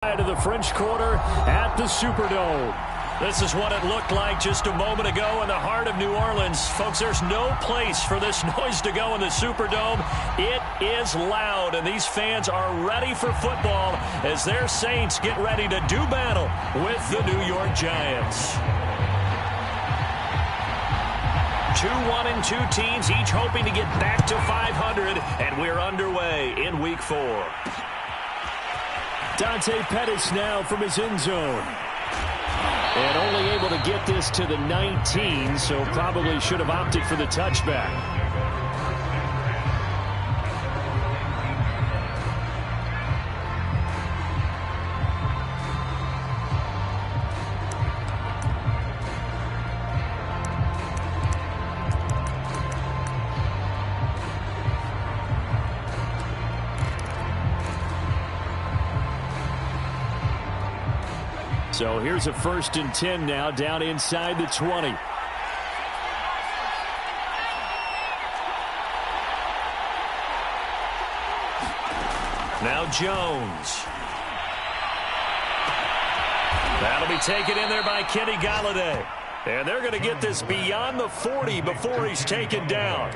To the French Quarter at the Superdome. This is what it looked like just a moment ago in the heart of New Orleans. Folks, there's no place for this noise to go in the Superdome. It is loud, and these fans are ready for football as their Saints get ready to do battle with the New York Giants. 2-1-2 teams, each hoping to get back to 500, and we're underway in Week 4. Dante Pettis now from his end zone. And only able to get this to the 19, so probably should have opted for the touchback. So here's a 1st and 10 now, down inside the 20. Now Jones. That'll be taken in there by Kenny Golladay. And they're going to get this beyond the 40 before he's taken down.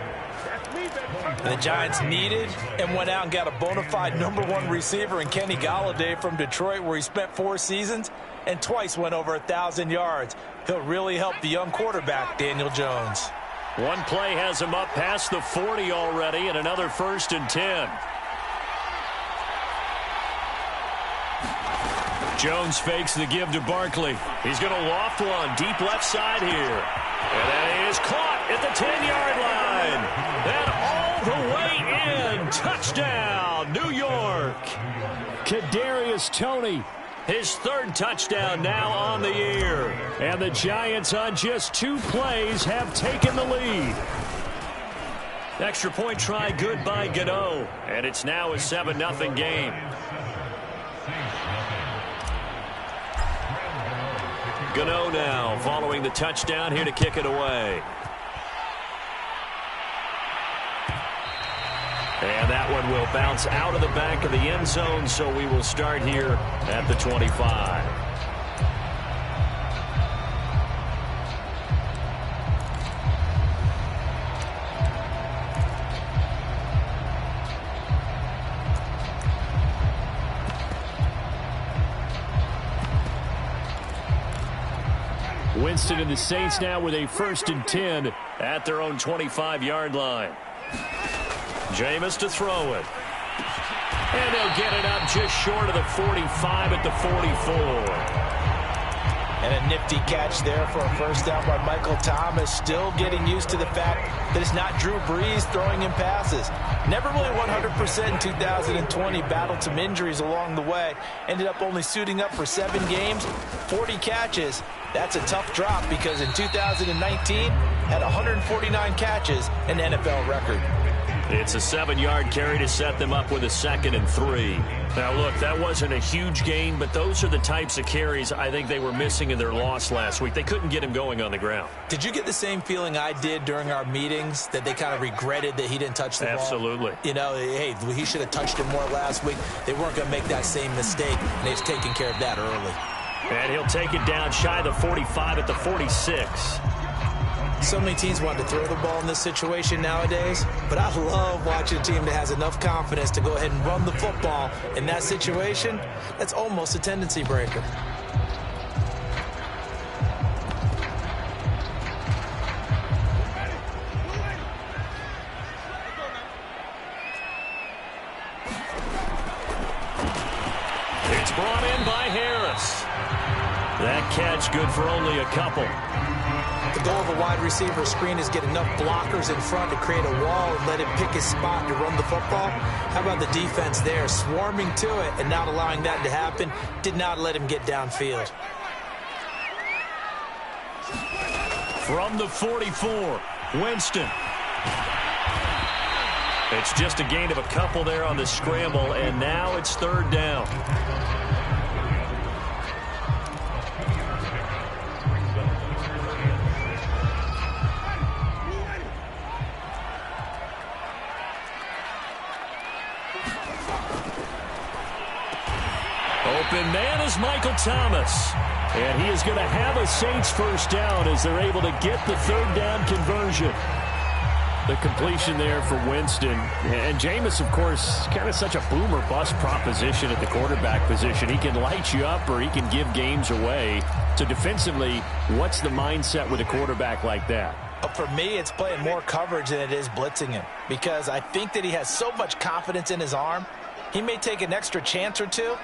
The Giants needed and went out and got a bona fide #1 receiver in Kenny Golladay from Detroit, where he spent 4 seasons and twice went over 1,000 yards. He'll really help the young quarterback, Daniel Jones. One play has him up past the 40 already, and another 1st and 10. Jones fakes the give to Barkley. He's going to loft one deep left side here. And that is caught at the 10-yard line. And all the way in. Touchdown, New York. Kadarius Toney, his 3rd touchdown now on the year. And the Giants on just 2 plays have taken the lead. Extra point try good by Gano. And it's now a 7-0 game. Gano now following the touchdown here to kick it away. And that one will bounce out of the back of the end zone, so we will start here at the 25. Winston and the Saints now with a 1st and 10 at their own 25-yard line. Jameis to throw it. And they'll get it up just short of the 45 at the 44. And a nifty catch there for a 1st down by Michael Thomas. Still getting used to the fact that it's not Drew Brees throwing him passes. Never really 100% in 2020. Battled some injuries along the way. Ended up only suiting up for 7 games, 40 catches. That's a tough drop because in 2019 had 149 catches, an NFL record. It's a 7-yard carry to set them up with a 2nd and 3. Now, look, that wasn't a huge gain, but those are the types of carries I think they were missing in their loss last week. They couldn't get him going on the ground. Did you get the same feeling I did during our meetings, that they kind of regretted that he didn't touch the ball? Absolutely. You know, hey, he should have touched it more last week. They weren't going to make that same mistake, and they've taken care of that early. And he'll take it down shy of the 45 at the 46. So many teams want to throw the ball in this situation nowadays, but I love watching a team that has enough confidence to go ahead and run the football in that situation. That's almost a tendency breaker. It's brought in by Harris. That catch good for only a couple. The goal of a wide receiver screen is get enough blockers in front to create a wall and let him pick his spot to run the football. How about the defense there, swarming to it and not allowing that to happen? Did not let him get downfield. From the 44, Winston. It's just a gain of a couple there on the scramble, and now it's 3rd down. Open man. man is Michael Thomas. And he is going to have a Saints first down as they're able to get the third down conversion. The completion there for Winston. And Jameis, of course, kind of such a boom or bust proposition at the quarterback position. He can light you up or he can give games away. So defensively, what's the mindset with a quarterback like that? For me, it's playing more coverage than it is blitzing him, because I think that he has so much confidence in his arm. He may take an extra chance or two,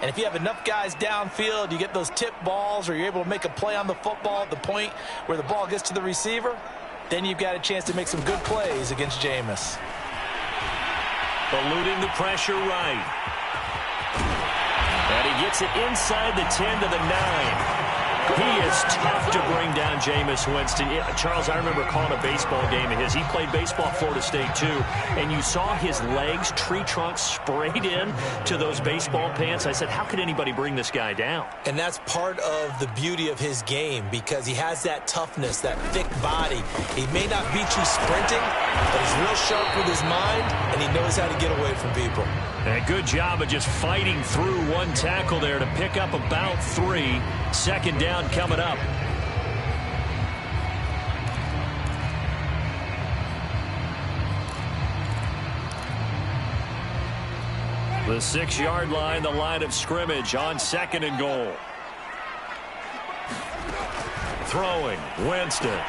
and if you have enough guys downfield, you get those tip balls or you're able to make a play on the football at the point where the ball gets to the receiver, then you've got a chance to make some good plays against Jameis. Eluding the pressure right. And he gets it inside the 10 to the 9. He is tough to bring down, Jameis Winston. Charles, I remember calling a baseball game of his. He played baseball at Florida State, too. And you saw his legs, tree trunks sprayed in to those baseball pants. I said, how could anybody bring this guy down? And that's part of the beauty of his game, because he has that toughness, that thick body. He may not beat you sprinting, but he's real sharp with his mind, and he knows how to get away from people. And a good job of just fighting through one tackle there to pick up about 3. Second down coming up. The 6-yard line, the line of scrimmage on 2nd and goal. Throwing, Winston.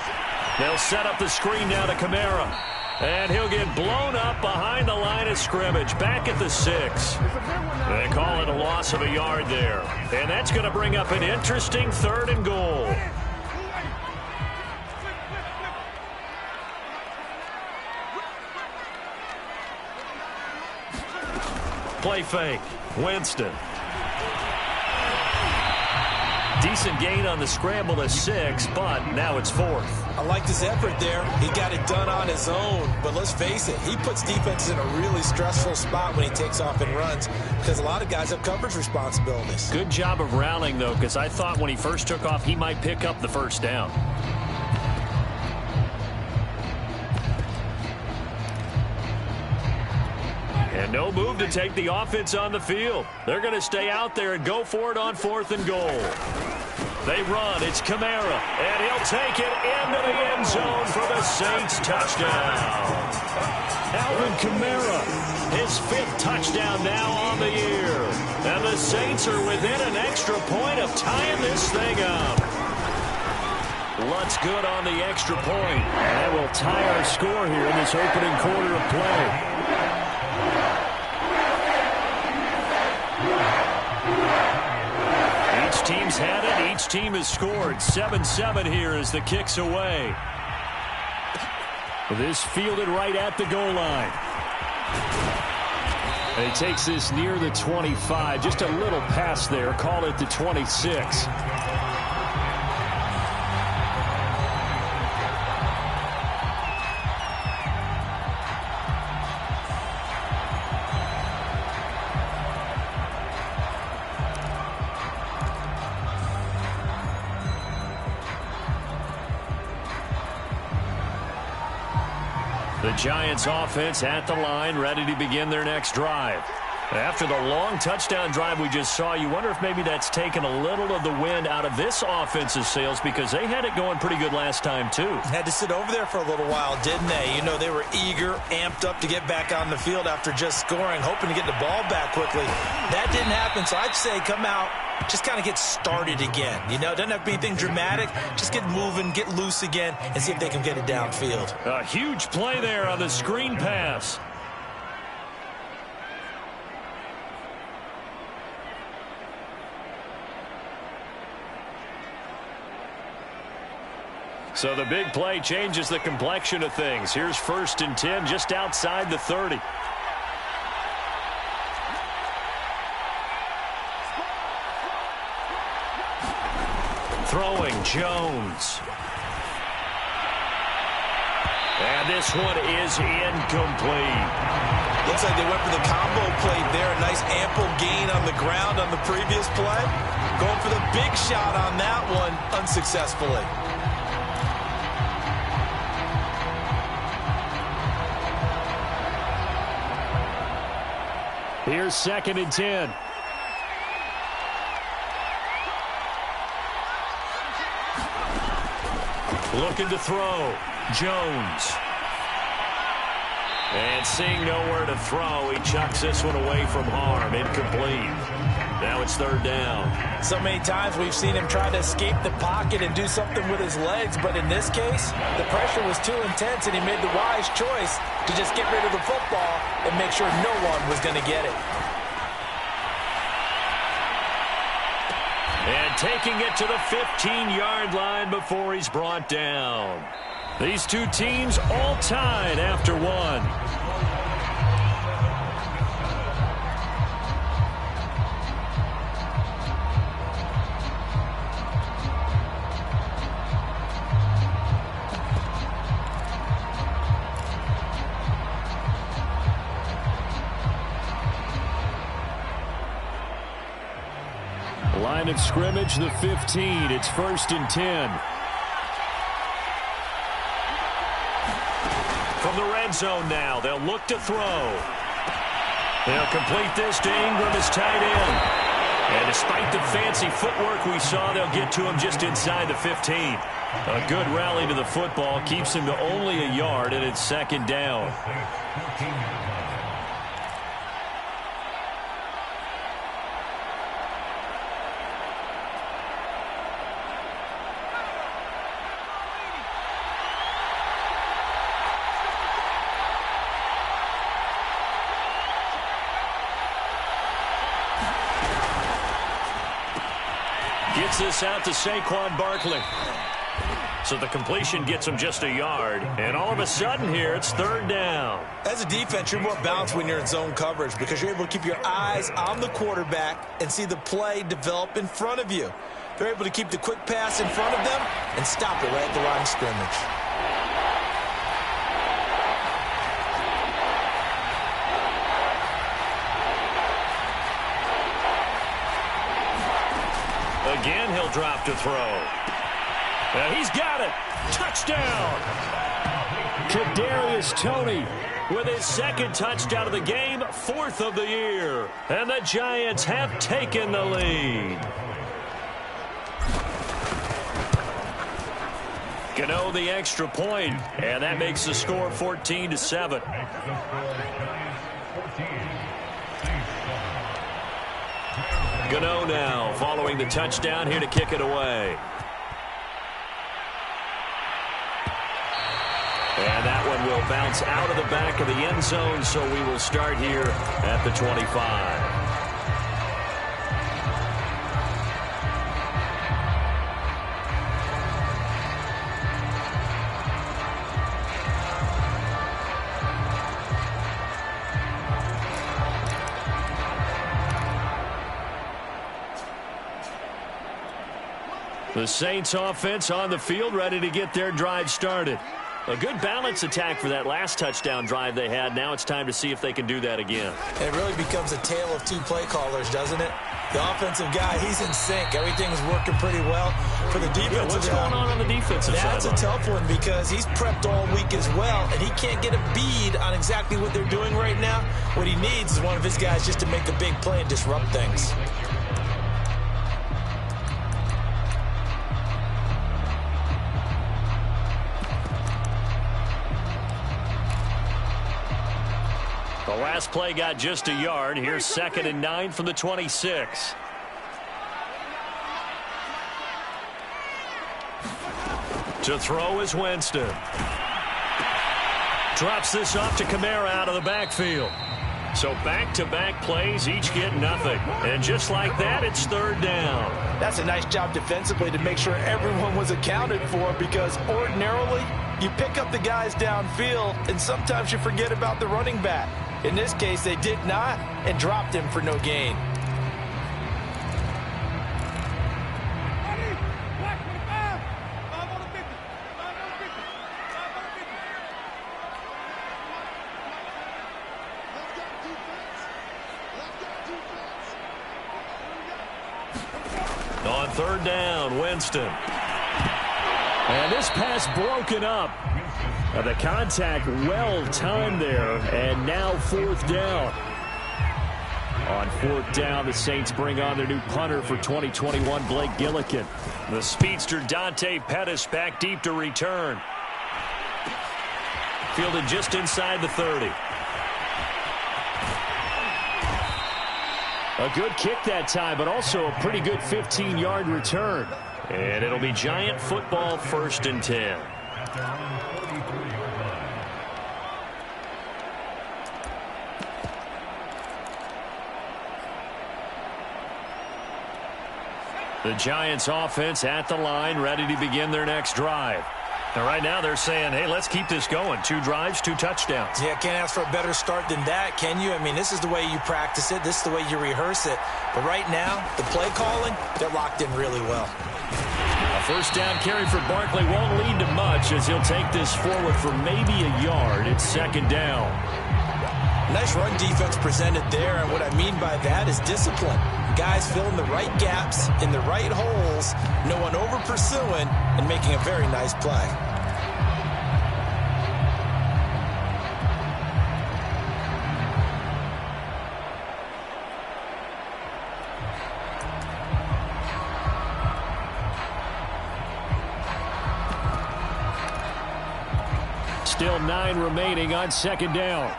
They'll set up the screen now to Kamara. And he'll get blown up behind the line of scrimmage, back at the 6. They call it a loss of a yard there. And that's going to bring up an interesting 3rd and goal. Play fake. Winston. Decent gain on the scramble to 6, but now it's 4th. I liked his effort there. He got it done on his own. But let's face it, he puts defenses in a really stressful spot when he takes off and runs, because a lot of guys have coverage responsibilities. Good job of rallying, though, because I thought when he first took off, he might pick up the first down. And no move to take the offense on the field. They're going to stay out there and go for it on 4th and goal. They run. It's Kamara. And he'll take it into the end zone for the Saints touchdown. Alvin Kamara, his 5th touchdown now on the year. And the Saints are within an extra point of tying this thing up. Lutz good on the extra point. And we'll tie our score here in this opening quarter of play. Each team's had it. Each team has scored. 7-7 here as the kick's away. This fielded right at the goal line. And he takes this near the 25. Just a little pass there. Call it the 26. The Giants offense at the line, ready to begin their next drive. After the long touchdown drive we just saw, you wonder if maybe that's taken a little of the wind out of this offense's sails, because they had it going pretty good last time, too. Had to sit over there for a little while, didn't they? You know, they were eager, amped up to get back on the field after just scoring, hoping to get the ball back quickly. That didn't happen, so I'd say come out, just kind of get started again. You know, it doesn't have to be anything dramatic. Just get moving, get loose again, and see if they can get it downfield. A huge play there on the screen pass. So the big play changes the complexion of things. Here's 1st and 10 just outside the 30. Throwing, Jones. And this one is incomplete. Looks like they went for the combo play there. A nice ample gain on the ground on the previous play. Going for the big shot on that one unsuccessfully. Here's 2nd and 10. Looking to throw. Jones. And seeing nowhere to throw, he chucks this one away from harm. Incomplete. Now it's third down. So many times we've seen him try to escape the pocket and do something with his legs, but in this case, the pressure was too intense, and he made the wise choice to just get rid of the football and make sure no one was going to get it. And taking it to the 15-yard line before he's brought down. These two teams all tied after one. Line of scrimmage, the 15. It's 1st and 10. From the red zone now, they'll look to throw. They'll complete this to Ingram as tight end. And despite the fancy footwork we saw, they'll get to him just inside the 15. A good rally to the football keeps him to only a yard, and it's 2nd down. Gets this out to Saquon Barkley. So the completion gets him just a yard. And all of a sudden here, it's 3rd down. As a defense, you're more balanced when you're in zone coverage because you're able to keep your eyes on the quarterback and see the play develop in front of you. They're able to keep the quick pass in front of them and stop it right at the line of scrimmage. Again, he'll drop to throw. He's got it. Touchdown. Kadarius Toney with his 2nd touchdown of the game, 4th of the year. And the Giants have taken the lead. Gano the extra point, and that makes the score 14-7. Gano now following the touchdown here to kick it away. And that one will bounce out of the back of the end zone, so we will start here at the 25. The Saints offense on the field, ready to get their drive started. A good balance attack for that last touchdown drive they had. Now it's time to see if they can do that again. It really becomes a tale of two play callers, doesn't it? The offensive guy, he's in sync. Everything's working pretty well. For the defensive what's going on the defensive side? That's a tough one because he's prepped all week as well, and he can't get a bead on exactly what they're doing right now. What he needs is one of his guys just to make a big play and disrupt things. The last play got just a yard. Here's 2nd and 9 from the 26. To throw is Winston. Drops this off to Kamara out of the backfield. So back-to-back plays, each get nothing. And just like that, it's 3rd down. That's a nice job defensively to make sure everyone was accounted for because ordinarily you pick up the guys downfield and sometimes you forget about the running back. In this case, they did not and dropped him for no gain. On 3rd down, Winston. And this pass broken up. The contact well timed there, and now 4th down. On fourth down, the Saints bring on their new punter for 2021, Blake Gillikin. The speedster Dante Pettis back deep to return. Fielded just inside the 30. A good kick that time, but also a pretty good 15-yard return. And it'll be Giant football, 1st and 10. The Giants offense at the line, ready to begin their next drive. And right now they're saying, hey, let's keep this going. 2 drives, 2 touchdowns. Yeah, can't ask for a better start than that, can you? I mean, this is the way you practice it. This is the way you rehearse it. But right now, the play calling, they're locked in really well. A first down carry for Barkley won't lead to much as he'll take this forward for maybe a yard. It's 2nd down. Nice run defense presented there, and what I mean by that is discipline. Guys filling the right gaps in the right holes, no one over pursuing, and making a very nice play. Still 9 remaining on 2nd down.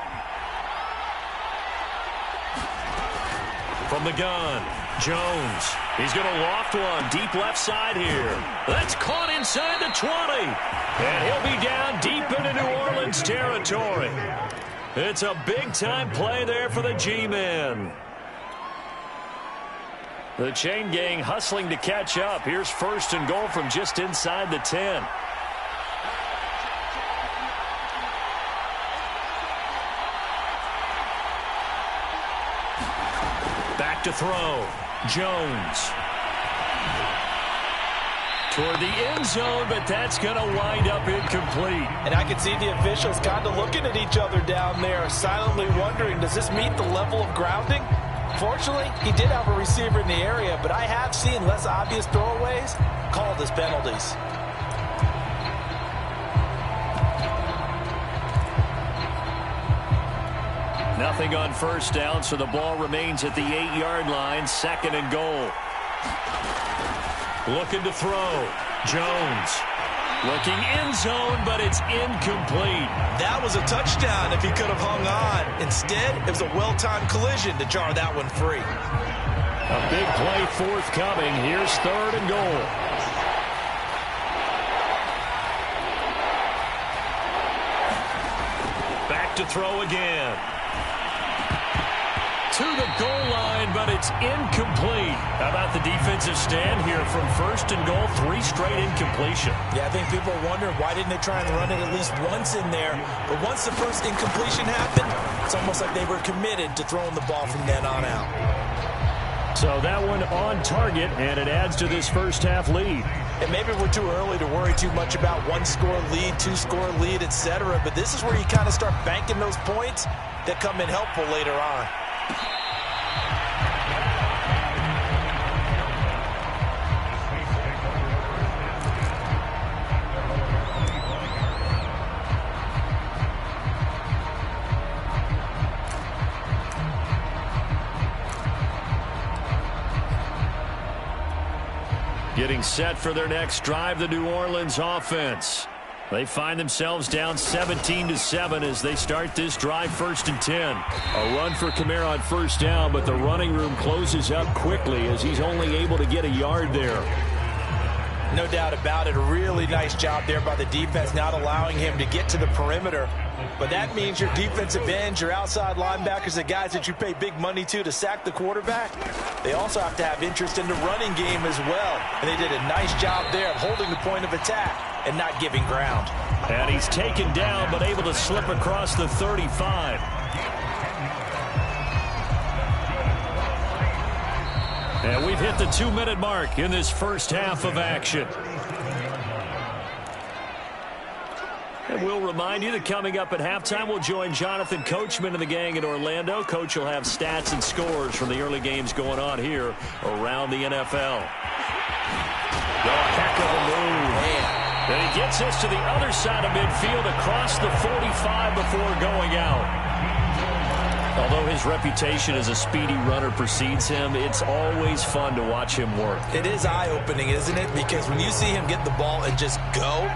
From the gun, Jones. He's going to loft one deep left side here. That's caught inside the 20. And he'll be down deep into New Orleans territory. It's a big-time play there for the G-men. The chain gang hustling to catch up. Here's 1st and goal from just inside the 10. Back to throw. Jones. Toward the end zone, but that's going to wind up incomplete. And I can see the officials kind of looking at each other down there, silently wondering, does this meet the level of grounding? Fortunately, he did have a receiver in the area, but I have seen less obvious throwaways called as penalties. Nothing on first down, so the ball remains at the 8-yard line, 2nd and goal. Looking to throw. Jones. Looking end zone, but it's incomplete. That was a touchdown if he could have hung on. Instead, it was a well-timed collision to jar that one free. A big play forthcoming. Here's 3rd and goal. Back to throw again. To the goal line, but it's incomplete. How about the defensive stand here from 1st and goal, 3 straight incompletion. Yeah, I think people are wondering why didn't they try and run it at least once in there. But once the first incompletion happened, it's almost like they were committed to throwing the ball from then on out. So that one on target, and it adds to this first half lead. And maybe we're too early to worry too much about 1-score lead, 2-score lead, etc. But this is where you kind of start banking those points that come in helpful later on. Getting set for their next drive, the New Orleans offense. They find themselves down 17-7 as they start this drive, 1st and 10. A run for Kamara on first down, but the running room closes up quickly as he's only able to get a yard there. No doubt about it. A really nice job there by the defense, not allowing him to get to the perimeter. But that means your defensive ends, your outside linebackers, the guys that you pay big money to sack the quarterback, they also have to have interest in the running game as well. And they did a nice job there of holding the point of attack and not giving ground. And he's taken down but able to slip across the 35. And we've hit the 2-minute mark in this first half of action. And we'll remind you that coming up at halftime, we'll join Jonathan Coachman and the gang in Orlando. Coach will have stats and scores from the early games going on here around the NFL. Oh, heck of a move. Man. And he gets us to the other side of midfield across the 45 before going out. Although his reputation as a speedy runner precedes him, it's always fun to watch him work. It is eye-opening, isn't it? Because when you see him get the ball and just go,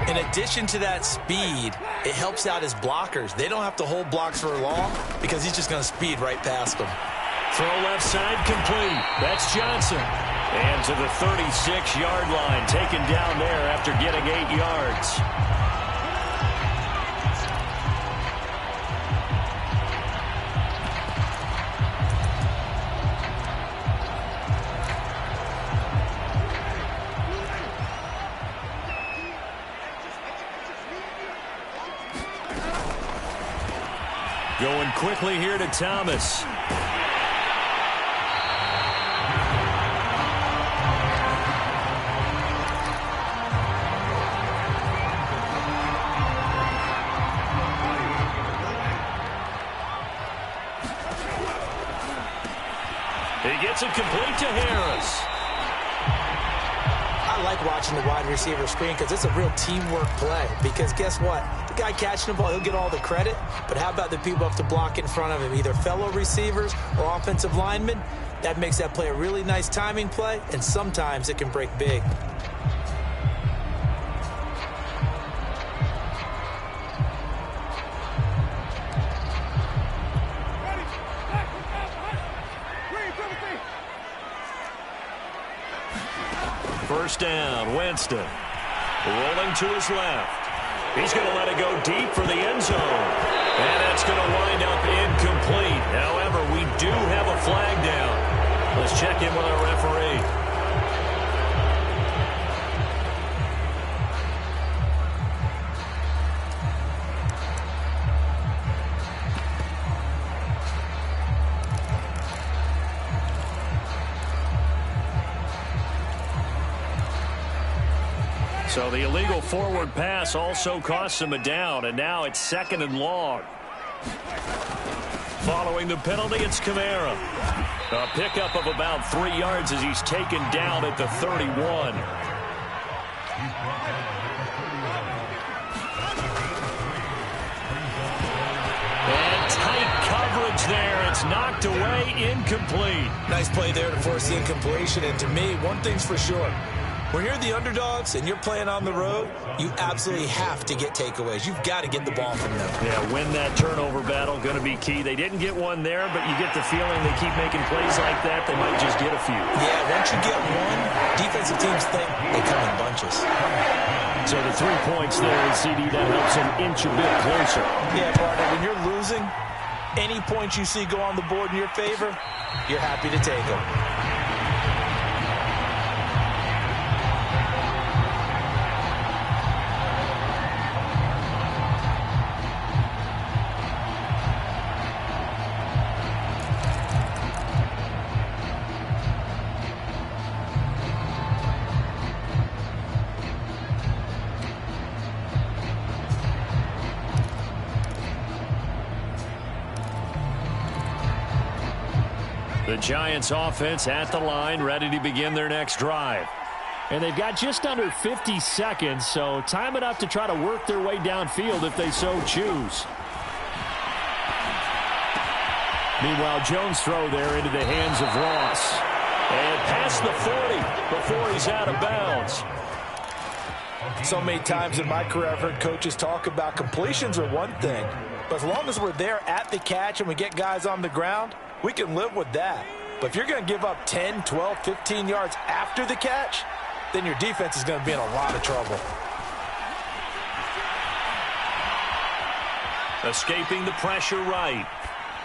in addition to that speed, it helps out his blockers. They don't have to hold blocks for long because he's just going to speed right past them. Throw left side complete. That's Johnson. And to the 36-yard line, taken down there after getting 8 yards. Going quickly here to Thomas. He gets it complete to Harris. I like watching the wide receiver screen because it's a real teamwork play. Because guess what? The guy catching the ball, he'll get all the credit. But how about the people have to block in front of him, either fellow receivers or offensive linemen? That makes that play a really nice timing play, and sometimes it can break big. First down, Winston. Rolling to his left. He's going to let it go deep for the end zone. And that's going to wind up incomplete. However, we do have a flag down. Let's check in with our referee. So the illegal forward pass also costs him a down, and now it's 2nd and long. Following the penalty, it's Kamara. A pickup of about 3 yards as he's taken down at the 31. And tight coverage there. It's knocked away, incomplete. Nice play there to force the incompletion, and to me, one thing's for sure. When you're the underdogs and you're playing on the road, you absolutely have to get takeaways. You've got to get the ball from them. Yeah, win that turnover battle, going to be key. They didn't get one there, but you get the feeling they keep making plays like that, they might just get a few. Yeah, once you get one, defensive teams think they come in bunches. So the 3 points there in CD, that helps him inch a bit closer. Yeah, partner, when you're losing, any points you see go on the board in your favor, you're happy to take them. The Giants offense at the line, ready to begin their next drive. And they've got just under 50 seconds, so time enough to try to work their way downfield if they so choose. Meanwhile, Jones' throw there into the hands of Ross. And past the 40 before he's out of bounds. So many times in my career I've heard coaches talk about completions are one thing, but as long as we're there at the catch and we get guys on the ground, we can live with that. But if you're going to give up 10, 12, 15 yards after the catch, then your defense is going to be in a lot of trouble. Escaping the pressure right.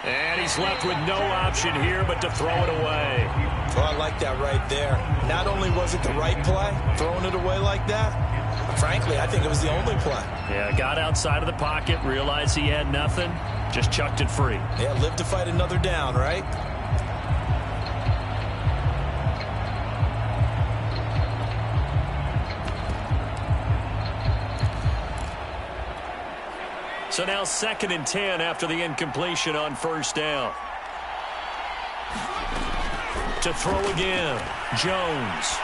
And he's left with no option here but to throw it away. Oh, I like that right there. Not only was it the right play, throwing it away like that, but frankly, I think it was the only play. Yeah, got outside of the pocket, realized he had nothing, just chucked it free. Yeah, live to fight another down, right? So now 2nd and 10 after the incompletion on first down. To throw again, Jones.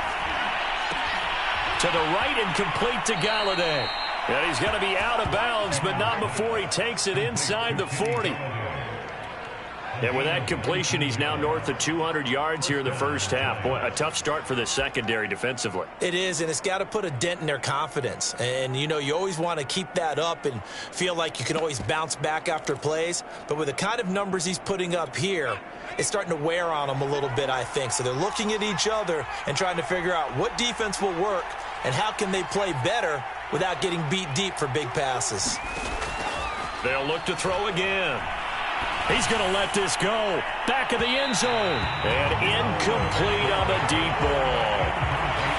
To the right and complete to Galladay. And he's going to be out of bounds, but not before he takes it inside the 40. And with that completion, he's now north of 200 yards here in the first half. Boy, a tough start for the secondary defensively. It is, and it's got to put a dent in their confidence. And, you know, you always want to keep that up and feel like you can always bounce back after plays. But with the kind of numbers he's putting up here, it's starting to wear on them a little bit, I think. So they're looking at each other and trying to figure out what defense will work and how can they play better without getting beat deep for big passes. They'll look to throw again. He's going to let this go. Back of the end zone. And incomplete on the deep ball.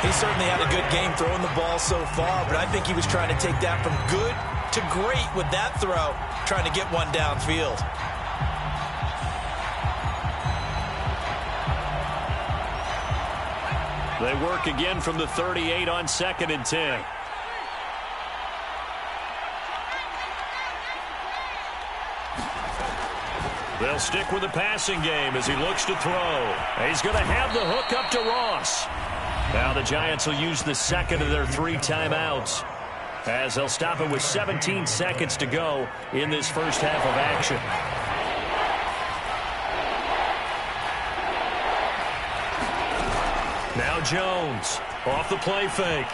He certainly had a good game throwing the ball so far, but I think he was trying to take that from good to great with that throw, trying to get one downfield. They work again from the 38 on 2nd and 10. They'll stick with the passing game as he looks to throw. He's going to have the hook up to Ross. Now the Giants will use the second of their 3 timeouts as they'll stop it with 17 seconds to go in this first half of action. Now Jones off the play fake.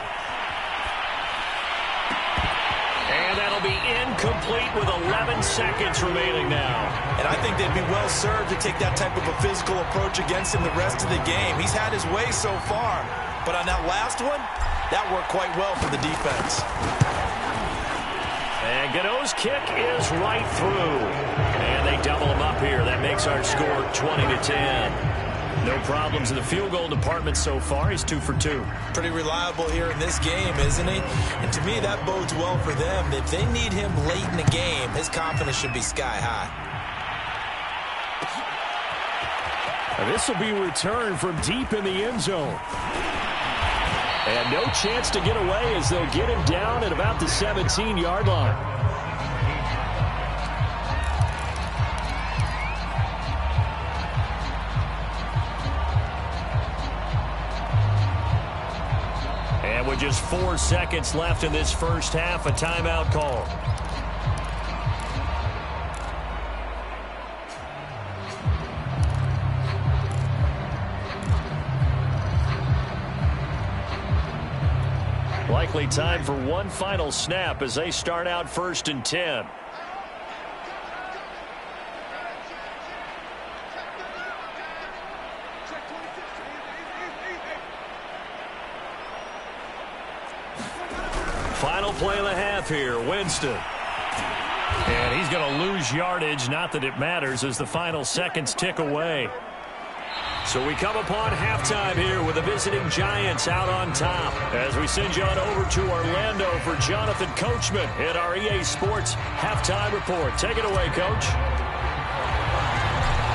And that'll be incomplete with 11 seconds remaining now. And I think they'd be well served to take that type of a physical approach against him the rest of the game. He's had his way so far. But on that last one, that worked quite well for the defense. And Gano's kick is right through. And they double him up here. That makes our score 20-10. No problems in the field goal department so far. He's 2 for 2. Pretty reliable here in this game, isn't he? And to me, that bodes well for them. If they need him late in the game, his confidence should be sky high. This will be returned from deep in the end zone. And no chance to get away as they'll get him down at about the 17-yard line. And with just 4 seconds left in this first half, a timeout call. Likely time for one final snap as they start out 1st and 10. Final play of the half here, Winston. And he's going to lose yardage, not that it matters, as the final seconds tick away. So we come upon halftime here with the visiting Giants out on top. As we send you on over to Orlando for Jonathan Coachman at our EA Sports Halftime Report. Take it away, Coach.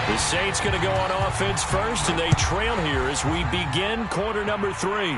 The Saints going to go on offense first, and they trail here as we begin quarter number 3.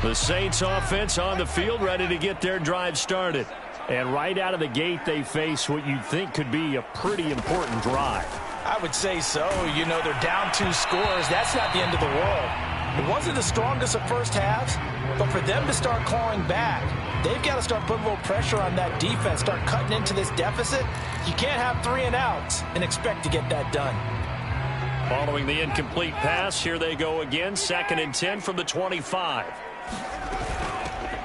The Saints offense on the field, ready to get their drive started. And right out of the gate, they face what you'd think could be a pretty important drive. I would say so. You know, they're down 2 scores. That's not the end of the world. It wasn't the strongest of first halves, but for them to start clawing back, they've got to start putting a little pressure on that defense, start cutting into this deficit. You can't have 3 and outs and expect to get that done. Following the incomplete pass, here they go again, 2nd and 10 from the 25.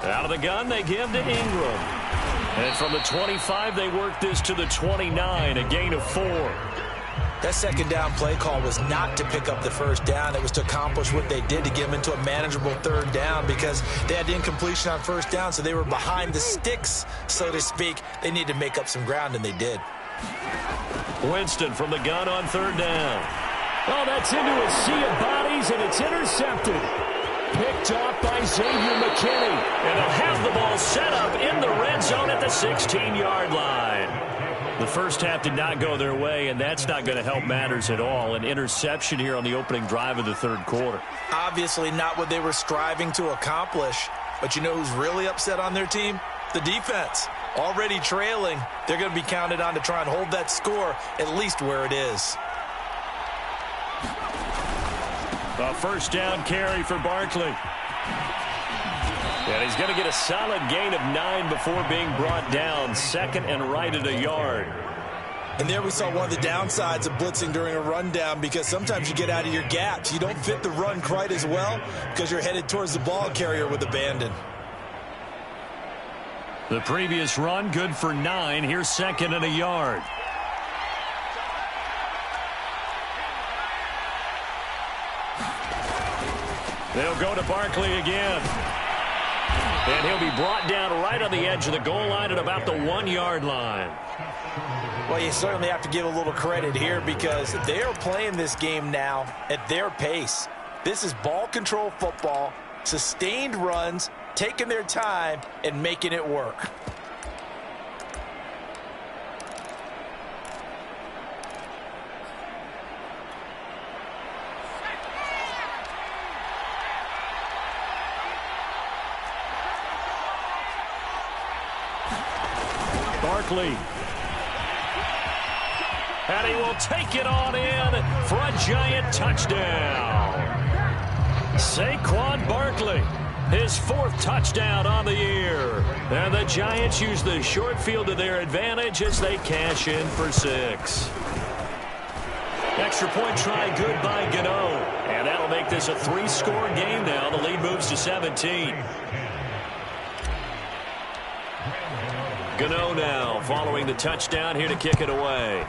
Out of the gun, they give to Ingram. And from the 25, they work this to the 29, a gain of 4. That second down play call was not to pick up the first down. It was to accomplish what they did to get them into a manageable 3rd down because they had incompletion on 1st down, so they were behind the sticks, so to speak. They needed to make up some ground, and they did. Winston from the gun on 3rd down. Oh, that's into a sea of bodies, and it's intercepted. Picked off by Xavier McKinney. And they'll have the ball set up in the red zone at the 16-yard line. The first half did not go their way, and that's not going to help matters at all. An interception here on the opening drive of the 3rd quarter. Obviously not what they were striving to accomplish. But you know who's really upset on their team? The defense. Already trailing, they're going to be counted on to try and hold that score at least where it is. A first down carry for Barkley. And he's going to get a solid gain of 9 before being brought down. Second and right at a yard. And there we saw one of the downsides of blitzing during a rundown, because sometimes you get out of your gaps. You don't fit the run quite as well because you're headed towards the ball carrier with abandon. The previous run good for 9. Here's second and a yard. They'll go to Barkley again. And he'll be brought down right on the edge of the goal line at about the 1-yard line. Well, you certainly have to give a little credit here, because they are playing this game now at their pace. This is ball control football, sustained runs, taking their time and making it work. Barkley. And he will take it on in for a giant touchdown. Saquon Barkley, his 4th touchdown on the year. And the Giants use the short field to their advantage as they cash in for 6. Extra point try good by Gano. And that'll make this a 3-score game now. The lead moves to 17. Gano now following the touchdown, here to kick it away.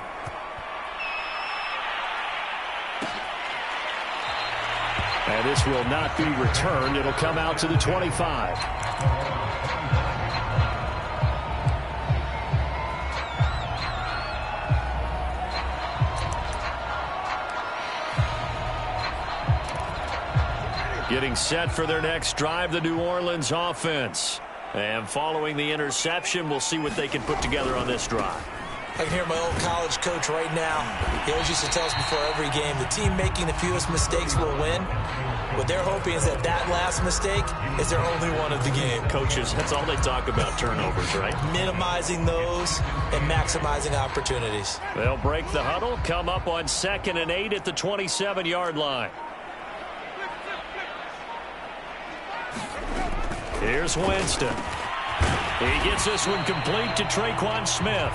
And this will not be returned. It'll come out to the 25. Getting set for their next drive, the New Orleans offense. And following the interception, we'll see what they can put together on this drive. I can hear my old college coach right now. He always used to tell us before every game, the team making the fewest mistakes will win. What they're hoping is that last mistake is their only one of the game. Coaches, that's all they talk about, turnovers, right? Minimizing those and maximizing opportunities. They'll break the huddle, come up on 2nd and 8 at the 27-yard line. Here's Winston. He gets this one complete to Tre'Quan Smith.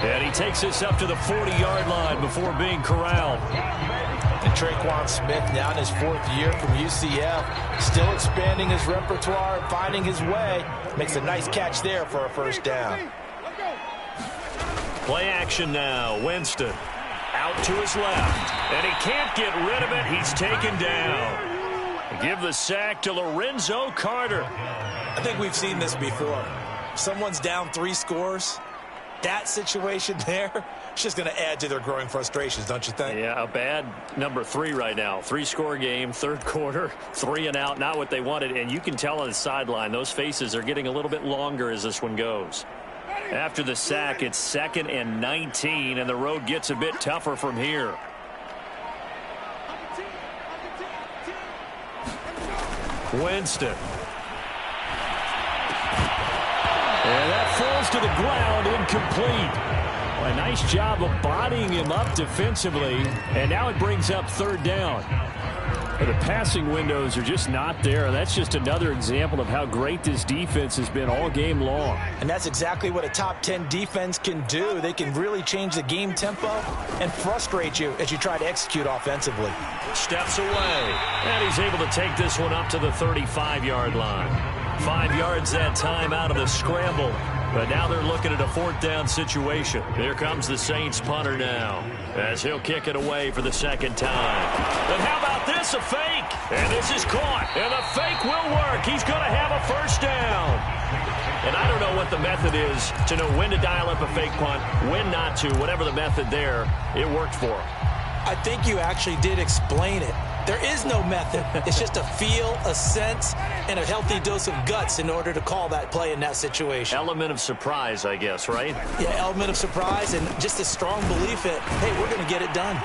And he takes this up to the 40-yard line before being corralled. And Tre'Quan Smith now in his 4th year from UCF. Still expanding his repertoire and finding his way. Makes a nice catch there for a first down. Play action now. Winston out to his left. And he can't get rid of it. He's taken down. Give the sack to Lorenzo Carter. I think we've seen this before. Someone's down 3 scores. That situation there, it's just going to add to their growing frustrations, don't you think? Yeah, a bad number 3 right now. 3-score game, 3rd quarter, 3 and out, not what they wanted. And you can tell on the sideline, those faces are getting a little bit longer as this one goes. After the sack, it's 2nd and 19, and the road gets a bit tougher from here. Winston. And that falls to the ground, incomplete. Well, a nice job of bodying him up defensively, and now it brings up 3rd down. But the passing windows are just not there, and that's just another example of how great this defense has been all game long. And that's exactly what a top 10 defense can do. They can really change the game tempo and frustrate you as you try to execute offensively. Steps away, and he's able to take this one up to the 35-yard line. 5 yards that time out of the scramble. But now they're looking at a 4th down situation. Here comes the Saints punter now, as he'll kick it away for the 2nd time. And how about this, a fake? And this is caught, and the fake will work. He's going to have a first down. And I don't know what the method is to know when to dial up a fake punt, when not to. Whatever the method there, it worked for him. I think you actually did explain it. There is no method. It's just a feel, a sense, and a healthy dose of guts in order to call that play in that situation. Element of surprise, I guess, right? Yeah, element of surprise and just a strong belief that, hey, we're going to get it done.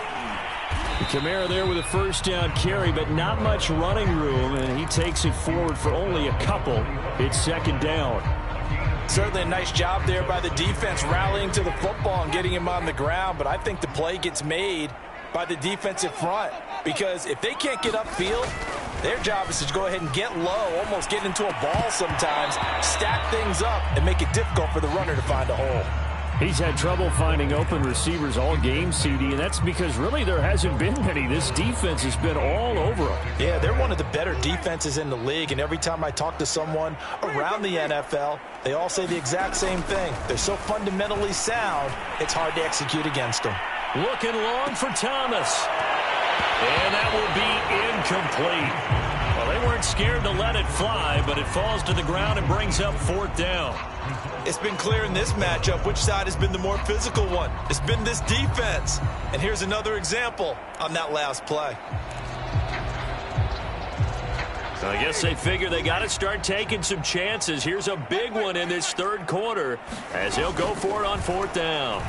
Kamara there with a first down carry, but not much running room, and he takes it forward for only a couple. It's 2nd down. Certainly a nice job there by the defense rallying to the football and getting him on the ground, but I think the play gets made by the defensive front because if they can't get upfield, their job is to go ahead and get low, almost get into a ball sometimes, stack things up, and make it difficult for the runner to find a hole. He's had trouble finding open receivers all game, CD, and that's because really there hasn't been many. This defense has been all over them. Yeah, they're one of the better defenses in the league, and every time I talk to someone around the NFL, they all say the exact same thing. They're so fundamentally sound, it's hard to execute against them. Looking long for Thomas. And that will be incomplete. Well, they weren't scared to let it fly, but it falls to the ground and brings up 4th down. It's been clear in this matchup which side has been the more physical one. It's been this defense. And here's another example on that last play. So I guess they figure they got to start taking some chances. Here's a big one in this 3rd quarter as he'll go for it on 4th down.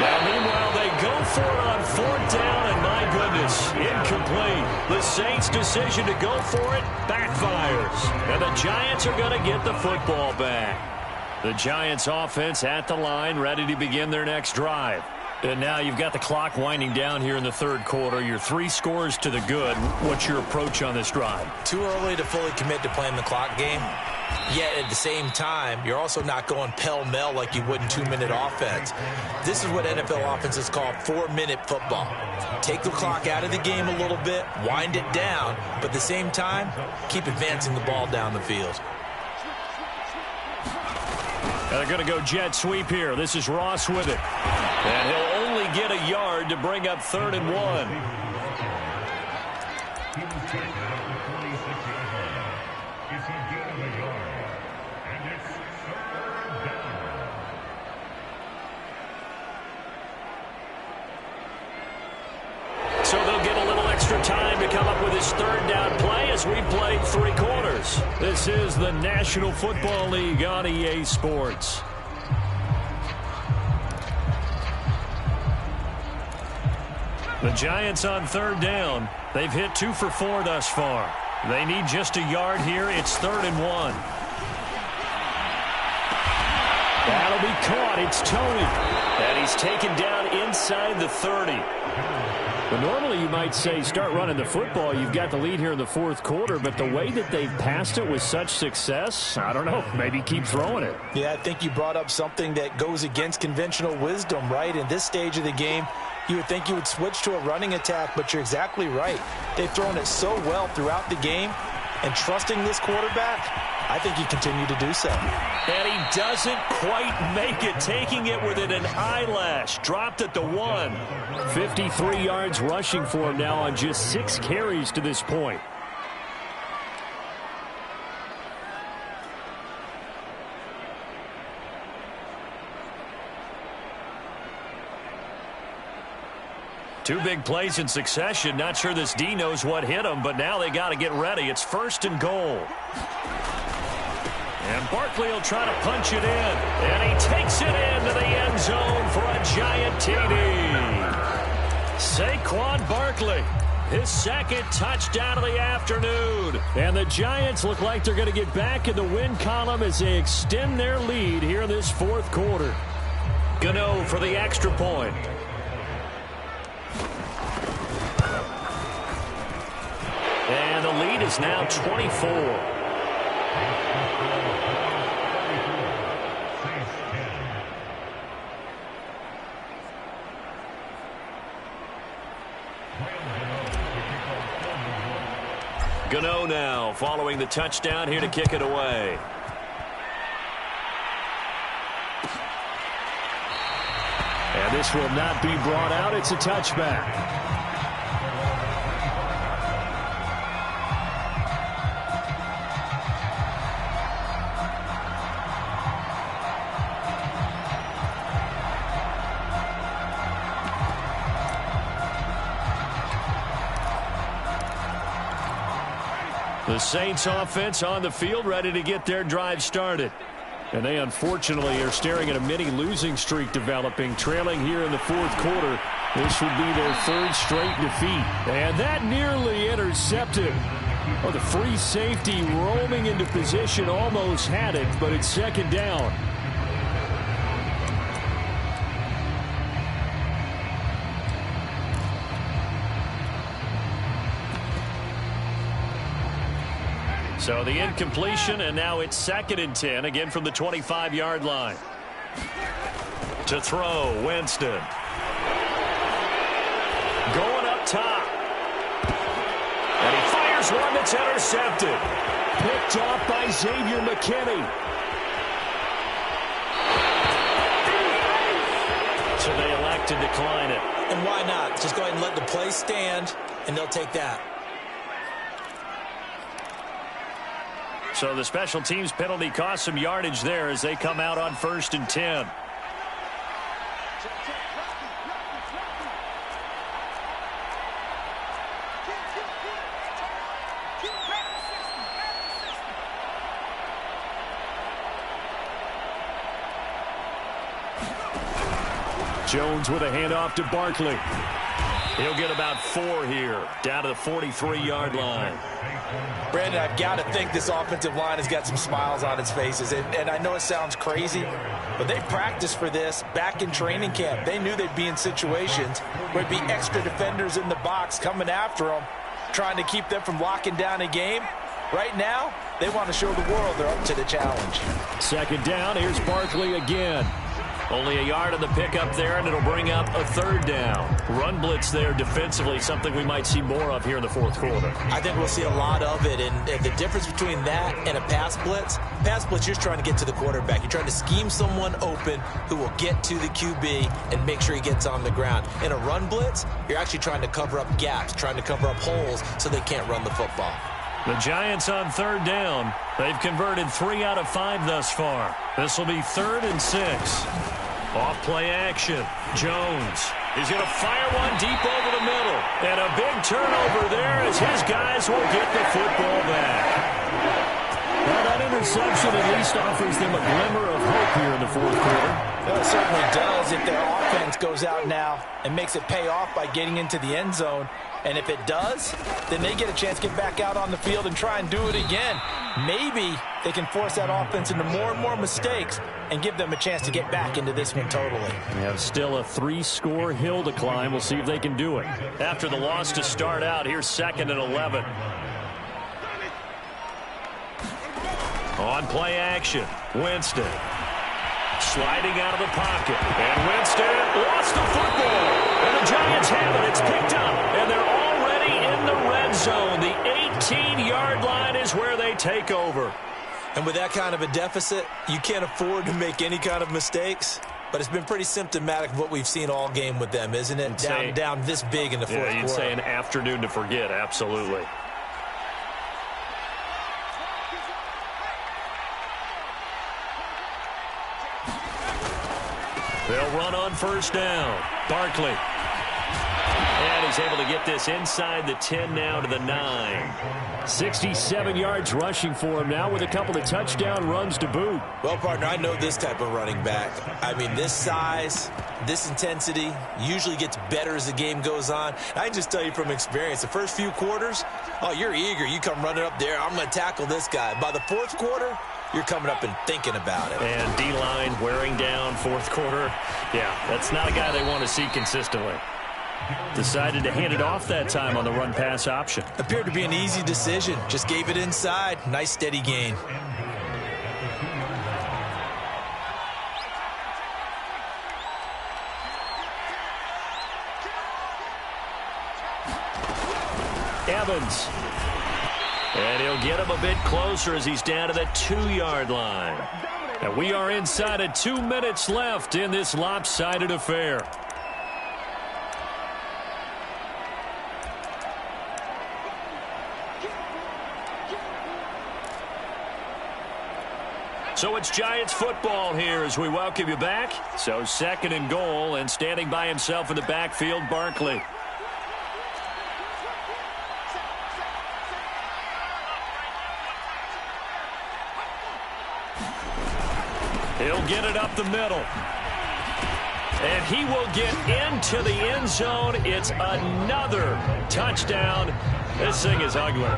Now, meanwhile, they go for it on 4th down, and my goodness, incomplete. The Saints' decision to go for it backfires, and the Giants are going to get the football back. The Giants' offense at the line, ready to begin their next drive. And now you've got the clock winding down here in the 3rd quarter. You're 3 scores to the good. What's your approach on this drive? Too early to fully commit to playing the clock game. Yet at the same time, you're also not going pell-mell like you would in 2-minute offense. This is what NFL offenses call 4-minute football. Take the clock out of the game a little bit, wind it down, but at the same time, keep advancing the ball down the field. They're going to go jet sweep here. This is Ross with it. And he'll only get a yard to bring up 3rd and 1. So they'll get a little extra time to come up with his 3rd down play as we played 3 quarters. This is the National Football League on EA Sports. The Giants on 3rd down. They've hit 2 for 4 thus far. They need just a yard here. It's 3rd and 1. That'll be caught. It's Tony. And he's taken down inside the 30. But normally you might say start running the football. You've got the lead here in the 4th quarter, but the way that they've passed it with such success, I don't know, maybe keep throwing it. Yeah, I think you brought up something that goes against conventional wisdom, right? In this stage of the game, you would think you would switch to a running attack, but you're exactly right. They've thrown it so well throughout the game, and trusting this quarterback, I think he continue to do so. And he doesn't quite make it, taking it within an eyelash. Dropped at the 1. 53 yards rushing for him now on just 6 carries to this point. Two big plays in succession. Not sure this D knows what hit him, but now they got to get ready. It's 1st and goal. And Barkley will try to punch it in. And he takes it into the end zone for a giant TD. Saquon Barkley, his 2nd touchdown of the afternoon. And the Giants look like they're going to get back in the win column as they extend their lead here in this 4th quarter. Gano for the extra point. And the lead is now 24. Gano now following the touchdown here to kick it away. And this will not be brought out. It's a touchback. The Saints offense on the field ready to get their drive started. And they unfortunately are staring at a mini losing streak developing, trailing here in the 4th quarter. This would be their 3rd straight defeat. And that nearly intercepted. Oh, the free safety roaming into position almost had it, but it's second down. So the incompletion, and now it's 2nd and 10, again from the 25-yard line. To throw, Winston. Going up top. And he fires one that's intercepted. Picked off by Xavier McKinney. So they elect to decline it. And why not? Just go ahead and let the play stand, and they'll take that. So the special teams penalty cost some yardage there as they come out on 1st and 10. Jones with a handoff to Barkley. He'll get about 4 here, down to the 43-yard line. Brandon, I've got to think this offensive line has got some smiles on its faces. And I know it sounds crazy, but they practiced for this back in training camp. They knew they'd be in situations where there'd be extra defenders in the box coming after them, trying to keep them from locking down a game. Right now, they want to show the world they're up to the challenge. 2nd down, here's Barkley again. Only a yard on the pickup there, and it'll bring up a 3rd down. Run blitz there defensively, something we might see more of here in the 4th quarter. I think we'll see a lot of it, and the difference between that and a pass blitz, you're trying to get to the quarterback. You're trying to scheme someone open who will get to the QB and make sure he gets on the ground. In a run blitz, you're actually trying to cover up gaps, trying to cover up holes so they can't run the football. The Giants on 3rd down. They've converted 3 out of 5 thus far. This will be 3rd and 6. Off play action. Jones is going to fire one deep over the middle. And a big turnover there as his guys will get the football back. Well, that interception at least offers them a glimmer of hope here in the 4th quarter. Well, it certainly does if their offense goes out now and makes it pay off by getting into the end zone. And if it does, then they get a chance to get back out on the field and try and do it again. Maybe they can force that offense into more and more mistakes and give them a chance to get back into this one totally. We have still a 3-score hill to climb. We'll see if they can do it. After the loss to start out, here's 2nd and 11. On play action, Winston. Sliding out of the pocket. And Winston lost the football. And the Giants have it. It's picked up. And they're already in the red zone. The 18-yard line is where they take over. And with that kind of a deficit, you can't afford to make any kind of mistakes. But it's been pretty symptomatic of what we've seen all game with them, isn't it? Down this big in the 4th quarter. You'd say an afternoon to forget. Absolutely. They'll run on 1st down. Barkley. And he's able to get this inside the 10 now to the 9. 67 yards rushing for him now with a couple of touchdown runs to boot. Well, partner, I know this type of running back. I mean, this size, this intensity usually gets better as the game goes on. I can just tell you from experience, the first few quarters, oh, you're eager. You come running up there. I'm going to tackle this guy. By the 4th quarter, you're coming up and thinking about it. And D-line wearing down 4th quarter. Yeah, that's not a guy they want to see consistently. Decided to hand it off that time on the run-pass option. Appeared to be an easy decision. Just gave it inside. Nice steady gain. Evans. And he'll get him a bit closer as he's down to the 2-yard line. And we are inside of 2 minutes left in this lopsided affair. So it's Giants football here as we welcome you back. So 2nd and goal, and standing by himself in the backfield, Barkley. He'll get it up the middle. And he will get into the end zone. It's another touchdown. This thing is ugly.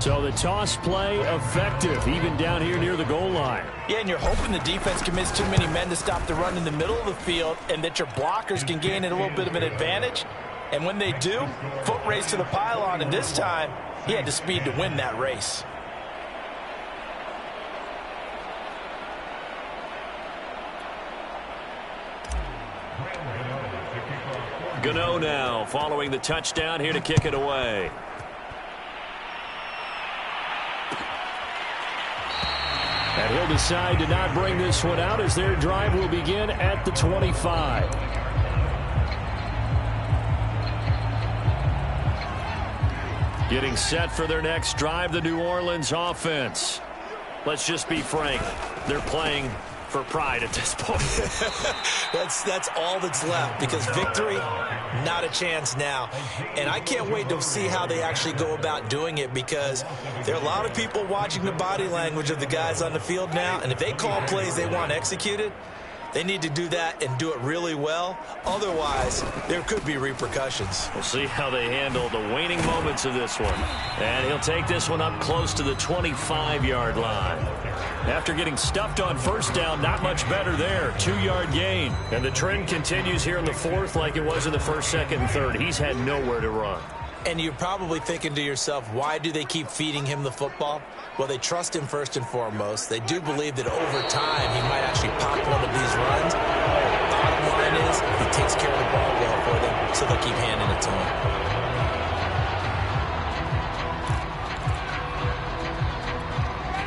So the toss play effective, even down here near the goal line. Yeah, and you're hoping the defense commits too many men to stop the run in the middle of the field and that your blockers can gain a little bit of an advantage. And when they do, foot race to the pylon, and this time he had the speed to win that race. Gano now following the touchdown here to kick it away. And he'll decide to not bring this one out as their drive will begin at the 25. Getting set for their next drive, the New Orleans offense. Let's just be frank. They're playing for pride at this point. That's all that's left, because victory, not a chance now. And I can't wait to see how they actually go about doing it, because there are a lot of people watching the body language of the guys on the field now, and if they call plays they want executed, they need to do that and do it really well. Otherwise, there could be repercussions. We'll see how they handle the waning moments of this one. And he'll take this one up close to the 25-yard line. After getting stuffed on first down, not much better there. 2-yard gain. And the trend continues here in the fourth like it was in the first, second, and third. He's had nowhere to run. And you're probably thinking to yourself, why do they keep feeding him the football? Well, they trust him first and foremost. They do believe that over time he might actually pop one of these runs. Bottom line is he takes care of the ball well for them, so they'll keep handing it to him.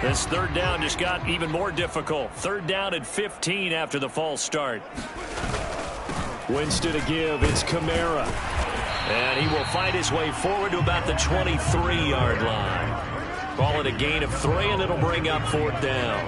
This third down just got even more difficult. Third down at 15 after the false start. Winston to give. It's Kamara. And he will fight his way forward to about the 23-yard line. Call it a gain of 3, and it'll bring up fourth down.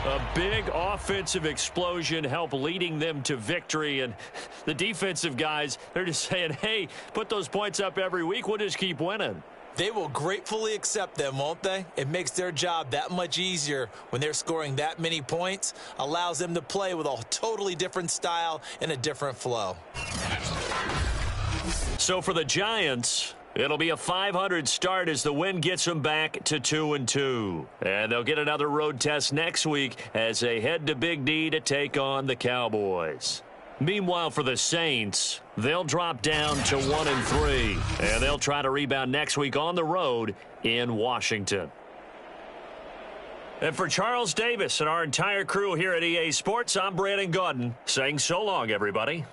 A big offensive explosion helped leading them to victory, and the defensive guys, they're just saying, hey, put those points up every week, we'll just keep winning. They will gratefully accept them, won't they? It makes their job that much easier when they're scoring that many points, allows them to play with a totally different style and a different flow. So for the Giants, it'll be a 500 start as the win gets them back to 2-2. And they'll get another road test next week as they head to Big D to take on the Cowboys. Meanwhile, for the Saints, they'll drop down to 1-3, and they'll try to rebound next week on the road in Washington. And for Charles Davis and our entire crew here at EA Sports, I'm Brandon Gaudin saying so long, everybody.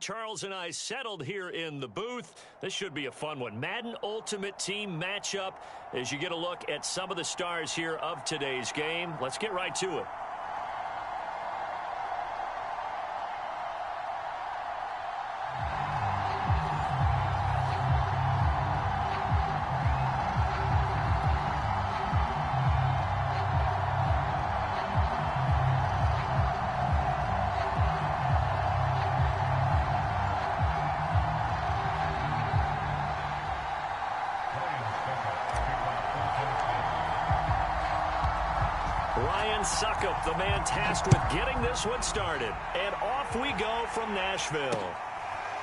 Charles and I settled here in the booth. This should be a fun one. Madden Ultimate Team matchup as you get a look at some of the stars here of today's game. Let's get right to it. Ryan Suckup, the man tasked with getting this one started. And off we go from Nashville.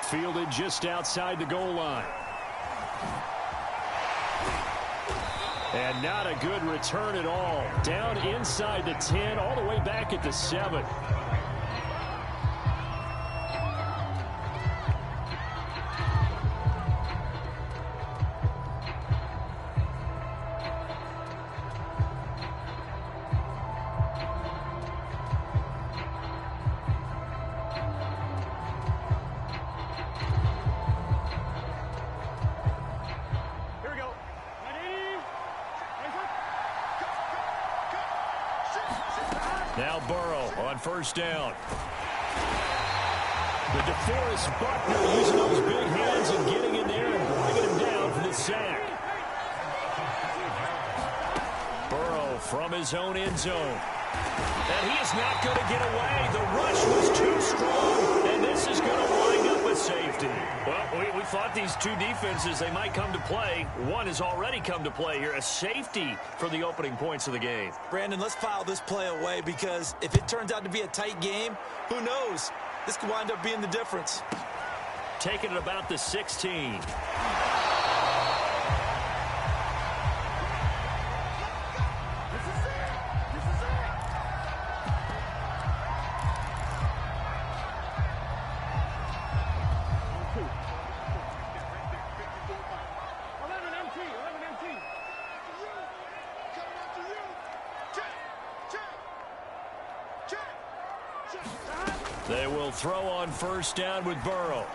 Fielded just outside the goal line. And not a good return at all. Down inside the 10, all the way back at the 7. Now Burrow on first down. The DeForest Buckner using those big hands and getting in there and bringing him down for the sack. Burrow from his own end zone. And he is not going to get away. The rush was too strong, and this is going to wind up with safety. Well, we thought these two defenses, they might come to play. One has already come to play here, a safety for the opening points of the game. Brandon, let's file this play away because if it turns out to be a tight game, who knows? This could wind up being the difference. Taking it about the 16. They will throw on first down with Burrow.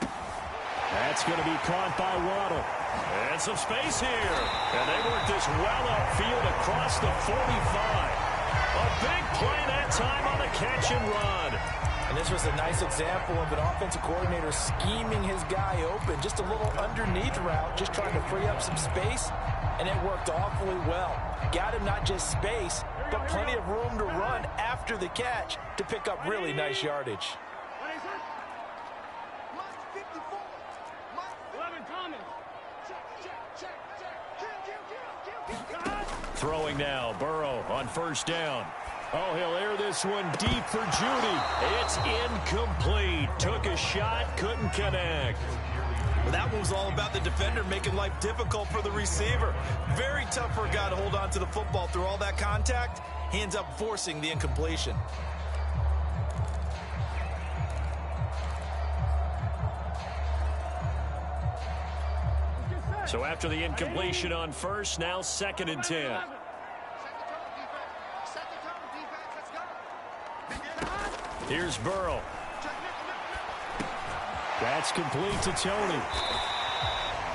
That's going to be caught by Waddle. And some space here. And they work this well upfield across the 45. A big play that time on the catch and run. And this was a nice example of an offensive coordinator scheming his guy open. Just a little underneath route, just trying to free up some space. And it worked awfully well. Got him not just space, but plenty of room to run after the catch to pick up really nice yardage. Throwing now, Burrow on first down. Oh, he'll air this one deep for Judy. It's incomplete. Took a shot, couldn't connect. Well, that one was all about the defender making life difficult for the receiver. Very tough for a guy to hold on to the football through all that contact. He ends up forcing the incompletion. So after the incompletion on first, now 2nd and 10. Here's Burrow. That's complete to Tony.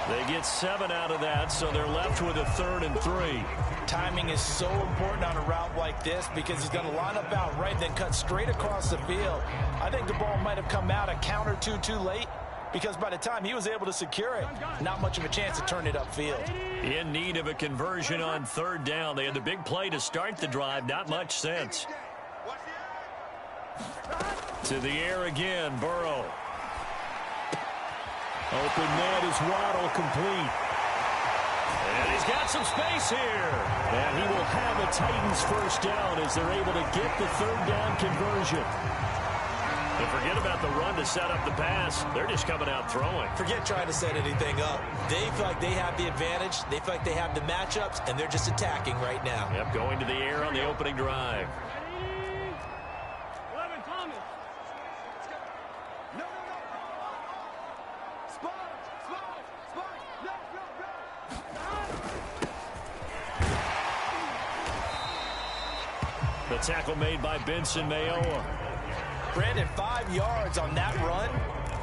They get 7 out of that, so they're left with a 3rd and 3. Timing is so important on a route like this because he's going to line up out right, then cut straight across the field. I think the ball might have come out a count or two too late because by the time he was able to secure it, not much of a chance to turn it upfield. In need of a conversion on 3rd down. They had the big play to start the drive, not much sense. To the air again, Burrow. Open man is Waddle, complete. And he's got some space here. And he will have a Titans first down as they're able to get the 3rd down conversion. And forget about the run to set up the pass. They're just coming out throwing. Forget trying to set anything up. They feel like they have the advantage. They feel like they have the matchups, and they're just attacking right now. Yep, going to the air on the opening drive. The tackle made by Benson Mayowa. Brandon, 5 yards on that run.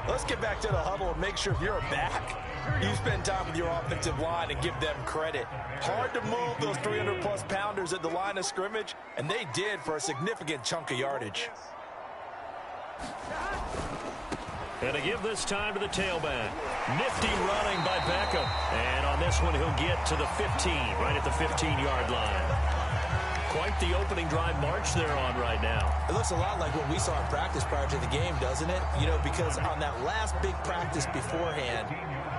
Let's get back to the huddle and make sure if you're a back, you spend time with your offensive line and give them credit. Hard to move those 300-plus pounders at the line of scrimmage, and they did for a significant chunk of yardage. And to give this time to the tailback. Nifty running by Beckham. And on this one, he'll get to the 15, right at the 15-yard line. Quite the opening drive march they're on right now. It looks a lot like what we saw in practice prior to the game, doesn't it? You know, because on that last big practice beforehand,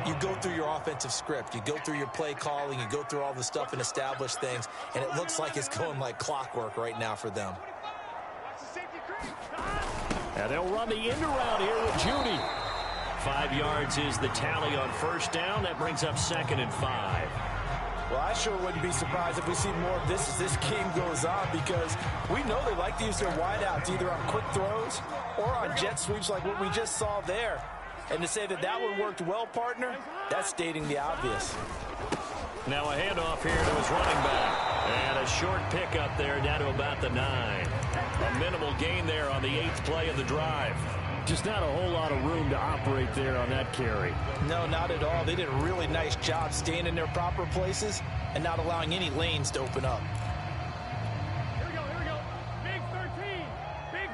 you go through your offensive script. You go through your play calling. You go through all the stuff and establish things. And it looks like it's going like clockwork right now for them. And they'll run the end around here with Judy. 5 yards is the tally on first down. That brings up 2nd and 5. Well, I sure wouldn't be surprised if we see more of this as this game goes on, because we know they like to use their wideouts either on quick throws or on jet sweeps like what we just saw there. And to say that that one worked well, partner, that's stating the obvious. Now a handoff here to his running back. And a short pickup there down to about the 9. A minimal gain there on the 8th play of the drive. Just not a whole lot of room to operate there on that carry. No, not at all. They did a really nice job staying in their proper places and not allowing any lanes to open up. Here we go. Big 13. Big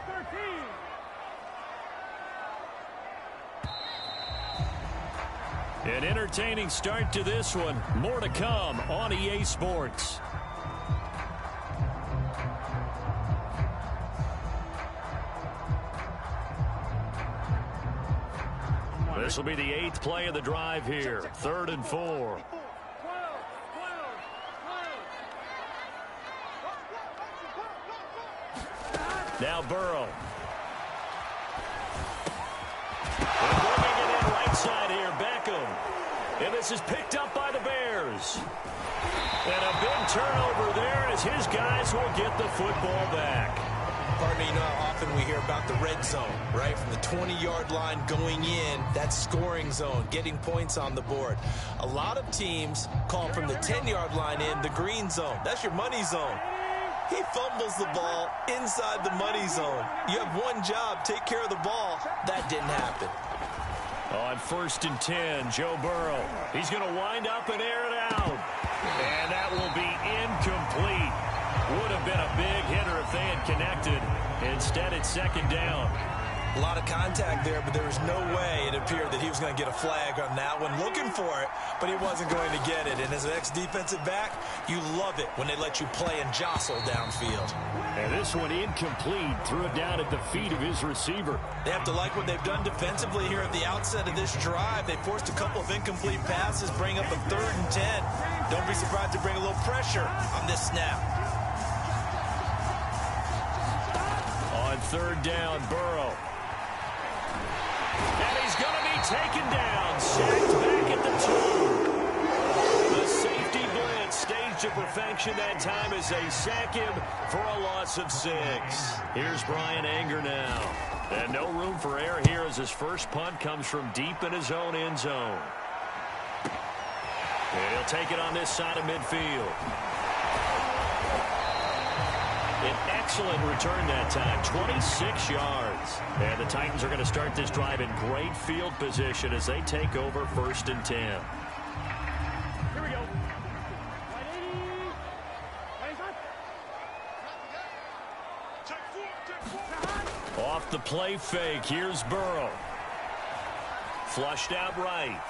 13. An entertaining start to this one. More to come on EA Sports. This will be the 8th play of the drive here. 3rd and 4. Now Burrow. And bringing it in right side here, Beckham. And this is picked up by the Bears. And a big turnover there as his guys will get the football back. Partner, you know how often we hear about the red zone, right? From the 20-yard line going in, that scoring zone, getting points on the board. A lot of teams call from the 10-yard line in the green zone. That's your money zone. He fumbles the ball inside the money zone. You have one job, take care of the ball. That didn't happen. On 1st and 10, Joe Burrow. He's going to wind up and air it out. And that will be incomplete. Would have been a big hitter if they had connected. Instead, it's 2nd down. A lot of contact there, but there was no way it appeared that he was going to get a flag on that one. Looking for it, but he wasn't going to get it. And as an ex-defensive back, you love it when they let you play and jostle downfield. And this one incomplete. Threw it down at the feet of his receiver. They have to like what they've done defensively here at the outset of this drive. They forced a couple of incomplete passes, bring up a 3rd and 10. Don't be surprised to bring a little pressure on this snap. On 3rd down, Burrow. And he's going to be taken down. Sacked back at the 2. The safety blitz staged to perfection that time as they sack him for a loss of 6. Here's Brian Anger now. And no room for error here as his first punt comes from deep in his own end zone. And he'll take it on this side of midfield. An excellent return that time, 26 yards. And the Titans are going to start this drive in great field position as they take over 1st and 10. Here we go. Off the play fake, here's Burrow. Flushed out right.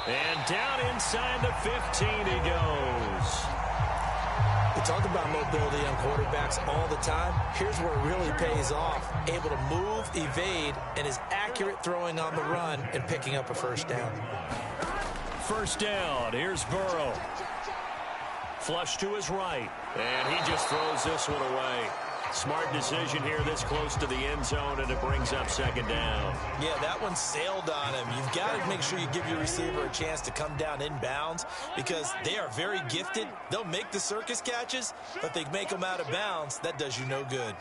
And down inside the 15 he goes. We talk about mobility on quarterbacks all the time. Here's where it really pays off. Able to move, evade, and is accurate throwing on the run and picking up a 1st down. 1st down, here's Burrow. Flush to his right. And he just throws this one away. Smart decision here this close to the end zone, and it brings up 2nd down. Yeah, that one sailed on him. You've got to make sure you give your receiver a chance to come down inbounds because they are very gifted. They'll make the circus catches, but they make them out of bounds. That does you no good.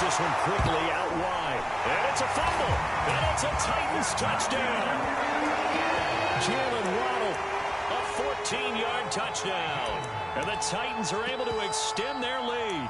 gets this one quickly out wide. And it's a fumble. And it's a Titans touchdown. Jalen Waddle, a 14-yard touchdown. And the Titans are able to extend their lead.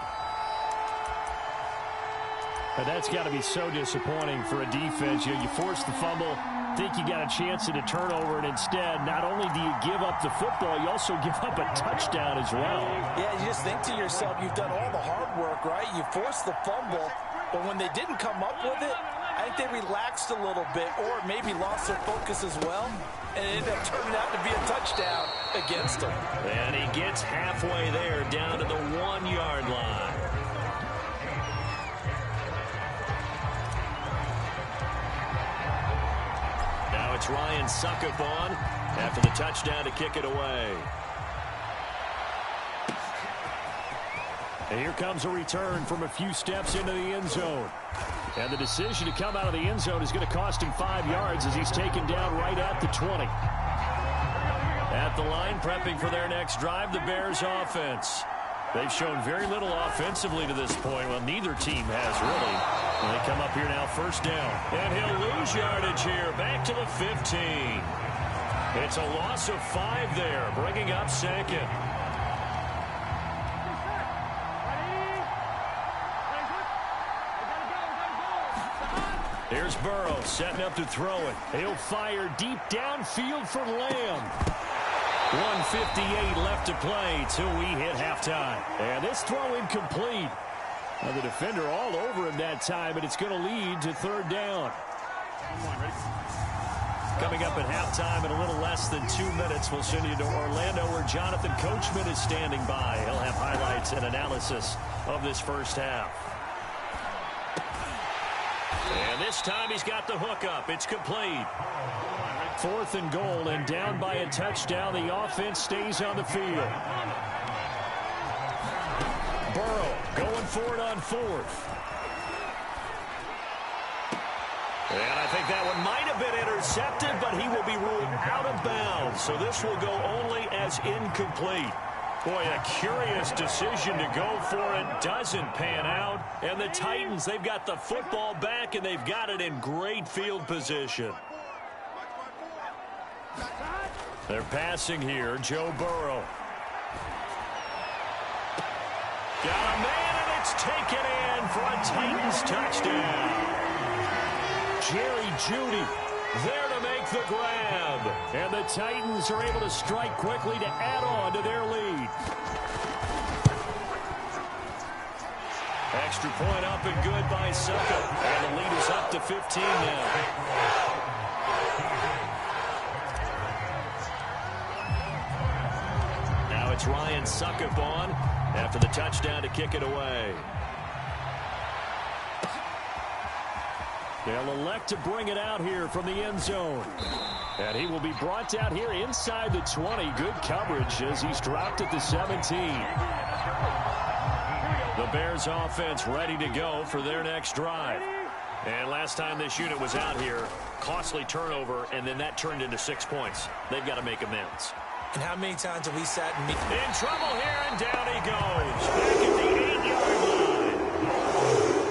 And that's got to be so disappointing for a defense. You force the fumble, think you got a chance at a turnover, and instead, not only do you give up the football, you also give up a touchdown as well. Yeah, you just think to yourself, you've done all the hard work, right? You forced the fumble, but when they didn't come up with it, I think they relaxed a little bit or maybe lost their focus as well, and it ended up turning out to be a touchdown against them. And he gets halfway there, down to the 1-yard line. Now it's Ryan Succop on after the touchdown to kick it away. And here comes a return from a few steps into the end zone. And the decision to come out of the end zone is going to cost him 5 yards as he's taken down right at the 20. At the line, prepping for their next drive, the Bears offense. They've shown very little offensively to this point. Well, neither team has really. And they come up here now, first down. And he'll lose yardage here, back to the 15. It's a loss of 5 there, bringing up second. Here's Burrow setting up to throw it. He'll fire deep downfield for Lamb. 1:58 left to play till we hit halftime. And this throw incomplete. Now the defender all over him that time, and it's going to lead to third down. Coming up at halftime in a little less than 2 minutes, we'll send you to Orlando where Jonathan Coachman is standing by. He'll have highlights and analysis of this first half. And this time he's got the hook up. It's complete. 4th and goal, and down by a touchdown. The offense stays on the field. Burrow going for it on 4th. And I think that one might have been intercepted, but he will be ruled out of bounds. So this will go only as incomplete. Boy, a curious decision to go for it. Doesn't pan out. And the Titans, they've got the football back, and they've got it in great field position. They're passing here. Joe Burrow. Got a man, and it's taken in for a Titans touchdown. Jerry Jeudy there to make the grab. And the Titans are able to strike quickly to add on to their lead. Extra point up and good by Succop. And the lead is up to 15 now. Now it's Ryan Succop on after the touchdown to kick it away. They'll elect to bring it out here from the end zone. And he will be brought out here inside the 20. Good coverage as he's dropped at the 17. The Bears offense ready to go for their next drive. And last time this unit was out here, costly turnover, and then that turned into 6 points. They've got to make amends. And how many times have we sat and in trouble here, and down he goes. Back at the 8-yard line.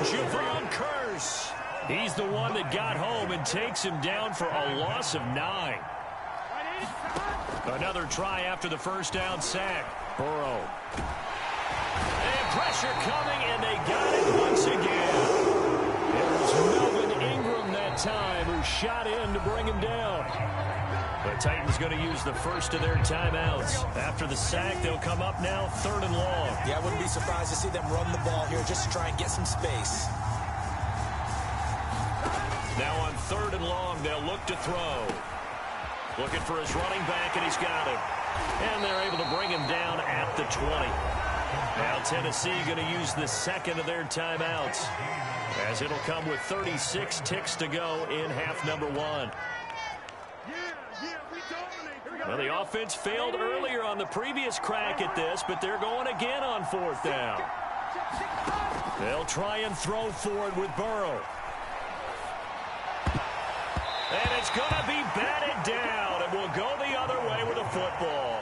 Javon Curse. He's the one that got home and takes him down for a loss of 9. Another try after the first down sack. Burrow. And pressure coming, and they got it once again. It was Melvin Ingram that time who shot in to bring him down. The Titans going to use the first of their timeouts. After the sack, they'll come up now 3rd and long. Yeah, I wouldn't be surprised to see them run the ball here just to try and get some space. Now on 3rd and long, they'll look to throw. Looking for his running back, and he's got him. And they're able to bring him down at the 20. Now Tennessee going to use the second of their timeouts, as it'll come with 36 ticks to go in half number 1. Well, the offense failed earlier on the previous crack at this, but they're going again on 4th down. They'll try and throw forward with Burrow. And it's going to be batted down, and we'll go the other way with a football.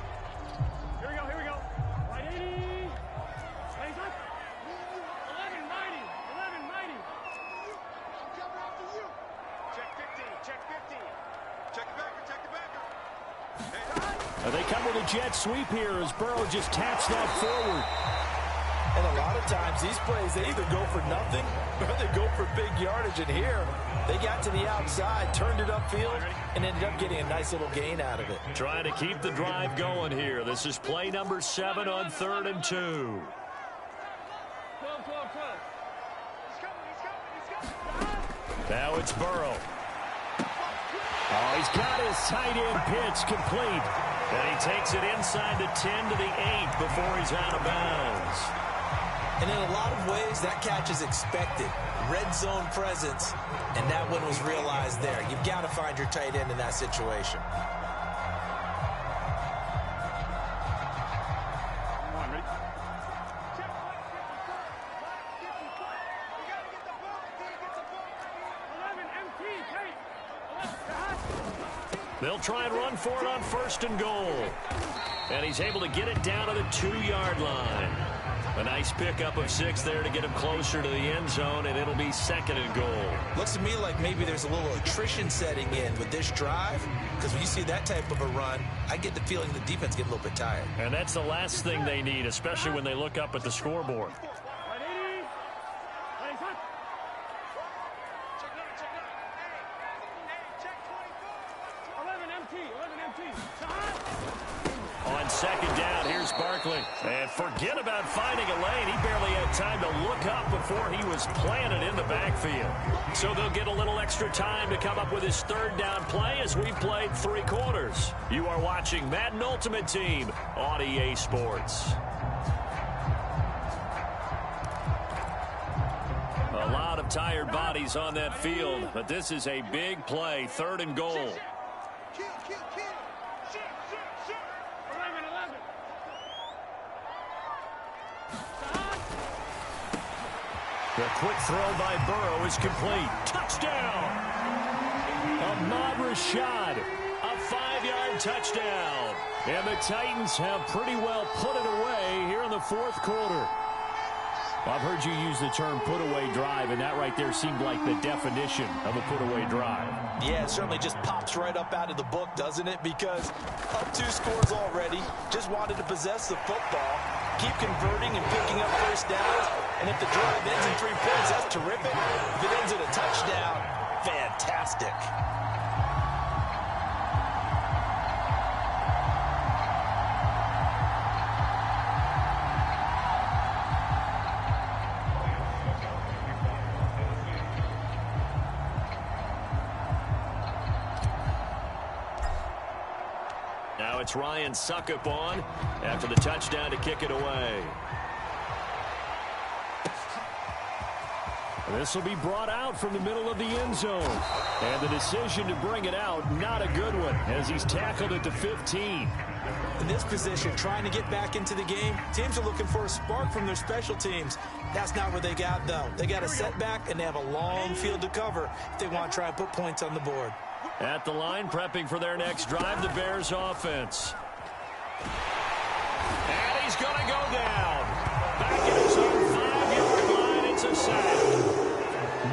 They come with a jet sweep here as Burrow just taps that forward. And a lot of times these plays, they either go for nothing or they go for big yardage. And here, they got to the outside, turned it upfield, and ended up getting a nice little gain out of it. Trying to keep the drive going here. This is play number 7 on 3rd and 2. 12. Now it's Burrow. Oh, he's got his tight end pitch complete. And he takes it inside the 10 to the 8 before he's out of bounds. And in a lot of ways, that catch is expected. Red zone presence, and that one was realized there. You've got to find your tight end in that situation. They'll try and run for it on 1st and goal. And he's able to get it down to the 2-yard line. A nice pickup of 6 there to get him closer to the end zone, and it'll be 2nd and goal. Looks to me like maybe there's a little attrition setting in with this drive, because when you see that type of a run, I get the feeling the defense gets a little bit tired. And that's the last thing they need, especially when they look up at the scoreboard. On 2nd down, here's Barkley. And forget about finding a lane. He barely had time to look up before he was planted in the backfield. So they'll get a little extra time to come up with his 3rd down play as we've played 3 quarters. You are watching Madden Ultimate Team on EA Sports. A lot of tired bodies on that field, but this is a big play, 3rd and goal. The quick throw by Burrow is complete. Touchdown! Ahmad Rashad, a 5-yard touchdown. And the Titans have pretty well put it away here in the 4th quarter. I've heard you use the term put-away drive, and that right there seemed like the definition of a put-away drive. Yeah, it certainly just pops right up out of the book, doesn't it? Because up 2 scores already, just wanted to possess the football, keep converting and picking up 1st downs, and if the drive ends in 3 points, that's terrific. If it ends in a touchdown, fantastic. Now it's Ryan Suckup on after the touchdown to kick it away. This will be brought out from the middle of the end zone. And the decision to bring it out, not a good one, as he's tackled at the 15. In this position, trying to get back into the game, teams are looking for a spark from their special teams. That's not where they got, though. They got a setback, and they have a long field to cover if they want to try and put points on the board. At the line, prepping for their next drive, the Bears offense. And he's going to go down. Back at his own 5-yard line, it's a sack.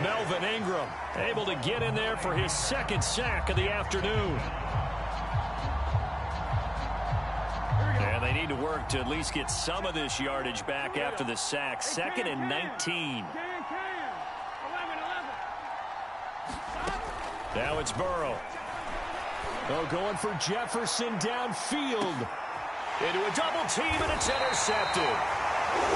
Melvin Ingram able to get in there for his 2nd sack of the afternoon. And they need to work to at least get some of this yardage back after the sack. 2nd and 19. Now it's Burrow. Oh, going for Jefferson downfield. Into a double team, and it's intercepted.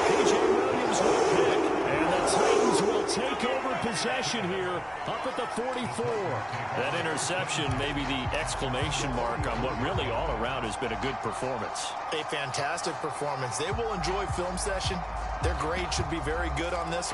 P.J. Williams will pick, and the Titans will take over possession here up at the 44. That interception may be the exclamation mark on what really all around has been a good performance. A fantastic performance. They will enjoy film session. Their grade should be very good on this.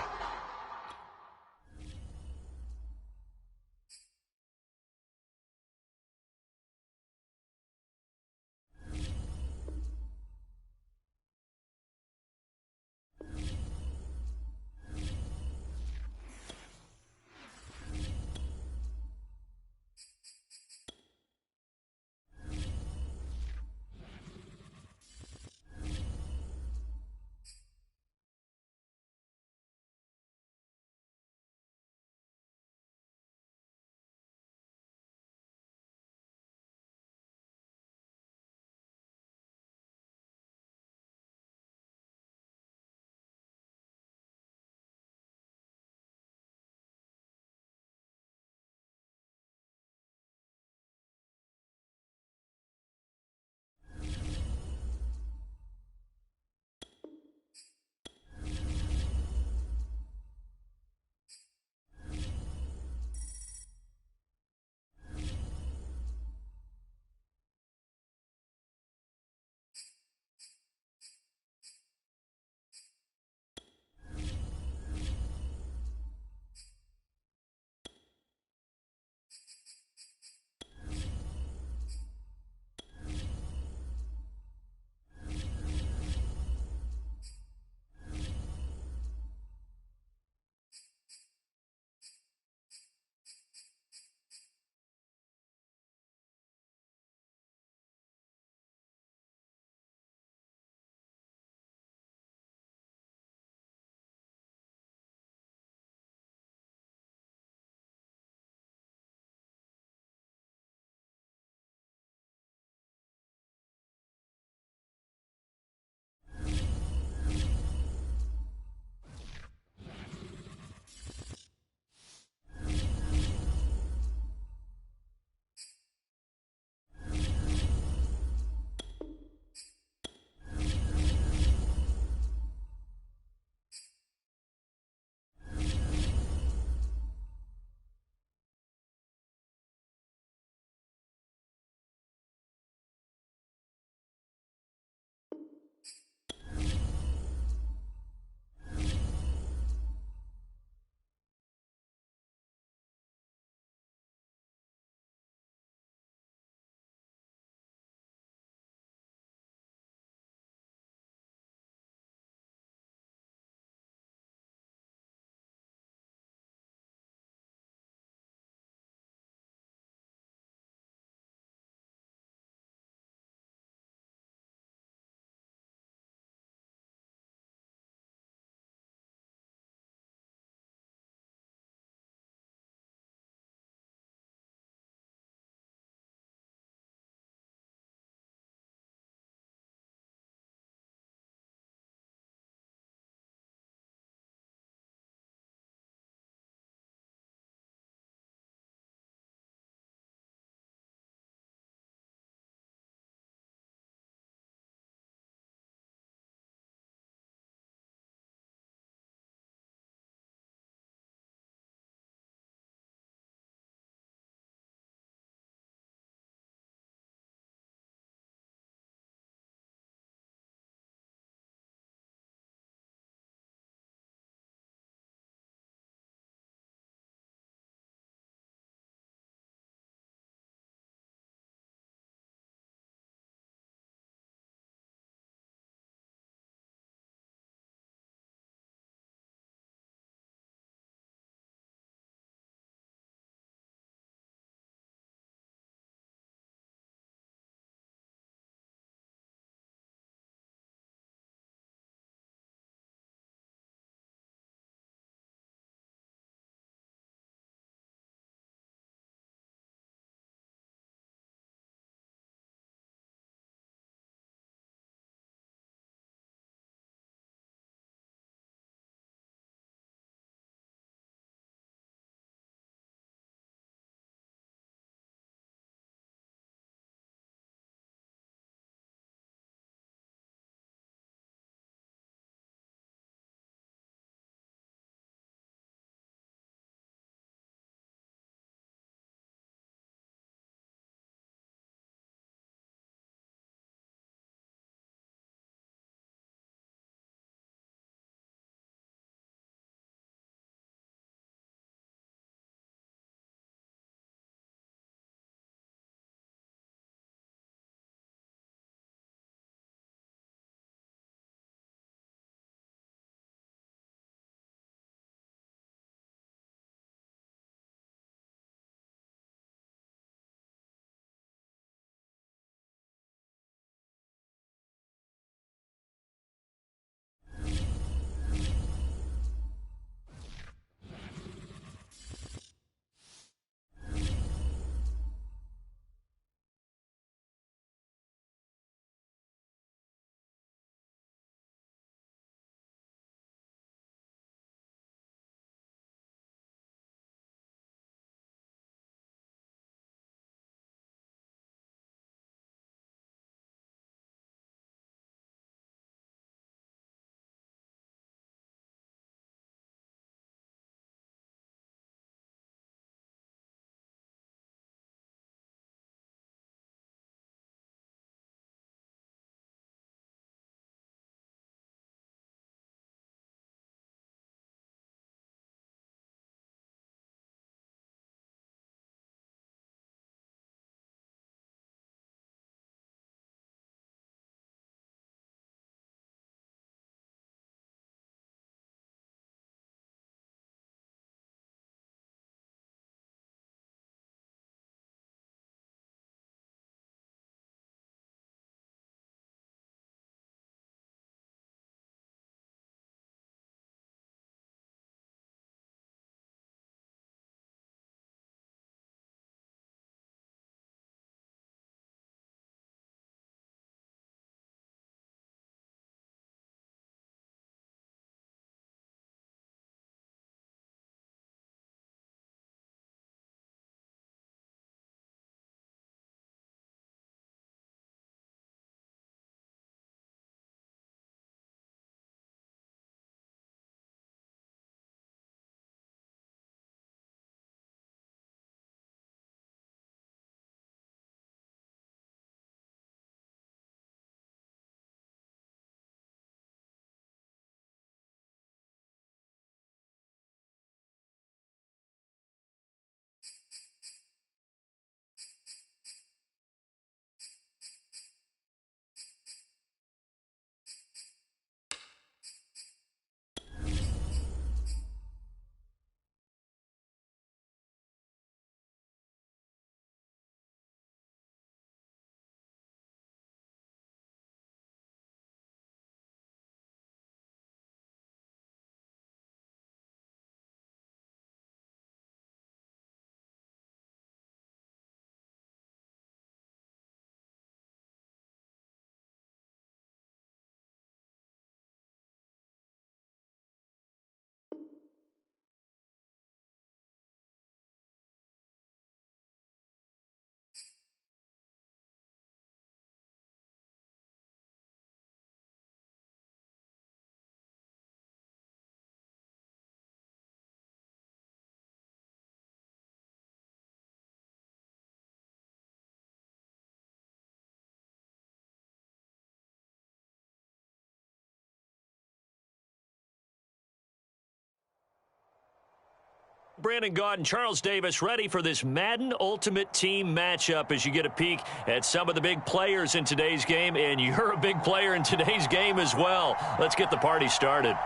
Brandon Gaudin and Charles Davis ready for this Madden Ultimate Team matchup as you get a peek at some of the big players in today's game, and you're a big player in today's game as well. Let's get the party started.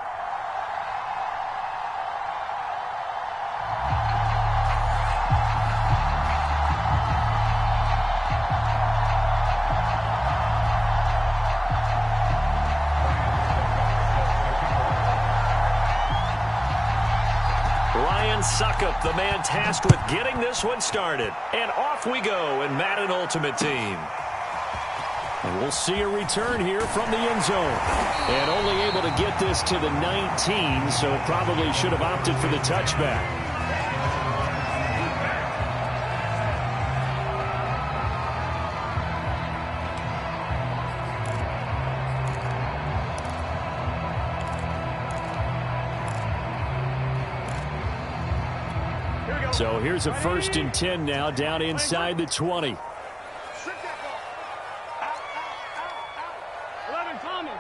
Suckup, the man tasked with getting this one started. And off we go in Madden Ultimate Team. And we'll see a return here from the end zone. And only able to get this to the 19, so probably should have opted for the touchback. So here's a 1st and 10 now, down inside the 20. 11, Thomas.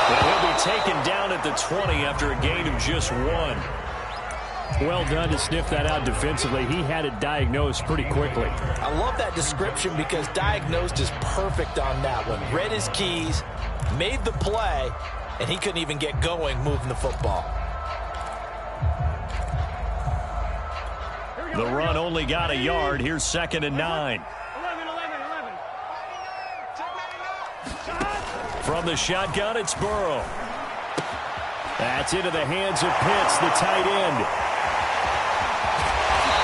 And he'll be taken down at the 20 after a gain of just 1. Well done to sniff that out defensively. He had it diagnosed pretty quickly. I love that description because diagnosed is perfect on that one. Read his keys, made the play, and he couldn't even get going moving the football. The run only got a yard. Here's 2nd and 9. 11. From the shotgun, it's Burrow. That's into the hands of Pitts, the tight end.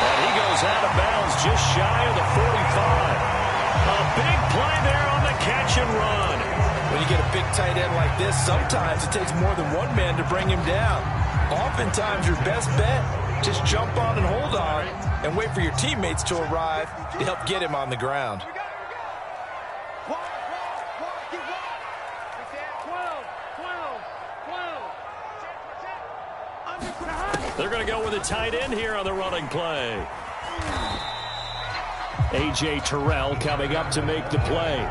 And he goes out of bounds just shy of the 45. A big play there on the catch and run. When you get a big tight end like this, sometimes it takes more than one man to bring him down. Oftentimes, your best bet, just jump on and hold on and wait for your teammates to arrive to help get him on the ground. 12. They're going to go with a tight end here on the running play. A.J. Terrell coming up to make the play.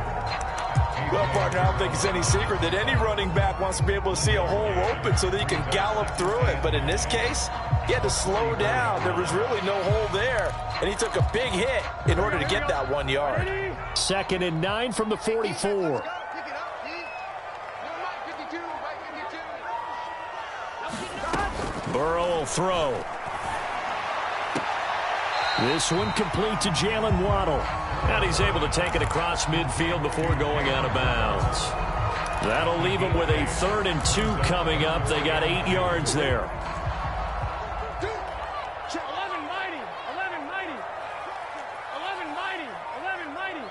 Well, partner, I don't think it's any secret that any running back wants to be able to see a hole open so that he can gallop through it. But in this case, he had to slow down. There was really no hole there, and he took a big hit in order to get that 1 yard. 2nd and 9 from the 44. Burrow will throw. This one complete to Jalen Waddle. And he's able to take it across midfield before going out of bounds. That'll leave him with a 3rd and 2 coming up. They got 8 yards there. 11 mighty. 11 mighty. 11 mighty.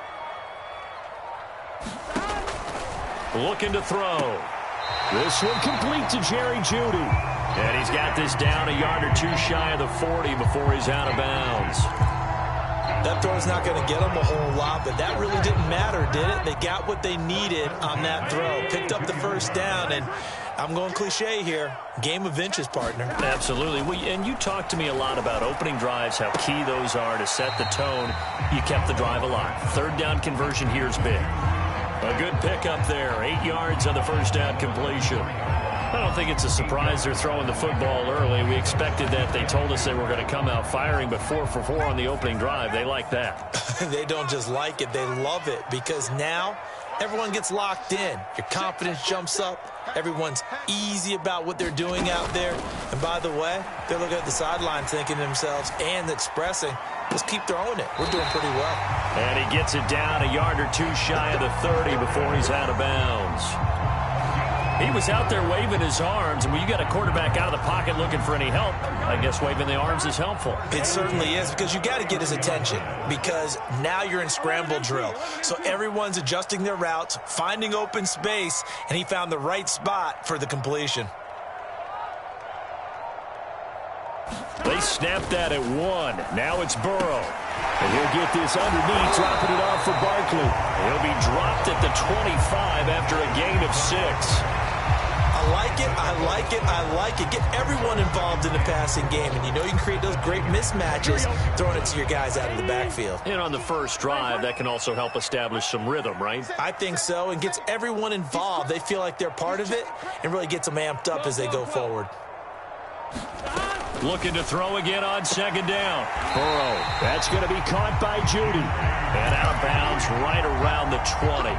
Looking to throw. This one complete to Jerry Jeudy. And he's got this down a yard or 2 shy of the 40 before he's out of bounds. That throw's not going to get them a whole lot, but that really didn't matter, did it? They got what they needed on that throw. Picked up the 1st down, and I'm going cliche here. Game of inches, partner. Absolutely. And you talked to me a lot about opening drives, how key those are to set the tone. You kept the drive alive. 3rd down conversion here is big. A good pickup there. 8 yards on the 1st down completion. I don't think it's a surprise they're throwing the football early. We expected that. They told us they were going to come out firing, but 4 for 4 on the opening drive. They like that. They don't just like it. They love it because now everyone gets locked in. Your confidence jumps up. Everyone's easy about what they're doing out there. And by the way, they're looking at the sideline thinking to themselves and expressing, let's keep throwing it. We're doing pretty well. And he gets it down a yard or 2 shy of the 30 before he's out of bounds. He was out there waving his arms, and when you got a quarterback out of the pocket looking for any help, I guess waving the arms is helpful. It certainly is, because you got to get his attention, because now you're in scramble drill. So everyone's adjusting their routes, finding open space, and he found the right spot for the completion. They snapped that at 1. Now it's Burrow. And he'll get this underneath, dropping it off for Barkley. He'll be dropped at the 25 after a gain of 6. I I like it, I like it, I like it. Get everyone involved in the passing game, and you know you can create those great mismatches throwing it to your guys out of the backfield. And on the first drive, that can also help establish some rhythm, right? I think so, and gets everyone involved. They feel like they're part of it, and really gets them amped up as they go forward. Looking to throw again on second down. Burrow, that's going to be caught by Judy. And out of bounds right around the 20.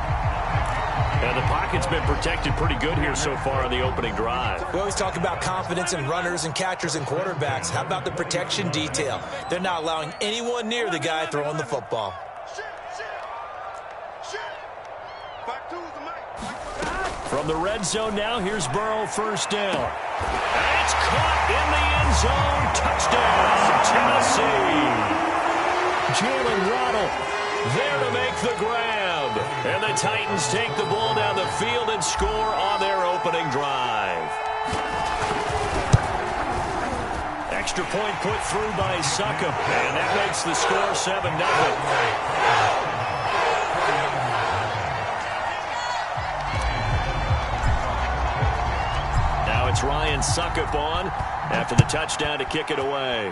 And the pocket's been protected pretty good here so far on the opening drive. We always talk about confidence in runners and catchers and quarterbacks. How about the protection detail? They're not allowing anyone near the guy throwing the football. From the red zone now, here's Burrow, first down. And it's caught in the end zone. Touchdown, Tennessee. Jalen Waddle there to make the grab. And the Titans take the ball down the field and score on their opening drive. Extra point put through by Succop. And that makes the score 7-0. It's Ryan Succop on after the touchdown to kick it away.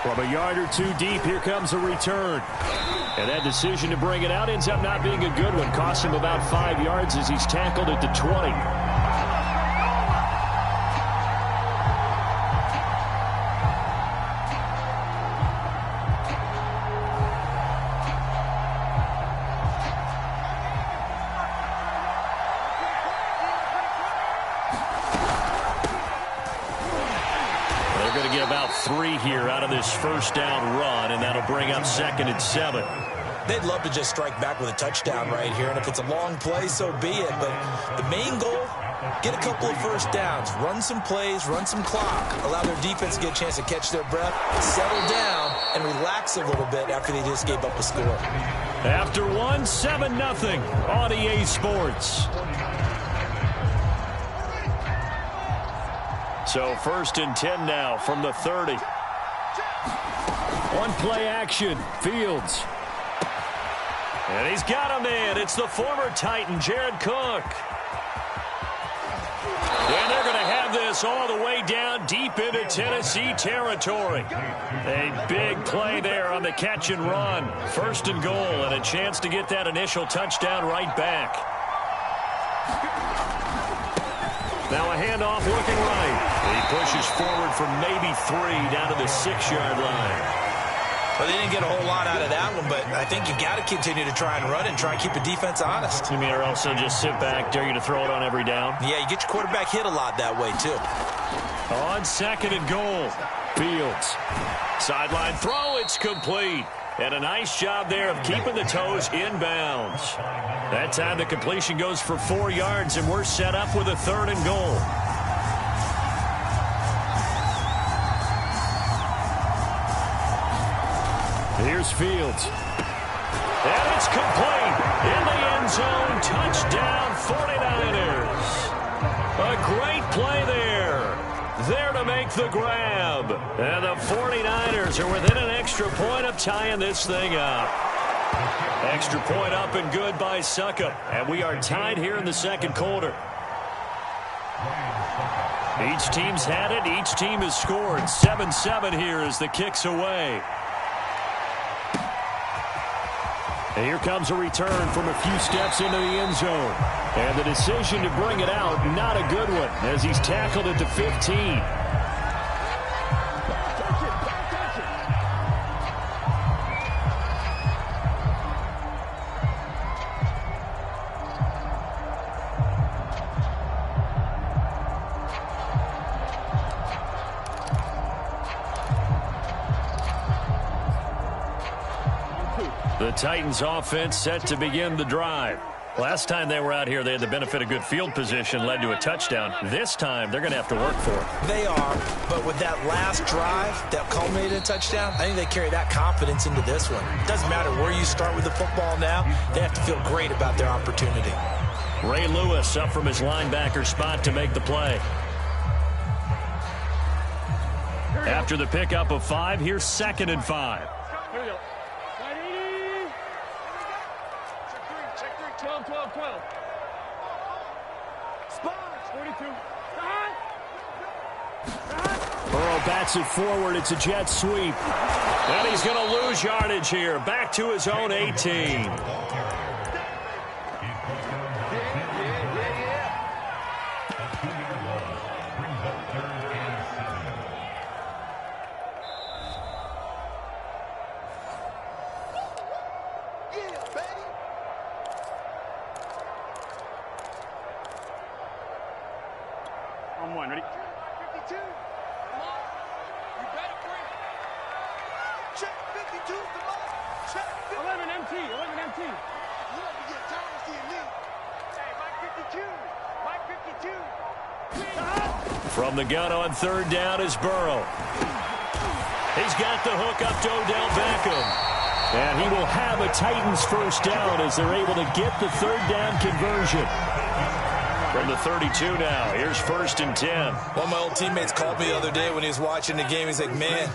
From a yard or two deep, here comes a return. And that decision to bring it out ends up not being a good one. Cost him about 5 yards as he's tackled at the 20. About 3 here out of this first down run, and that'll bring up 2nd and 7. They'd love to just strike back with a touchdown right here, and if it's a long play, so be it. But the main goal, get a couple of first downs, run some plays, run some clock, allow their defense to get a chance to catch their breath, settle down, and relax a little bit after they just gave up a score. After 1, 7-0 on EA Sports. So 1st and 10 now from the 30. On play action, Fields. And he's got him in. It's the former Titan, Jared Cook. And they're going to have this all the way down deep into Tennessee territory. A big play there on the catch and run. 1st and goal, and a chance to get that initial touchdown right back. Now a handoff looking right. He pushes forward from maybe 3 down to the 6-yard line. Well, they didn't get a whole lot out of that one, but I think you've got to continue to try and run and try and keep the defense honest. You mean, or also just sit back, dare you to throw it on every down? Yeah, you get your quarterback hit a lot that way, too. On 2nd and goal, Fields. Sideline throw, it's complete. And a nice job there of keeping the toes inbounds. That time the completion goes for 4 yards, and we're set up with a 3rd and goal. Here's Fields. And it's complete. In the end zone, touchdown 49ers. A great play there. There to make the grab. And the 49ers are within an extra point of tying this thing up. Extra point up and good by Succop. And we are tied here in the 2nd quarter. Each team's had it. Each team has scored. 7-7 here as the kick's away. And here comes a return from a few steps into the end zone. And the decision to bring it out, not a good one, as he's tackled at the 15. The Titans offense set to begin the drive. Last time they were out here, they had the benefit of good field position, led to a touchdown. This time, they're going to have to work for it. They are, but with that last drive that culminated in a touchdown, I think they carry that confidence into this one. It doesn't matter where you start with the football now. They have to feel great about their opportunity. Ray Lewis up from his linebacker spot to make the play. After the pickup of 5, here's 2nd and 5. Here we go. 12, 12, 12. Spot. 42. Burrow bats it forward. It's a jet sweep. And he's going to lose yardage here. Back to his own 18. On one, ready? 52. Come on. You better bring it. Check 52. Come on. Check 11 MT. 11 MT. You have to get Thomas the elite. Hey, Mike 52. Mike 52. From the gun on third down is Burrow. He's got the hook up to Odell Beckham. And he will have a Titans first down as they're able to get the third down conversion. From the 32 now, here's 1st and 10. One of my old teammates called me the other day when he was watching the game. He's like, man,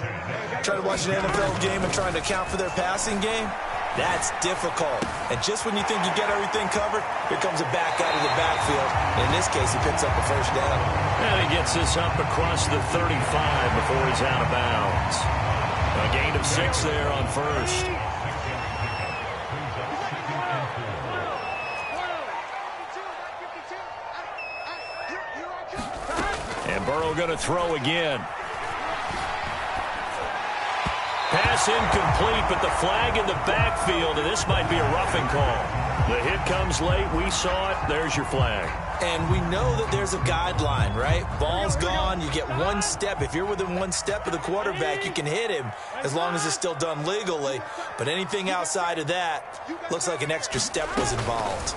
trying to watch an NFL game and trying to account for their passing game, that's difficult. And just when you think you get everything covered, here comes a back out of the backfield. And in this case, he picks up a first down. And he gets this up across the 35 before he's out of bounds. A gain of 6 there on first. And Burrow going to throw again. Pass incomplete, but the flag in the backfield, and this might be a roughing call. The hit comes late. We saw it. There's your flag. And we know that there's a guideline, right? Ball's gone. You get one step. If you're within one step of the quarterback, you can hit him as long as it's still done legally. But anything outside of that looks like an extra step was involved.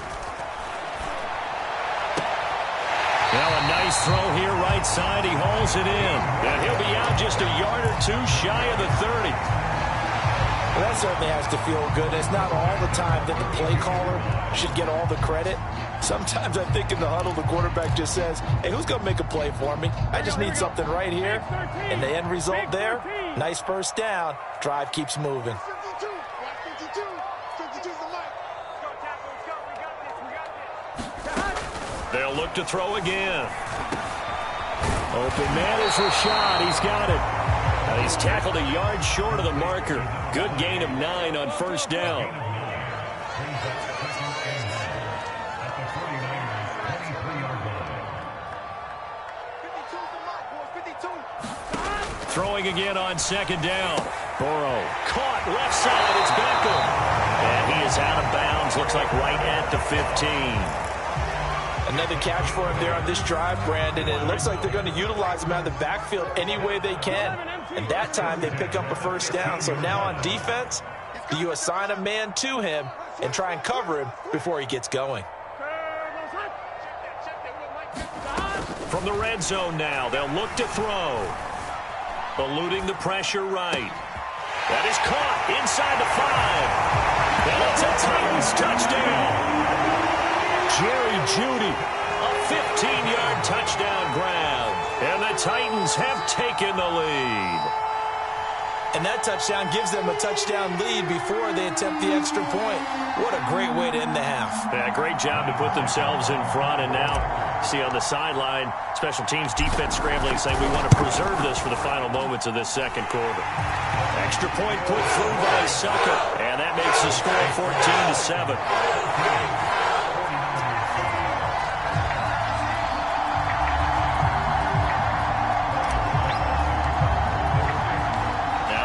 Now a nice throw here right side. He hauls it in. And he'll be out just a yard or two shy of the 30. Well, that certainly has to feel good. It's not all the time that the play caller should get all the credit. Sometimes I think in the huddle, the quarterback just says, hey, who's going to make a play for me? I just need something right here. And the end result there, nice first down. Drive keeps moving. 52. 52. 52's the mic. Let's go, tackle. Let's go. We got this. We got this. They'll look to throw again. Open man is Rashad. He's got it. He's tackled a yard short of the marker. Good gain of 9 on first down. Throwing again on second down. Burrow caught left side. It's Beckham. And he is out of bounds. Looks like right at the 15. Another catch for him there on this drive, Brandon. And it looks like they're going to utilize him out of the backfield any way they can. And that time they pick up a first down. So now on defense, do you assign a man to him and try and cover him before he gets going? From the red zone now, they'll look to throw. Eluding the pressure right. That is caught inside the 5. And it's a Titans touchdown. Jerry Jeudy, a 15-yard touchdown grab. And the Titans have taken the lead. And that touchdown gives them a touchdown lead before they attempt the extra point. What a great way to end the half. Yeah, great job to put themselves in front. And now, see on the sideline, special teams defense scrambling, saying we want to preserve this for the final moments of this second quarter. Extra point put through by Sucker. And that makes the score 14-7.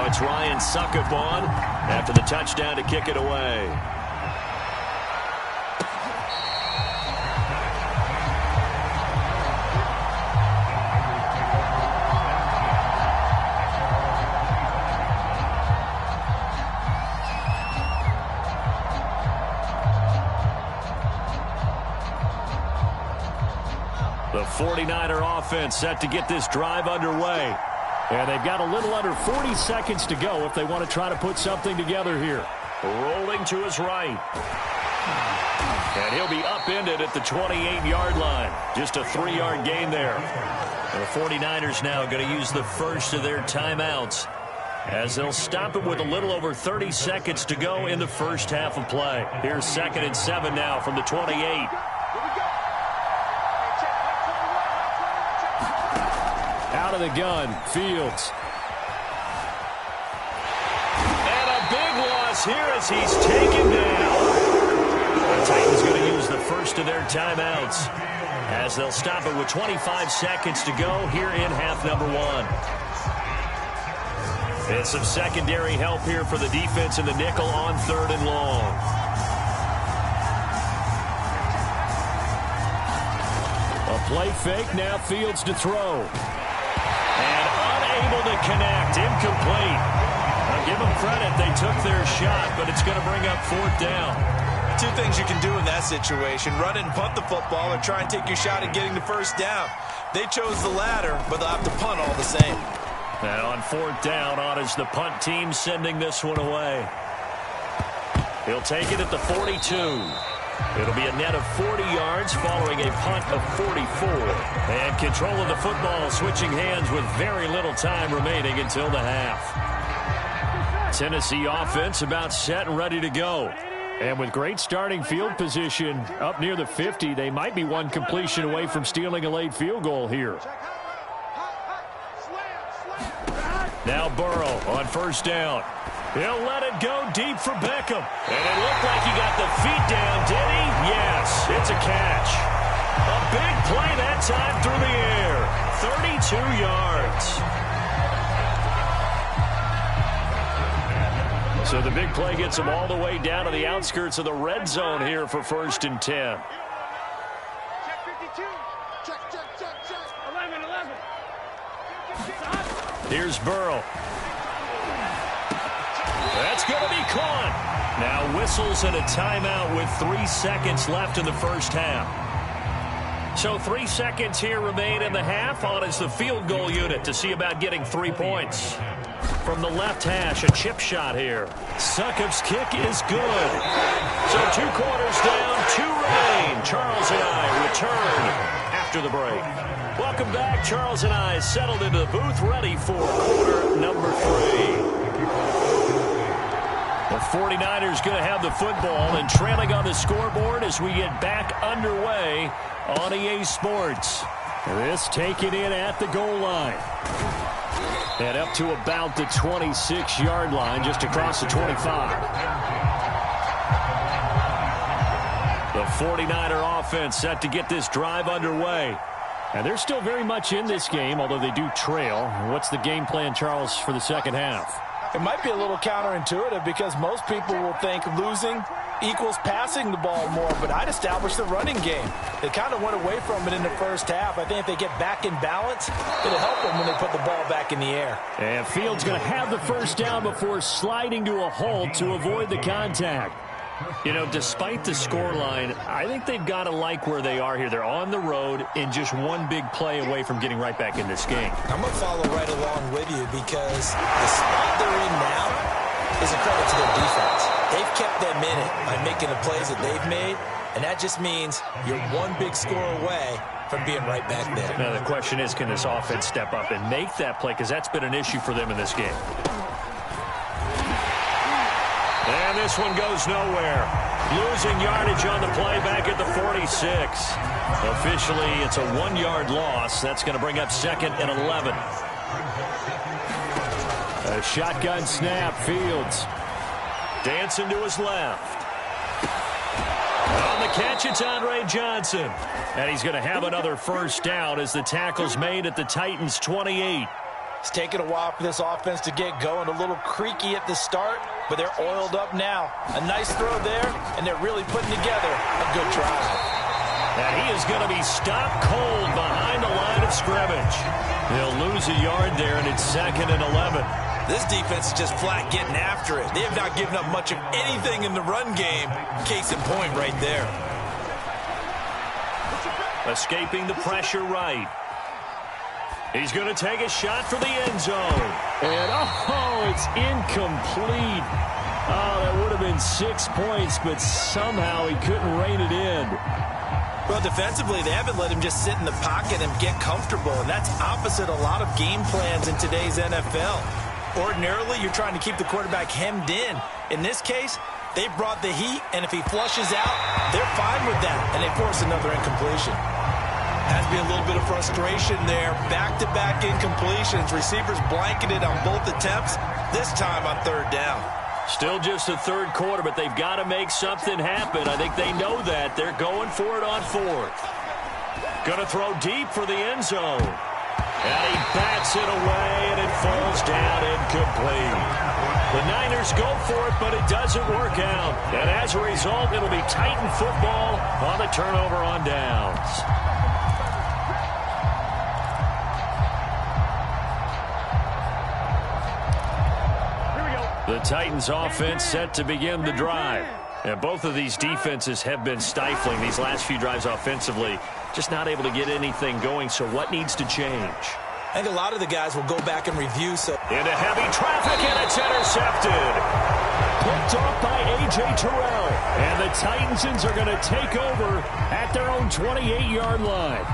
It's Ryan Succop on after the touchdown to kick it away. The 49er offense set to get this drive underway. And they've got a little under 40 seconds to go if they want to try to put something together here. Rolling to his right. And he'll be upended at the 28-yard line. Just a 3-yard gain there. And the 49ers now going to use the first of their timeouts as they'll stop it with a little over 30 seconds to go in the first half of play. Here's 2nd and 7 now from the 28. Out of the gun, Fields. And a big loss here as he's taken down. The Titans going to use the first of their timeouts as they'll stop it with 25 seconds to go here in half number 1. And some secondary help here for the defense in the nickel on 3rd and long. A play fake, now Fields to throw. And unable to connect, incomplete. I'll give them credit, they took their shot, but it's going to bring up 4th down. Two things you can do in that situation: run and punt the football, or try and take your shot at getting the first down. They chose the latter, but they'll have to punt all the same. And on 4th down, on is the punt team sending this one away. He'll take it at the 42. It'll be a net of 40 yards following a punt of 44. And control of the football switching hands with very little time remaining until the half. Tennessee offense about set and ready to go. And with great starting field position up near the 50, they might be one completion away from stealing a late field goal here. Now Burrow on 1st down. He'll let it go deep for Beckham. And it looked like he got the feet down, did he? Yes, it's a catch. A big play that time through the air. 32 yards. So the big play gets him all the way down to the outskirts of the red zone here for 1st and 10. Check 52. Check. 11. Here's Burrow. That's going to be caught. Now whistles and a timeout with 3 seconds left in the first half. So 3 seconds here remain in the half. On is the field goal unit to see about getting 3 points. From the left hash, a chip shot here. Succop's kick is good. So 2 quarters down, 2 remain. Charles and I return after the break. Welcome back. Charles and I settled into the booth, ready for quarter number 3. The 49ers going to have the football and trailing on the scoreboard as we get back underway on EA Sports. This taken in at the goal line. And up to about the 26-yard line, just across the 25. The 49er offense set to get this drive underway. And they're still very much in this game, although they do trail. What's the game plan, Charles, for the second half? It might be a little counterintuitive because most people will think losing equals passing the ball more, but I'd establish the running game. They kind of went away from it in the first half. I think if they get back in balance, it'll help them when they put the ball back in the air. And Fields going to have the first down before sliding to a halt to avoid the contact. You know, despite the scoreline, I think they've got to like where they are here. They're on the road and just one big play away from getting right back in this game. I'm going to follow right along with you because the spot they're in now is a credit to their defense. They've kept them in it by making the plays that they've made, and that just means you're one big score away from being right back there. Now, the question is, can this offense step up and make that play? Because that's been an issue for them in this game. And this one goes nowhere. Losing yardage on the play back at the 46. Officially, it's a 1-yard loss. That's going to bring up 2nd and 11. A shotgun snap, Fields. Dancing to his left. On the catch, it's Andre Johnson. And he's going to have another first down as the tackle's made at the Titans' 28. It's taken a while for this offense to get going. A little creaky at the start, but they're oiled up now. A nice throw there, and they're really putting together a good drive. And he is going to be stopped cold behind the line of scrimmage. They'll lose a yard there, and it's 2nd and 11. This defense is just flat getting after it. They have not given up much of anything in the run game. Case in point right there. Escaping the pressure right. He's going to take a shot for the end zone. And, oh, it's incomplete. Oh, that would have been 6 points, but somehow he couldn't rein it in. Well, defensively, they haven't let him just sit in the pocket and get comfortable, and that's opposite a lot of game plans in today's NFL. Ordinarily, you're trying to keep the quarterback hemmed in. In this case, they brought the heat, and if he flushes out, they're fine with that, and they force another incompletion. Has to be a little bit of frustration there. Back-to-back incompletions. Receivers blanketed on both attempts, this time on third down. Still just the third quarter, but they've got to make something happen. I think they know that. They're going for it on fourth. Going to throw deep for the end zone. And he bats it away, and it falls down incomplete. The Niners go for it, but it doesn't work out. And as a result, it'll be Titan football on the turnover on downs. The Titans offense set to begin the drive. And both of these defenses have been stifling these last few drives offensively. Just not able to get anything going, so what needs to change? I think a lot of the guys will go back and review. Into heavy traffic, and it's intercepted. Picked off by A.J. Terrell. And the Titansons are going to take over at their own 28-yard line.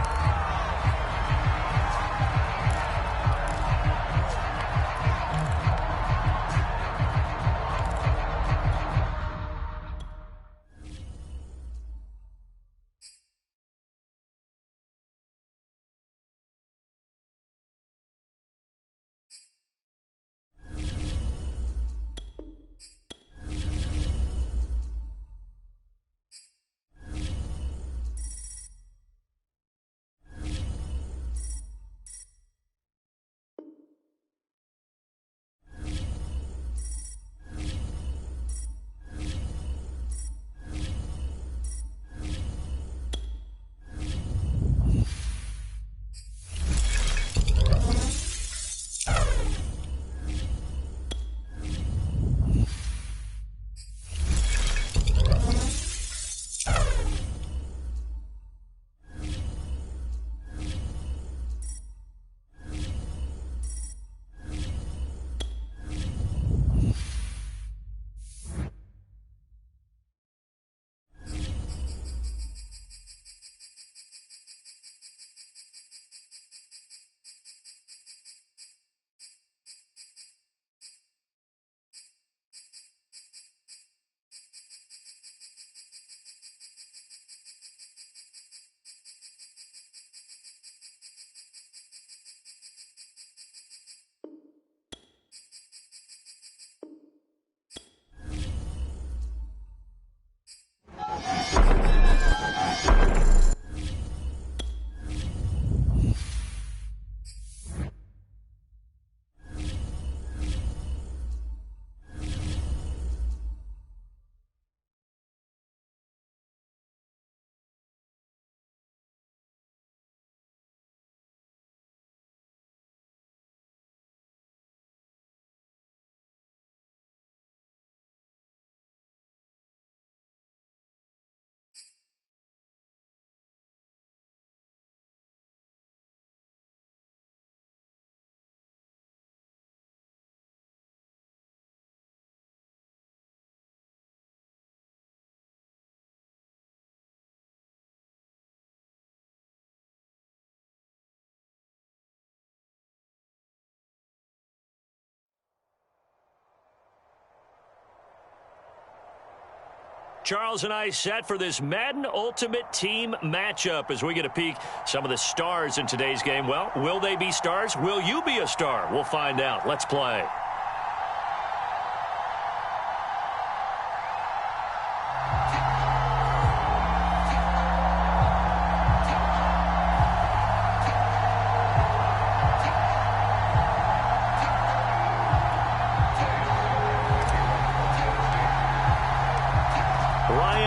Charles and I set for this Madden Ultimate Team matchup as we get a peek some of the stars in today's game. Well, will they be stars? Will you be a star? We'll find out. Let's play.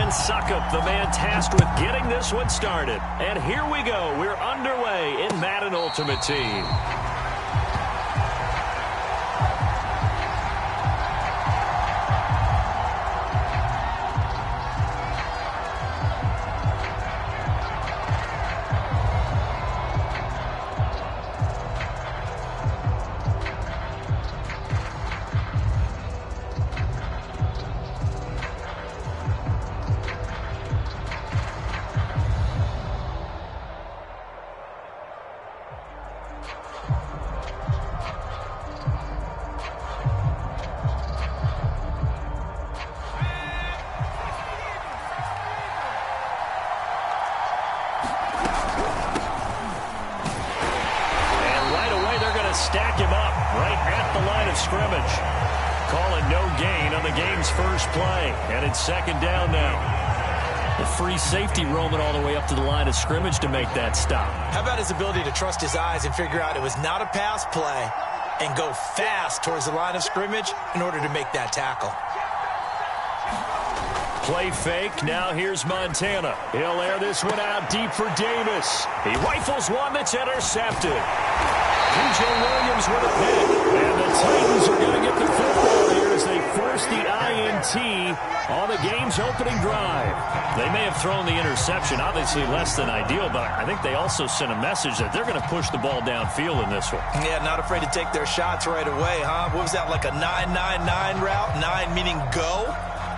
Suckup, the man tasked with getting this one started. And here we go. We're underway in Madden Ultimate Team. scrimmage. Calling no gain on the game's first play. And it's second down now. The free safety roaming all the way up to the line of scrimmage to make that stop. How about his ability to trust his eyes and figure out it was not a pass play and go fast towards the line of scrimmage in order to make that tackle. Play fake. Now here's Montana. He'll air this one out deep for Davis. He rifles one that's intercepted. P.J. Williams with a pick. And the Titans are going to get the football here as they force the INT on the game's opening drive. They may have thrown the interception, obviously less than ideal, but I think they also sent a message that they're going to push the ball downfield in this one. Yeah, not afraid to take their shots right away, huh? What was that, like a 9-9-9 route? 9 meaning go?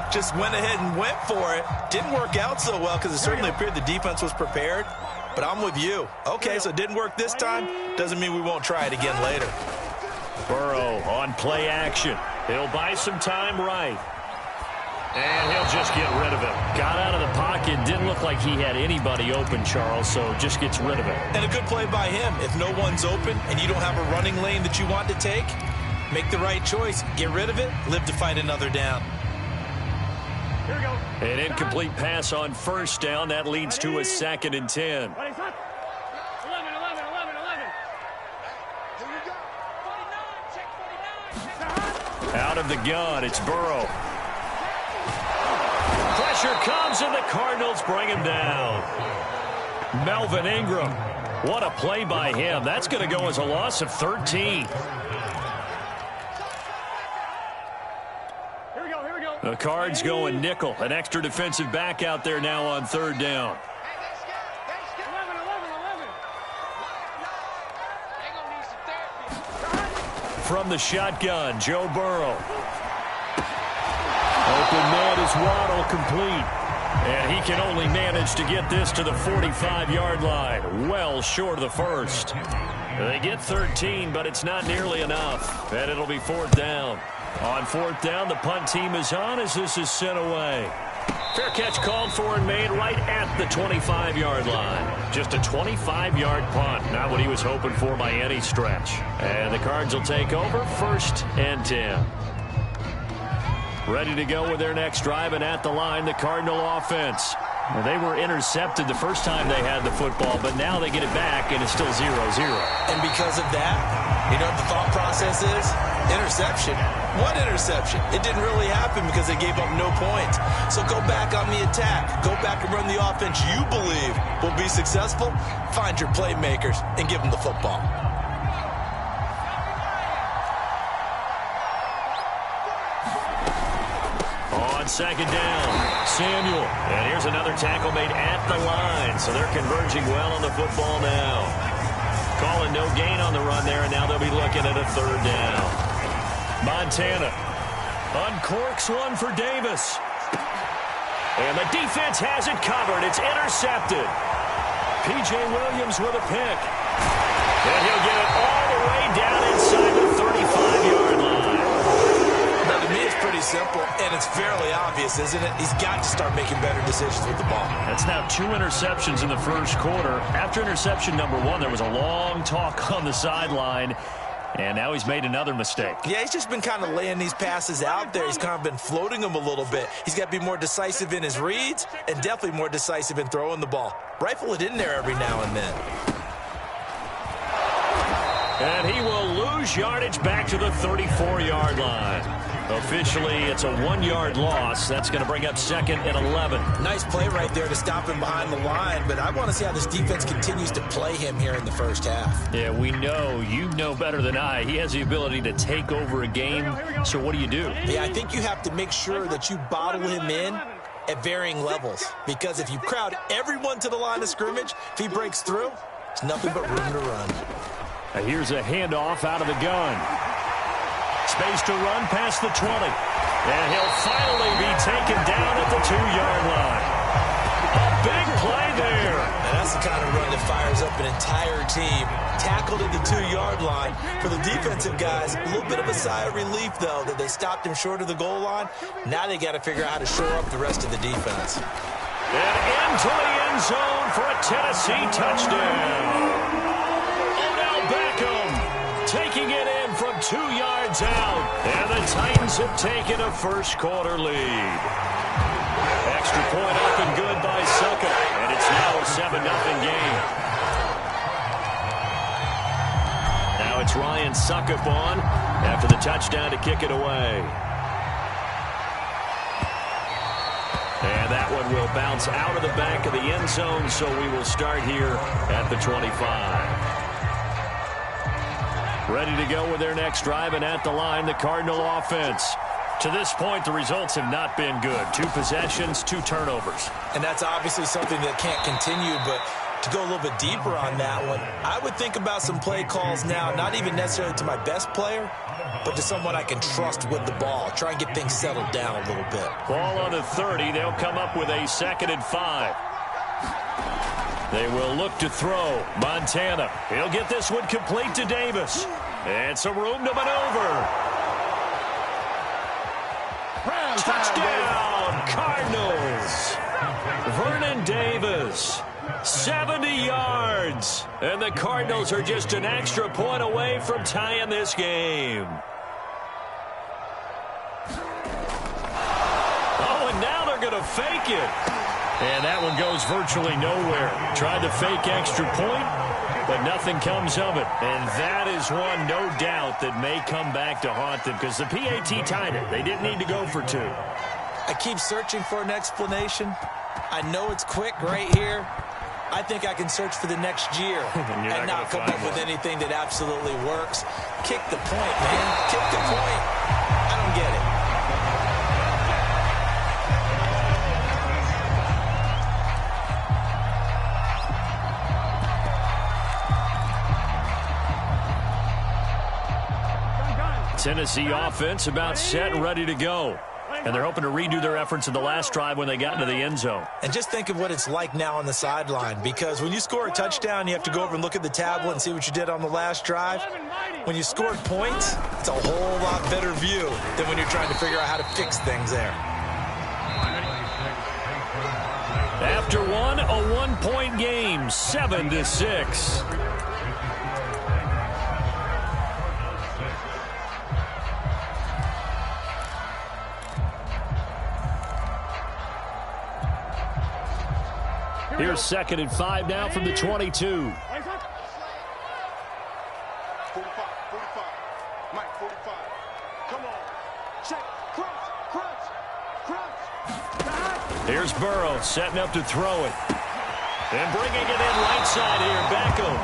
Just went ahead and went for it. Didn't work out so well because it certainly appeared the defense was prepared. But I'm with you. Okay, so it didn't work this time. Doesn't mean we won't try it again later. Burrow on play action. He'll buy some time right. And he'll just get rid of it. Got out of the pocket. Didn't look like he had anybody open, Charles, so just gets rid of it. And a good play by him. If no one's open and you don't have a running lane that you want to take, make the right choice. Get rid of it. Live to fight another down. Here we go. An incomplete pass on first down. That leads to a 2nd and 10. 11. Here we go. 49. Check 49. Out of the gun, it's Burrow. Pressure comes, and the Cardinals bring him down. Melvin Ingram. What a play by him. That's going to go as a loss of 13. The Cards going nickel. An extra defensive back out there now on 3rd down. 11. From the shotgun, Joe Burrow. Open man is Waddle, complete. And he can only manage to get this to the 45-yard line. Well short of the first. They get 13, but it's not nearly enough. And it'll be 4th down. On 4th down, the punt team is on as this is sent away. Fair catch called for and made right at the 25-yard line. Just a 25-yard punt. Not what he was hoping for by any stretch. And the Cards will take over 1st and 10. Ready to go with their next drive, and at the line, the Cardinal offense. Well, they were intercepted the first time they had the football, but now they get it back, and it's still 0-0. And because of that, you know what the thought process is? Interception. What interception? It didn't really happen because they gave up no points. So go back on the attack. Go back and run the offense you believe will be successful. Find your playmakers and give them the football. On 2nd down, Samuel. And here's another tackle made at the line. So they're converging well on the football now. Calling no gain on the run there, and now they'll be looking at a 3rd down. Montana uncorks one for Davis. And the defense has it covered. It's intercepted. P.J. Williams with a pick. And he'll get it all the way down inside the 35-yard line. Now, to me, it's pretty simple, and it's fairly obvious, isn't it? He's got to start making better decisions with the ball. That's now 2 interceptions in the first quarter. After interception number 1, there was a long talk on the sideline. And now he's made another mistake. Yeah, he's just been kind of laying these passes out there. He's kind of been floating them a little bit. He's got to be more decisive in his reads and definitely more decisive in throwing the ball. Rifle it in there every now and then. And he will lose yardage back to the 34-yard line. Officially, it's a 1-yard loss. That's going to bring up 2nd and 11. Nice play right there to stop him behind the line, but I want to see how this defense continues to play him here in the first half. Yeah, we know. You know better than I. He has the ability to take over a game. So what do you do? Yeah, I think you have to make sure that you bottle him in at varying levels, because if you crowd everyone to the line of scrimmage, if he breaks through, it's nothing but room to run. Here's a handoff out of the gun. Space to run past the 20. And he'll finally be taken down at the 2-yard line. A big play there. And that's the kind of run that fires up an entire team. Tackled at the 2-yard line. For the defensive guys, a little bit of a sigh of relief, though, that they stopped him short of the goal line. Now they got to figure out how to shore up the rest of the defense. And into the end zone for a Tennessee touchdown. Odell Beckham taking it in from 2 yards out. And the Titans have taken a first-quarter lead. Extra point up and good by Succop. And it's now a 7-0 game. Now it's Ryan Succop on after the touchdown to kick it away. And that one will bounce out of the back of the end zone, so we will start here at the 25. Ready to go with their next drive, and at the line, the Cardinal offense. To this point, the results have not been good. 2 possessions, 2 turnovers. And that's obviously something that can't continue, but to go a little bit deeper on that one, I would think about some play calls now, not even necessarily to my best player, but to someone I can trust with the ball. Try and get things settled down a little bit. Ball on the 30. They'll come up with a 2nd and 5. They will look to throw. Montana. He'll get this one complete to Davis. And some room to maneuver. Touchdown, Cardinals. Vernon Davis. 70 yards. And the Cardinals are just an extra point away from tying this game. Oh, and now they're going to fake it. And that one goes virtually nowhere. Tried to fake extra point, but nothing comes of it. And that is one, no doubt, that may come back to haunt them because the PAT tied it. They didn't need to go for 2. I keep searching for an explanation. I know it's quick right here. I think I can search for the next year and not come up with anything that absolutely works. Kick the point, man. Kick the point. I don't get it. Tennessee offense about set and ready to go. And they're hoping to redo their efforts in the last drive when they got into the end zone. And just think of what it's like now on the sideline, because when you score a touchdown, you have to go over and look at the tablet and see what you did on the last drive. When you scored points, it's a whole lot better view than when you're trying to figure out how to fix things there. After one, a 1-point game, 7-6. Here's 2nd and 5 now from the 22. 45, Mike, 45. Come on. Check. Crunch. Here's Burrow setting up to throw it. And bringing it in right side here, Beckham.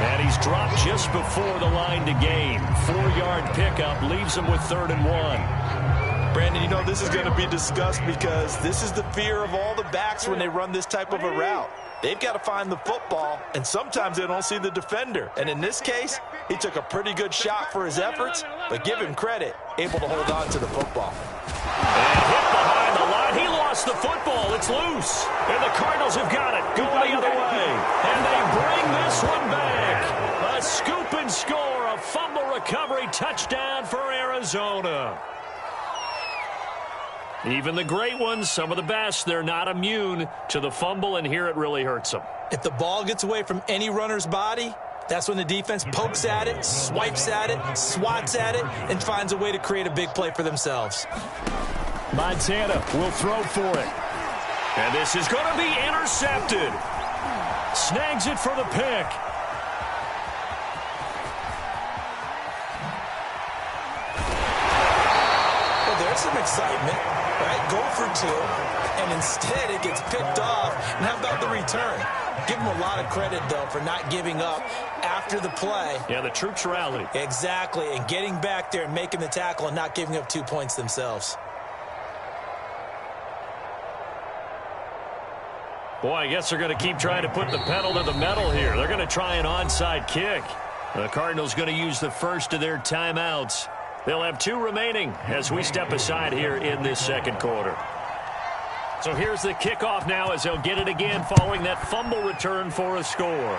And he's dropped just before the line to gain. 4-yard pickup leaves him with 3rd and 1. Brandon, you know this is going to be discussed because this is the fear of all the backs when they run this type of a route. They've got to find the football, and sometimes they don't see the defender. And in this case, he took a pretty good shot for his efforts, but give him credit, able to hold on to the football. And hit behind the line. He lost the football. It's loose. And the Cardinals have got it. Going the other way. And they bring this one back. A scoop and score. A fumble recovery touchdown for Arizona. Even the great ones, some of the best, they're not immune to the fumble, and here it really hurts them. If the ball gets away from any runner's body, that's when the defense pokes at it, swipes at it, swats at it, and finds a way to create a big play for themselves. Montana will throw for it. And this is going to be intercepted. Snags it for the pick. Well, there's some excitement. Right, go for 2, and instead it gets picked off. And how about the return? Give them a lot of credit, though, for not giving up after the play. Yeah, the troops rallied. Exactly, and getting back there and making the tackle and not giving up 2 points themselves. Boy, I guess they're going to keep trying to put the pedal to the metal here. They're going to try an onside kick. The Cardinals going to use the first of their timeouts. They'll have 2 remaining as we step aside here in this second quarter. So here's the kickoff now as they'll get it again following that fumble return for a score.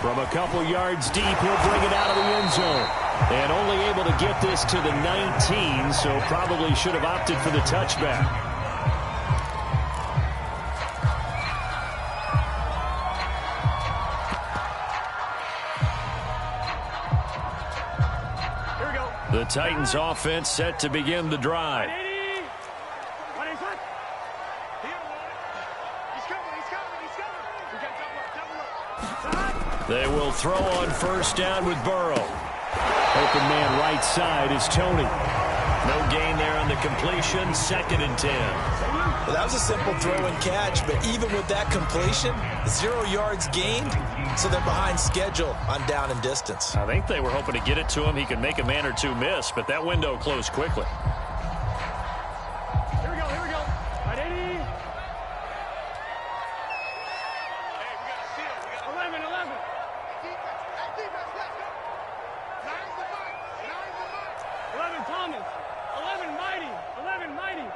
From a couple yards deep, he'll bring it out of the end zone. And only able to get this to the 19, so probably should have opted for the touchback. The Titans offense set to begin the drive. They will throw on first down with Burrow. Open man right side is Tony. No gain there on the completion. 2nd and 10. Well, that was a simple throw and catch, but even with that completion, 0 yards gained, so they're behind schedule on down and distance. I think they were hoping to get it to him. He could make a man or two miss, but that window closed quickly. Here we go, here we go. Right, 80. Hey, we got a seal. We got 11. Defense. Hey, defense, let's go. 9's the mark. 9's the mark. 11, Thomas. 11, Mighty. 11, Mighty.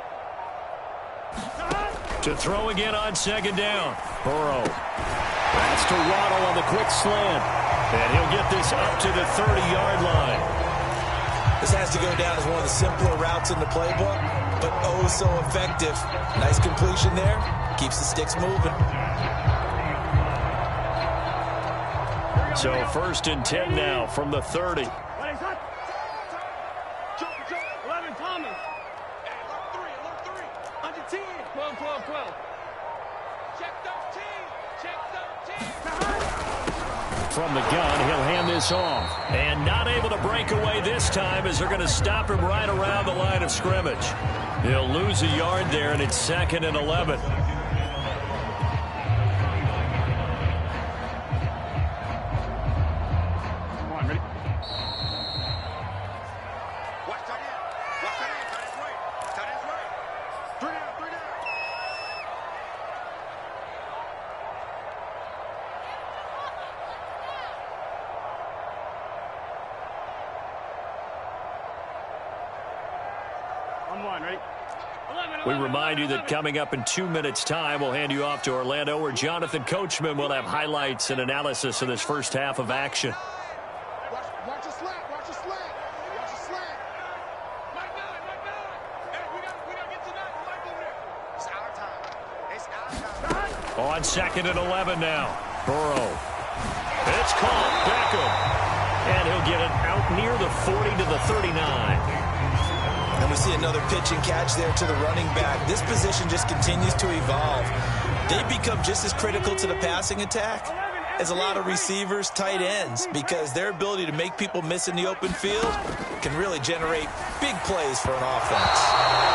To throw again on 2nd down. Burrow. That's to Waddle on the quick slant. And he'll get this up to the 30-yard line. This has to go down as one of the simpler routes in the playbook, but oh so effective. Nice completion there. Keeps the sticks moving. So 1st and 10 now from the 30. 11, Thomas. Hey, alert 3. Under 10. 12. Check 13. From the gun, he'll hand this off. And not able to break away this time as they're going to stop him right around the line of scrimmage. He'll lose a yard there, and it's 2nd and 11. Come on, ready? Watch tight end. Tight end's right. 3 down. I'm one, ready? 11, We remind you that coming up in 2 minutes' time, we'll hand you off to Orlando, where Jonathan Coachman will have highlights and analysis of this first half of action. Watch your slant. Mike 9. Hey, we got to get to 9. Mike over there. It's our time. On 2nd and 11 now. Burrow. It's caught. Beckham. And he'll get it out near the 40 to the 39. And we see another pitch and catch there to the running back. This position just continues to evolve. They become just as critical to the passing attack as a lot of receivers, tight ends, because their ability to make people miss in the open field can really generate big plays for an offense.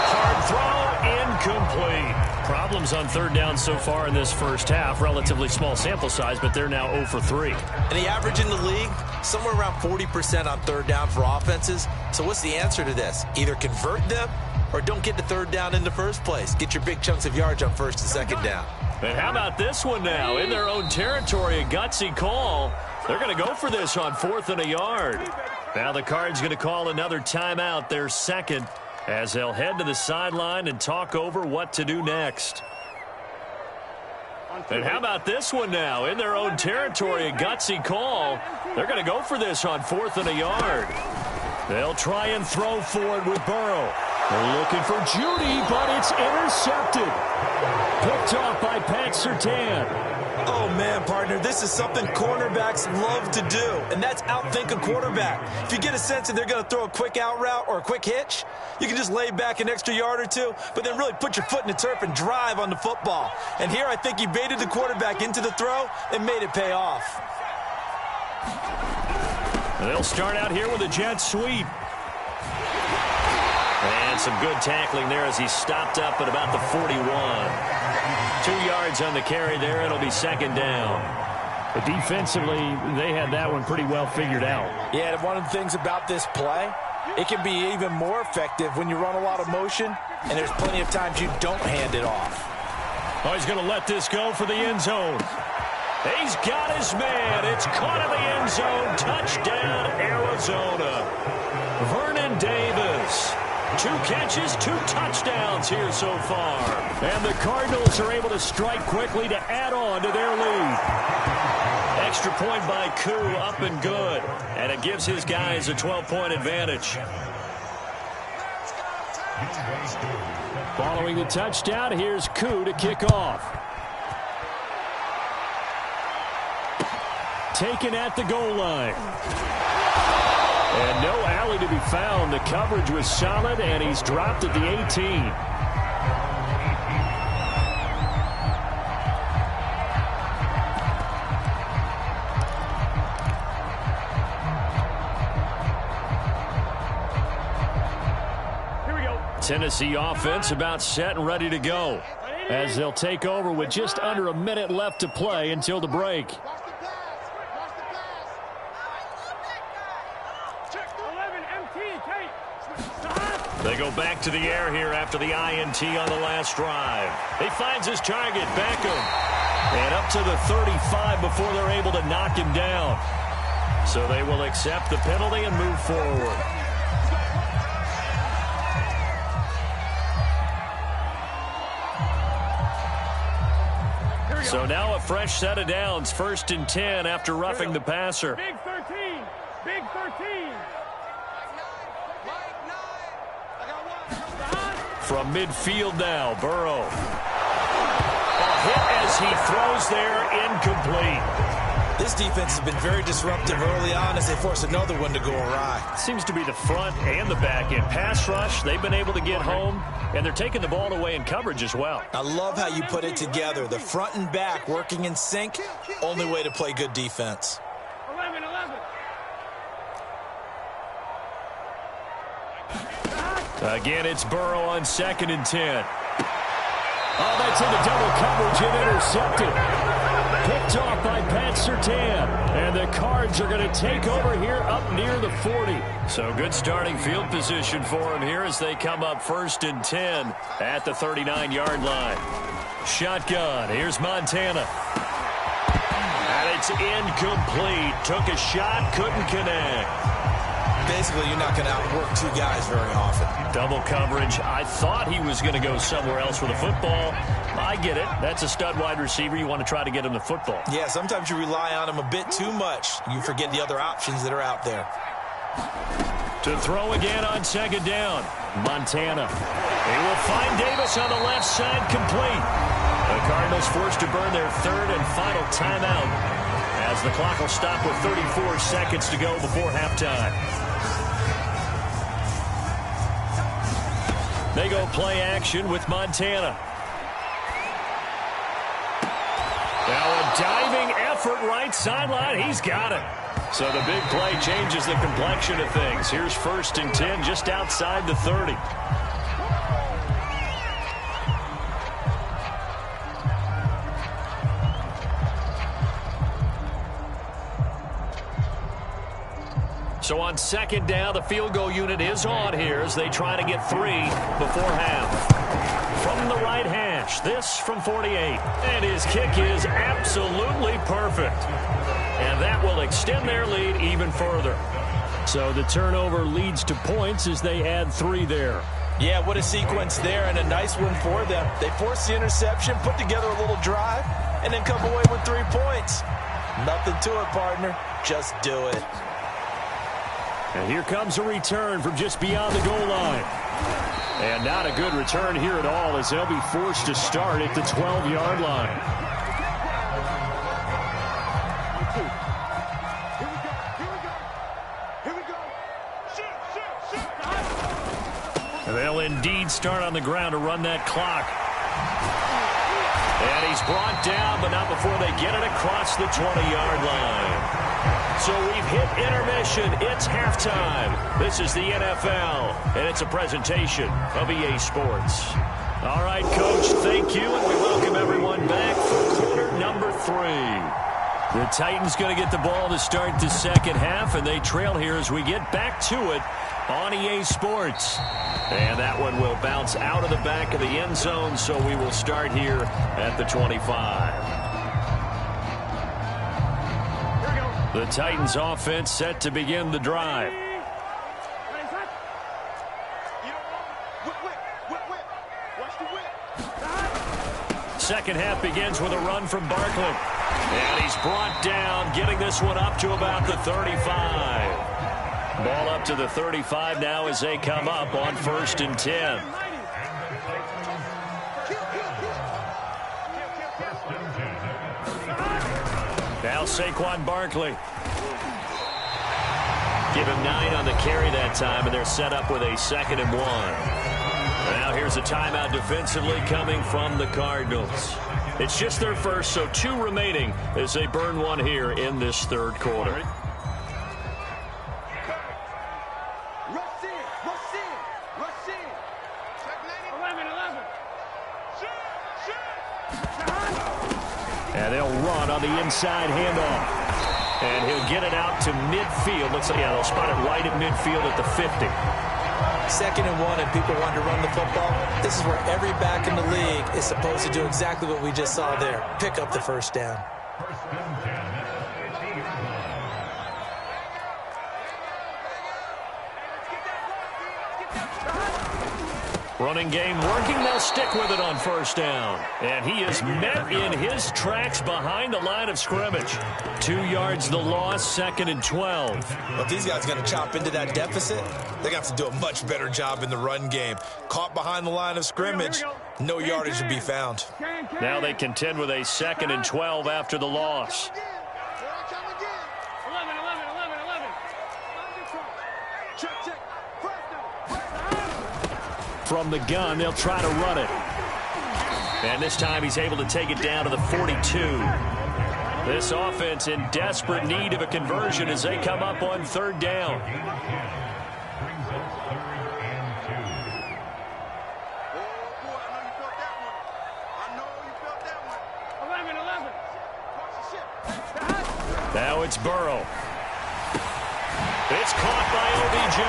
Hard throw, incomplete. Problems on 3rd down so far in this first half. Relatively small sample size, but they're now 0 for 3. And the average in the league, somewhere around 40% on 3rd down for offenses. So what's the answer to this? Either convert them or don't get to 3rd down in the first place. Get your big chunks of yards on 1st and 2nd down. And how about this one now? In their own territory, a gutsy call. They're going to go for this on 4th and a yard. Now the Cards going to call another timeout, their 2nd, as they'll head to the sideline and talk over what to do next. And how about this one now? In their own territory, a gutsy call. They're going to go for this on 4th and a yard. They'll try and throw for it with Burrow. They're looking for Judy, but it's intercepted. Picked off by Pat Surtain. Oh, man, partner, this is something cornerbacks love to do, and that's outthink a quarterback. If you get a sense that they're going to throw a quick out route or a quick hitch, you can just lay back an extra yard or two, but then really put your foot in the turf and drive on the football. And here I think he baited the quarterback into the throw and made it pay off. They'll start out here with a jet sweep. And some good tackling there as he stopped up at about the 41. 2 yards on the carry there. It'll be 2nd down. But defensively, they had that one pretty well figured out. Yeah, and one of the things about this play, it can be even more effective when you run a lot of motion, and there's plenty of times you don't hand it off. Oh, he's going to let this go for the end zone. He's got his man. It's caught in the end zone. Touchdown, Arizona. Vernon Davis. 2 catches, 2 touchdowns here so far. And the Cardinals are able to strike quickly to add on to their lead. Extra point by Koo, up and good. And it gives his guys a 12-point advantage. Following the touchdown, here's Koo to kick off. Taken at the goal line. And no out. barely to be found. The coverage was solid, and he's dropped at the 18. Tennessee offense about set and ready to go as they'll take over with just under a minute left to play until the break. They go back to the air here after the INT on the last drive. He finds his target, Beckham, and up to the 35 before they're able to knock him down. So they will accept the penalty and move forward. So now a fresh set of downs, 1st and 10 after roughing the passer. Big 13. Big 13. From midfield now, Burrow. A hit as he throws there, incomplete. This defense has been very disruptive early on as they force another one to go awry. Seems to be the front and the back end. Pass rush, they've been able to get home, and they're taking the ball away in coverage as well. I love how you put it together. The front and back working in sync, only way to play good defense. 11-11. Again, it's Burrow on 2nd and 10. Oh, that's in the double coverage and intercepted. Picked off by Pat Surtain. And the Cards are going to take over here up near the 40. So good starting field position for him here as they come up 1st and 10 at the 39-yard line. Shotgun. Here's Montana. And it's incomplete. Took a shot, couldn't connect. Basically, you're not going to outwork two guys very often. Double coverage. I thought he was going to go somewhere else with the football. I get it. That's a stud wide receiver. You want to try to get him the football. Yeah, sometimes you rely on him a bit too much. You forget the other options that are out there. To throw again on 2nd down. Montana. He will find Davis on the left side, complete. The Cardinals forced to burn their 3rd and final timeout as the clock will stop with 34 seconds to go before halftime. They go play action with Montana. Now a diving effort right sideline. He's got it. So the big play changes the complexion of things. Here's 1st and 10 just outside the 30. So on 2nd down, the field goal unit is on here as they try to get 3 before half. From the right hash, this from 48. And his kick is absolutely perfect. And that will extend their lead even further. So the turnover leads to points as they add 3 there. Yeah, what a sequence there, and a nice one for them. They force the interception, put together a little drive, and then come away with 3 points. Nothing to it, partner. Just do it. And here comes a return from just beyond the goal line. And not a good return here at all as they'll be forced to start at the 12-yard line. And they'll indeed start on the ground to run that clock. And he's brought down, but not before they get it across the 20-yard line. So we've hit intermission. It's halftime. This is the NFL, and it's a presentation of EA Sports. All right, Coach, thank you, and we welcome everyone back for quarter number 3. The Titans going to get the ball to start the second half, and they trail here as we get back to it on EA Sports. And that one will bounce out of the back of the end zone, so we will start here at the 25. The Titans offense set to begin the drive. Second half begins with a run from Barkley. And he's brought down, getting this one up to about the 35. Ball up to the 35 now as they come up on 1st and 10. Now Saquon Barkley. Give him 9 on the carry that time, and they're set up with a 2nd and 1. Now here's a timeout defensively coming from the Cardinals. It's just their first, so 2 remaining as they burn 1 here in this 3rd quarter. And they'll run on the inside handoff. And he'll get it out to midfield. Looks like, they'll spot it right at midfield at the 50. 2nd and 1, and people want to run the football. This is where every back in the league is supposed to do exactly what we just saw there. Pick up the first down. Running game working. They'll stick with it on 1st down. And he is met in his tracks behind the line of scrimmage. 2 yards the loss, 2nd and 12. Well, if these guys are going to chop into that deficit, they're going to have to do a much better job in the run game. Caught behind the line of scrimmage, no yardage to be found. Now they contend with a 2nd and 12 after the loss. From the gun, they'll try to run it. And this time he's able to take it down to the 42. This offense in desperate need of a conversion as they come up on 3rd down. Now it's Burrow. It's caught by OBJ.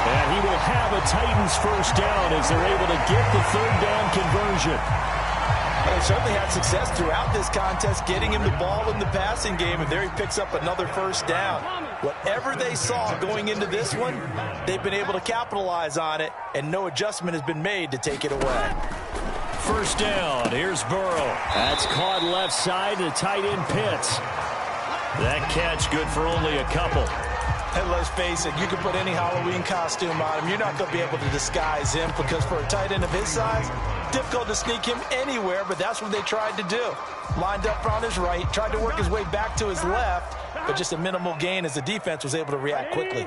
And he will have a Titans 1st down as they're able to get the 3rd down conversion. Well, they certainly had success throughout this contest, getting him the ball in the passing game, and there he picks up another 1st down. Whatever they saw going into this one, they've been able to capitalize on it, and no adjustment has been made to take it away. 1st down. Here's Burrow. That's caught left side to tight end Pitts. That catch good for only a couple. And let's face it, you can put any Halloween costume on him. You're not going to be able to disguise him because for a tight end of his size, difficult to sneak him anywhere, but that's what they tried to do. Lined up on his right, tried to work his way back to his left, but just a minimal gain as the defense was able to react quickly.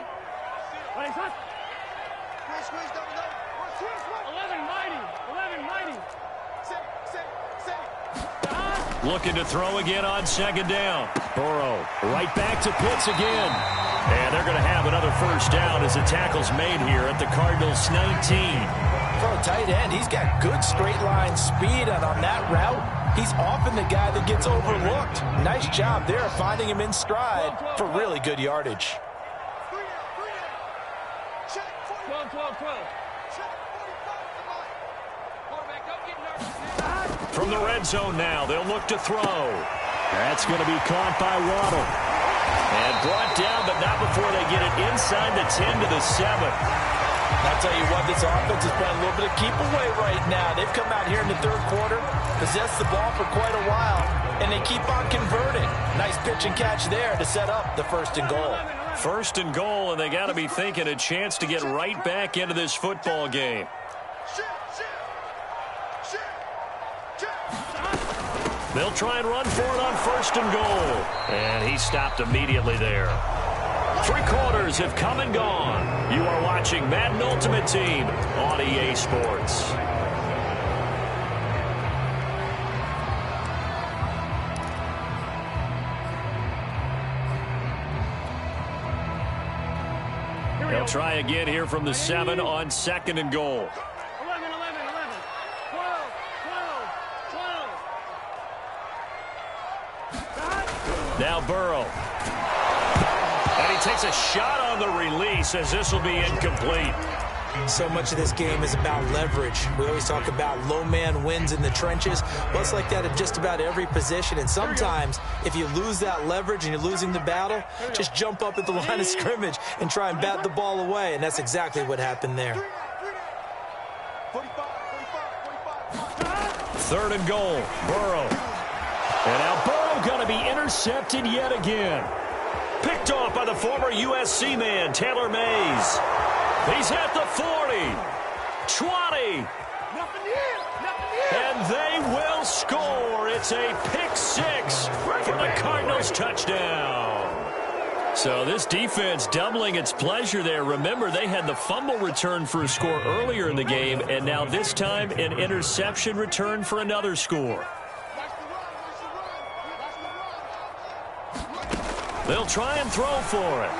Looking to throw again on 2nd down. Burrow right back to Pitts again. And they're going to have another 1st down as the tackle's made here at the Cardinals 19. For a tight end, he's got good straight line speed, and on that route, he's often the guy that gets overlooked. Nice job there finding him in stride for really good yardage. 12. From the red zone now, they'll look to throw. That's going to be caught by Waddle. And brought down, but not before they get it inside the 10 to the 7. I'll tell you what, this offense is playing a little bit of keep away right now. They've come out here in the 3rd quarter, possessed the ball for quite a while, and they keep on converting. Nice pitch and catch there to set up the 1st and goal. 1st and goal, and they got to be thinking a chance to get right back into this football game. They'll try and run for it on 1st and goal. And he stopped immediately there. 3 quarters have come and gone. You are watching Madden Ultimate Team on EA Sports. They'll try again here from the 7 on 2nd and goal. 11. 12. Now Burrow. And he takes a shot on the release as this will be incomplete. So much of this game is about leverage. We always talk about low man wins in the trenches. Well, it's like that at just about every position. And sometimes, if you lose that leverage and you're losing the battle, just jump up at the line of scrimmage and try and bat the ball away. And that's exactly what happened there. 3rd and goal. Burrow. And now Burrow going to be intercepted yet again. Picked off by the former USC man, Taylor Mays. He's at the 40, 20, and they will score. It's a pick 6 for the Cardinals touchdown. So this defense doubling its pleasure there. Remember, they had the fumble return for a score earlier in the game, and now this time an interception return for another score. They'll try and throw for it.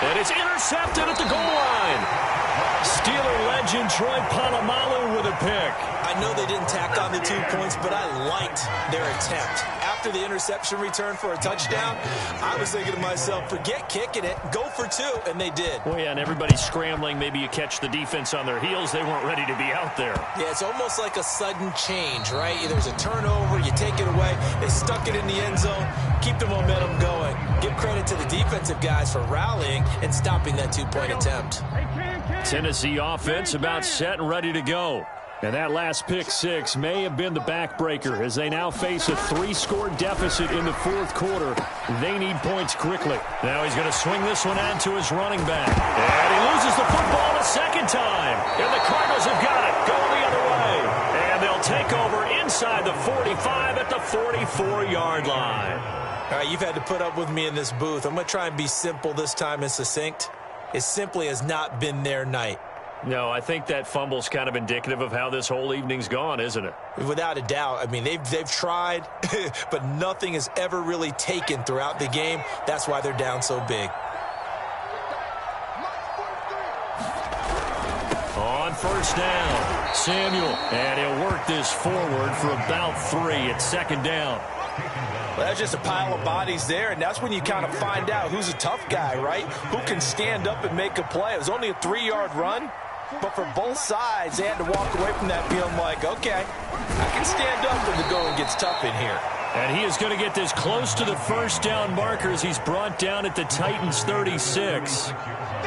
And it's intercepted at the goal line. Steeler legend Troy Polamalu with a pick. I know they didn't tack on the 2 points, but I liked their attempt. After the interception return for a touchdown, I was thinking to myself, forget kicking it, go for 2, and they did. Well, yeah, and everybody's scrambling. Maybe you catch the defense on their heels. They weren't ready to be out there. Yeah, it's almost like a sudden change, right? There's a turnover, you take it away, they stuck it in the end zone, keep the momentum going. Give credit to the defensive guys for rallying and stopping that 2-point attempt. Tennessee offense about set and ready to go. And that last pick six may have been the backbreaker as they now face a 3-score deficit in the fourth quarter. They need points quickly. Now he's going to swing this one out to his running back. And he loses the football a second time. And the Cardinals have got it. Going the other way. And they'll take over inside the 45 at the 44-yard line. All right, you've had to put up with me in this booth. I'm going to try and be simple this time and succinct. It simply has not been their night. No, I think that fumble's kind of indicative of how this whole evening's gone, isn't it? Without a doubt. I mean, they've tried, but nothing has ever really taken throughout the game. That's why they're down so big. On first down, Samuel. And he'll work this forward for about 3 at second down. Well, that's just a pile of bodies there, and that's when you kind of find out who's a tough guy, right? Who can stand up and make a play. It was only a 3-yard run, but for both sides, they had to walk away from that feeling like, okay, I can stand up when the going gets tough in here. And he is going to get this close to the first down marker as he's brought down at the Titans' 36.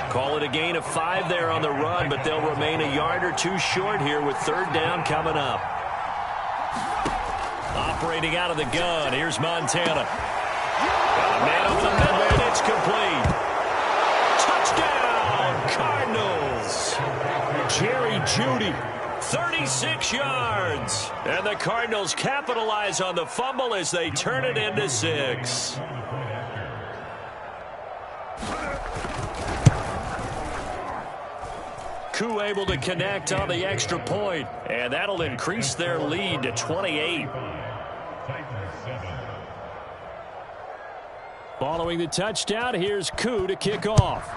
Call it a gain of 5 there on the run, but they'll remain a yard or 2 short here with third down coming up. Operating out of the gun, here's Montana. Got a man over the middle, and it's complete. Touchdown, Cardinals. Jerry Jeudy, 36 yards. And the Cardinals capitalize on the fumble as they turn it into 6. Koo able to connect on the extra point, and that'll increase their lead to 28. Following the touchdown, here's Koo to kick off.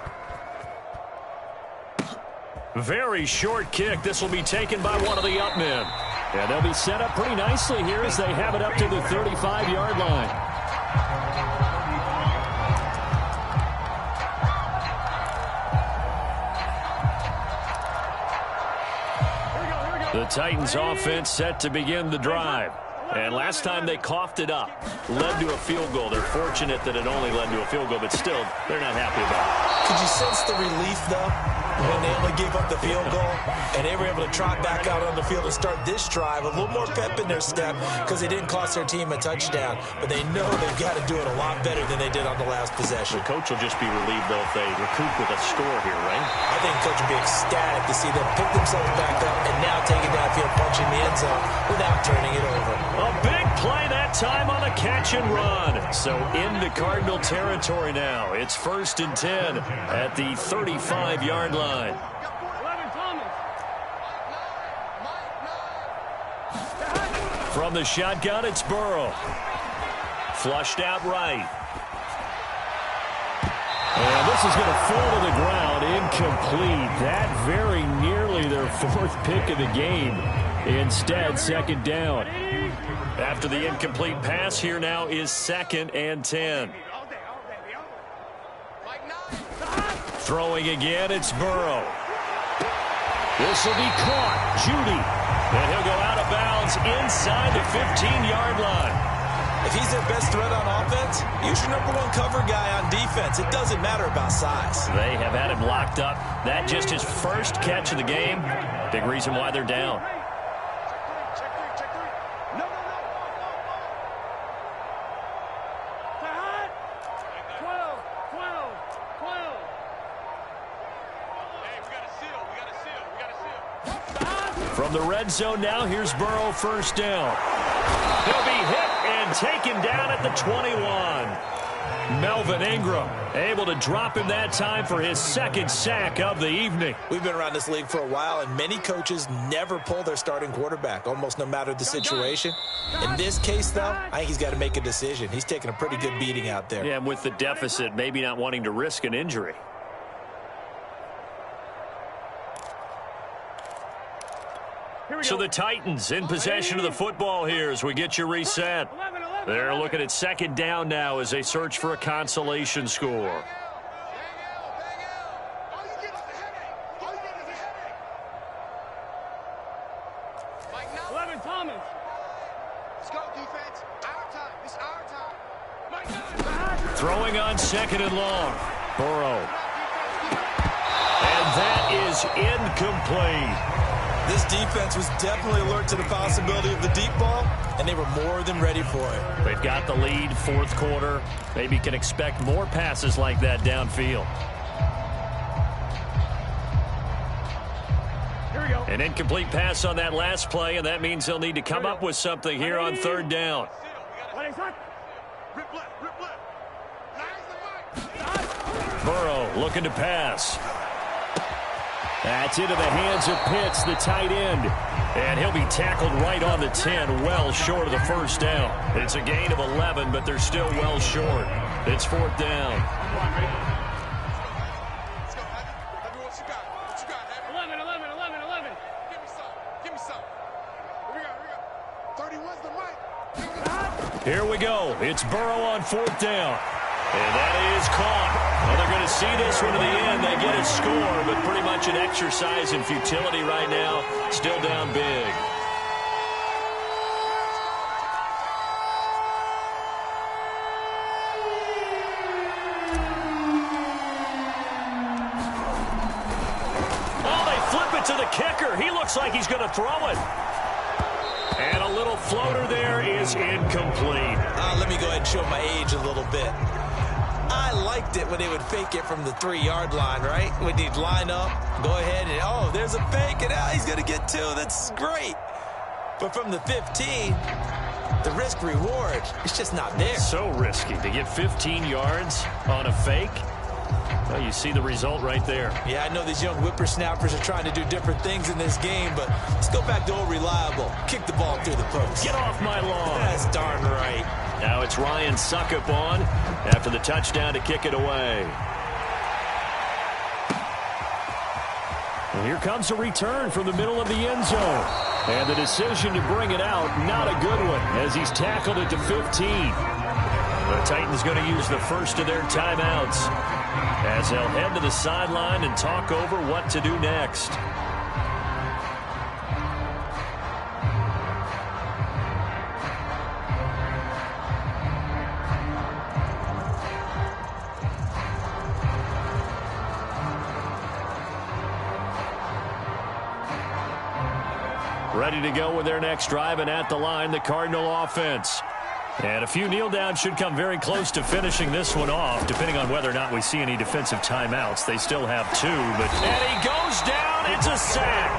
Very short kick. This will be taken by one of the up men. And they'll be set up pretty nicely here as they have it up to the 35-yard line. The Titans offense set to begin the drive. And last time they coughed it up, led to a field goal. They're fortunate that it only led to a field goal, but still, they're not happy about it. Could you sense the relief, though, when they only gave up the field goal and they were able to trot back out on the field and start this drive? A little more pep in their step because they didn't cost their team a touchdown, but they know they've got to do it a lot better than they did on the last possession. The coach will just be relieved, though, if they recoup with a score here, right? I think the coach will be ecstatic to see them pick themselves back up and now take it downfield, punching the end zone without turning it over. A big play that time on a catch and run. So into Cardinal territory now. It's 1st and 10 at the 35-yard line. From the shotgun, it's Burrow. Flushed out right. And this is going to fall to the ground, incomplete. That very nearly their 4th pick of the game. Instead, second down. After the incomplete pass, here now is 2nd and 10. Throwing again, it's Burrow. This will be caught. Jeudy. And he'll go out of bounds inside the 15-yard line. If he's their best threat on offense, use your #1 cover guy on defense. It doesn't matter about size. They have had him locked up. That just his first catch of the game. Big reason why they're down. From the red zone now, here's Burrow, first down. He'll be hit and taken down at the 21. Melvin Ingram able to drop him that time for his second sack of the evening. We've been around this league for a while, and many coaches never pull their starting quarterback, almost no matter the situation. In this case, though, I think he's got to make a decision. He's taking a pretty good beating out there. Yeah, and with the deficit, maybe not wanting to risk an injury. So the Titans in possession of the football here as we get you reset. They're looking at second down now as they search for a consolation score. Thomas. Let's go, defense. Our time. It's our time. Throwing on second and long. Burrow. And that is incomplete. This defense was definitely alert to the possibility of the deep ball, and they were more than ready for it. They've got the lead, fourth quarter. Maybe can expect more passes like that downfield. Here we go. An incomplete pass on that last play, and that means they'll need to come up with something here on third down. Burrow looking to pass. That's into the hands of Pitts, the tight end. And he'll be tackled right on the 10, well short of the first down. It's a gain of 11, but they're still well short. It's fourth down. Let's go, Heavy. What you got? What you got, Heavy? 11. Give me some. Give me some. Here we go. 31's the right. Here we go. It's Burrow on fourth down. And that is caught. Well, they're going to see this one to the end. They get a score, but pretty much an exercise in futility right now. Still down big. Oh, they flip it to the kicker. He looks like he's going to throw it. And a little floater there is incomplete. Let me go ahead and show my age a little bit. I liked it when they would fake it from the 3-yard line, right? When they'd line up, go ahead and, oh, there's a fake, and he's going to get 2. That's great. But from the 15, the risk-reward, it's just not there. So risky to get 15 yards on a fake. Well, you see the result right there. Yeah, I know these young whippersnappers are trying to do different things in this game, but let's go back to old reliable. Kick the ball through the post. Get off my lawn. That's darn right. Now it's Ryan Suckup on after the touchdown to kick it away. And here comes a return from the middle of the end zone. And the decision to bring it out, not a good one, as he's tackled it to 15. The Titans going to use the first of their timeouts as they'll head to the sideline and talk over what to do next. Ready to go with their next drive, and at the line, the Cardinal offense. And a few kneel downs should come very close to finishing this one off, depending on whether or not we see any defensive timeouts. They still have 2, but and he goes down. It's a sack.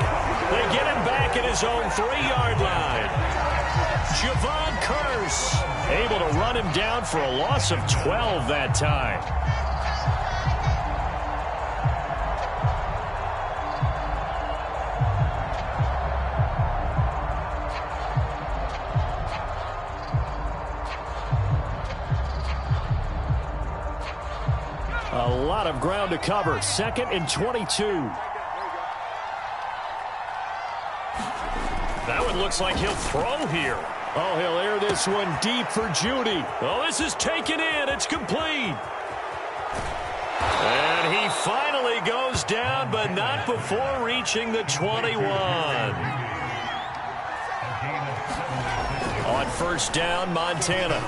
They get him back at his own 3-yard line. Javon Curse able to run him down for a loss of 12 that time. A lot of ground to cover. 2nd and 22. That one looks like he'll throw here. Oh, he'll air this one deep for Judy. Oh, this is taken in. It's complete. And he finally goes down, but not before reaching the 21. On first down, Montana.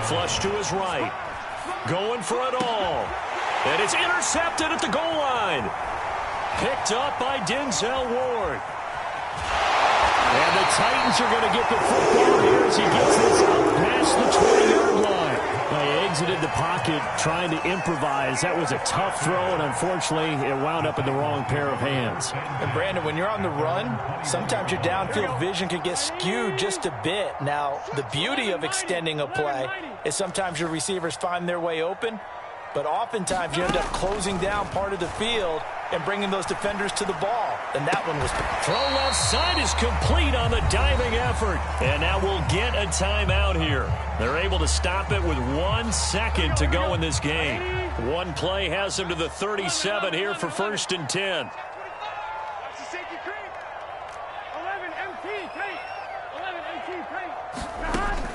Flush to his right. Going for it all. And it's intercepted at the goal line. Picked up by Denzel Ward. And the Titans are going to get the football here as he gets this up past the 20-yard line. He exited the pocket trying to improvise. That was a tough throw, and unfortunately, it wound up in the wrong pair of hands. And Brandon, when you're on the run, sometimes your downfield vision can get skewed just a bit. Now, the beauty of extending a play is sometimes your receivers find their way open, but oftentimes you end up closing down part of the field and bringing those defenders to the ball. And that one was... Throw left side is complete on the diving effort. And now we'll get a timeout here. They're able to stop it with 1 second to go in this game. One play has them to the 37 here for 1st and 10.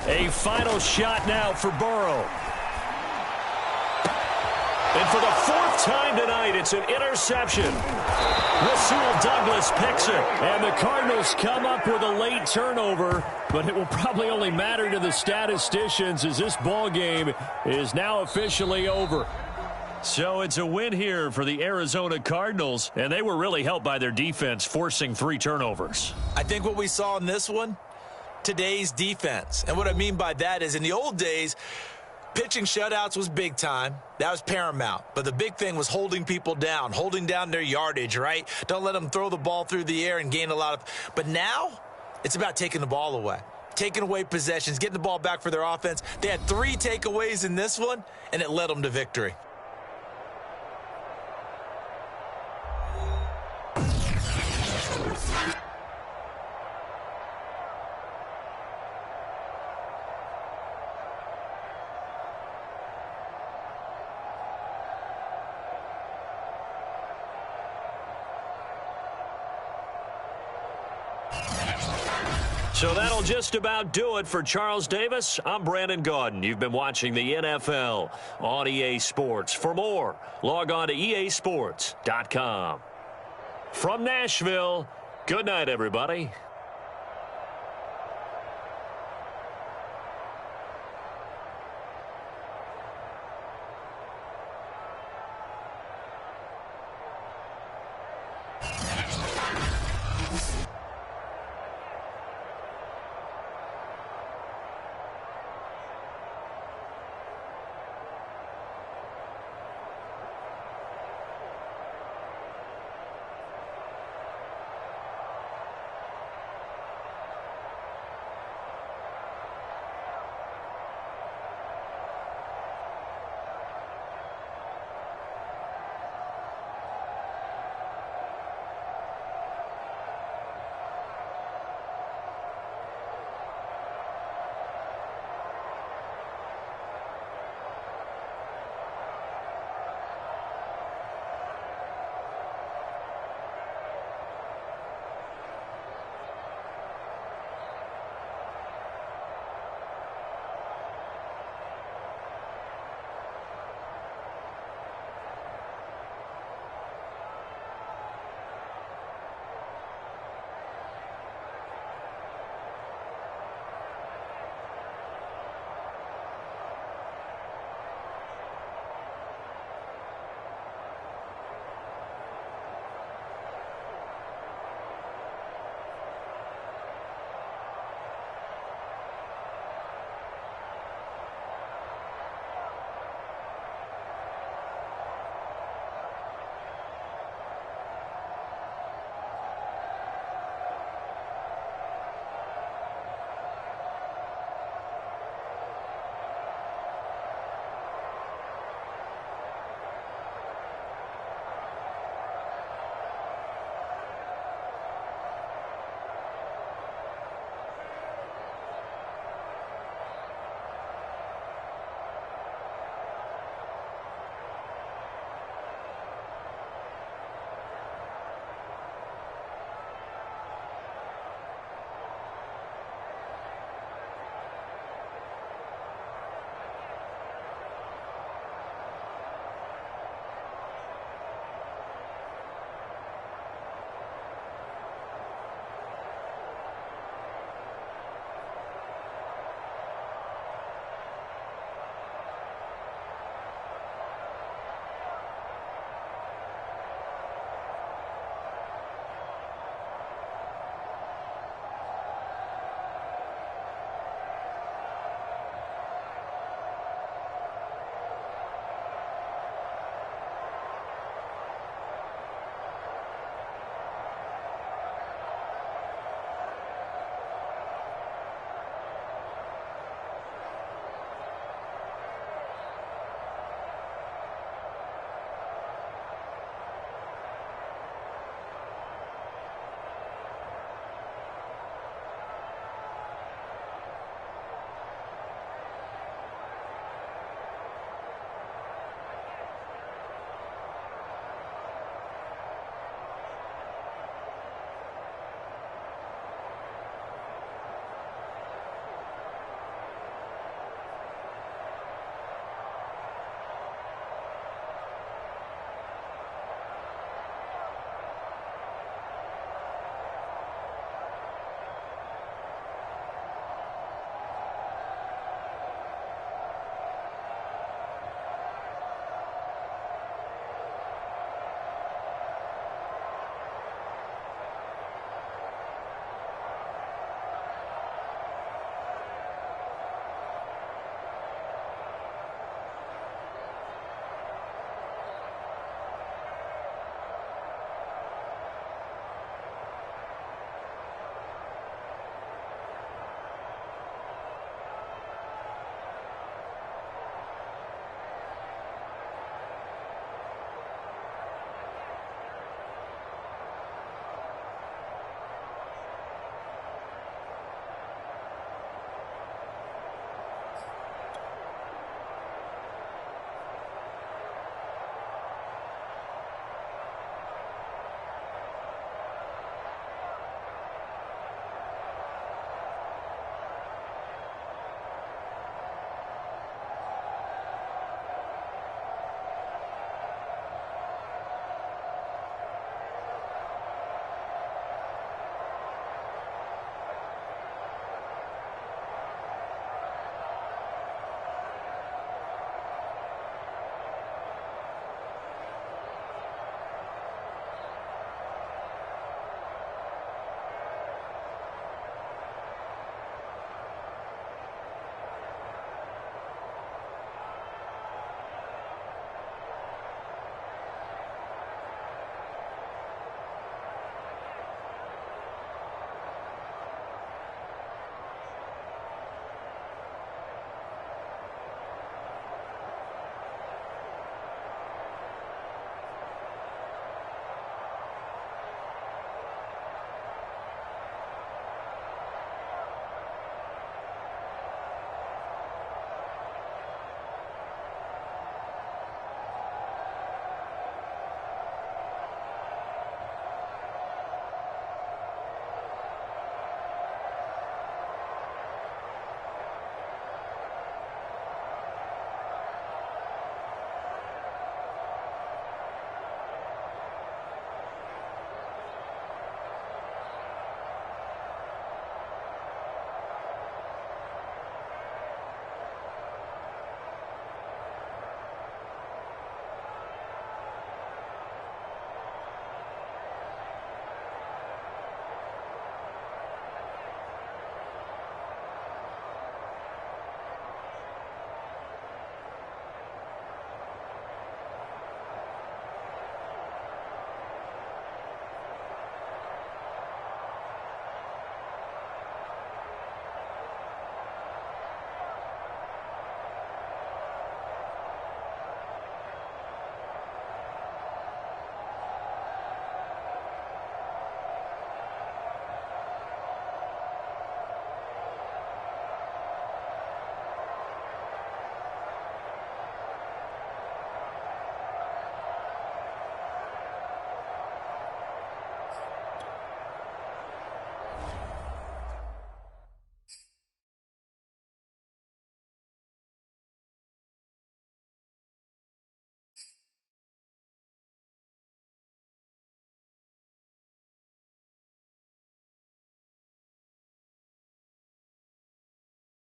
A final shot now for Burrow. And for the 4th time tonight, it's an interception. Rasul Douglas picks it. And the Cardinals come up with a late turnover, but it will probably only matter to the statisticians as this ball game is now officially over. So it's a win here for the Arizona Cardinals, and they were really helped by their defense forcing 3 turnovers. I think what we saw in this one, today's defense. And what I mean by that is in the old days, pitching shutouts was big time. That was paramount. But the big thing was holding people down, holding down their yardage, right? Don't let them throw the ball through the air and gain a lot of... But now, it's about taking the ball away. Taking away possessions, getting the ball back for their offense. They had 3 takeaways in this one, and it led them to victory. So that'll just about do it for Charles Davis. I'm Brandon Gaudin. You've been watching the NFL on EA Sports. For more, log on to easports.com. From Nashville, good night, everybody.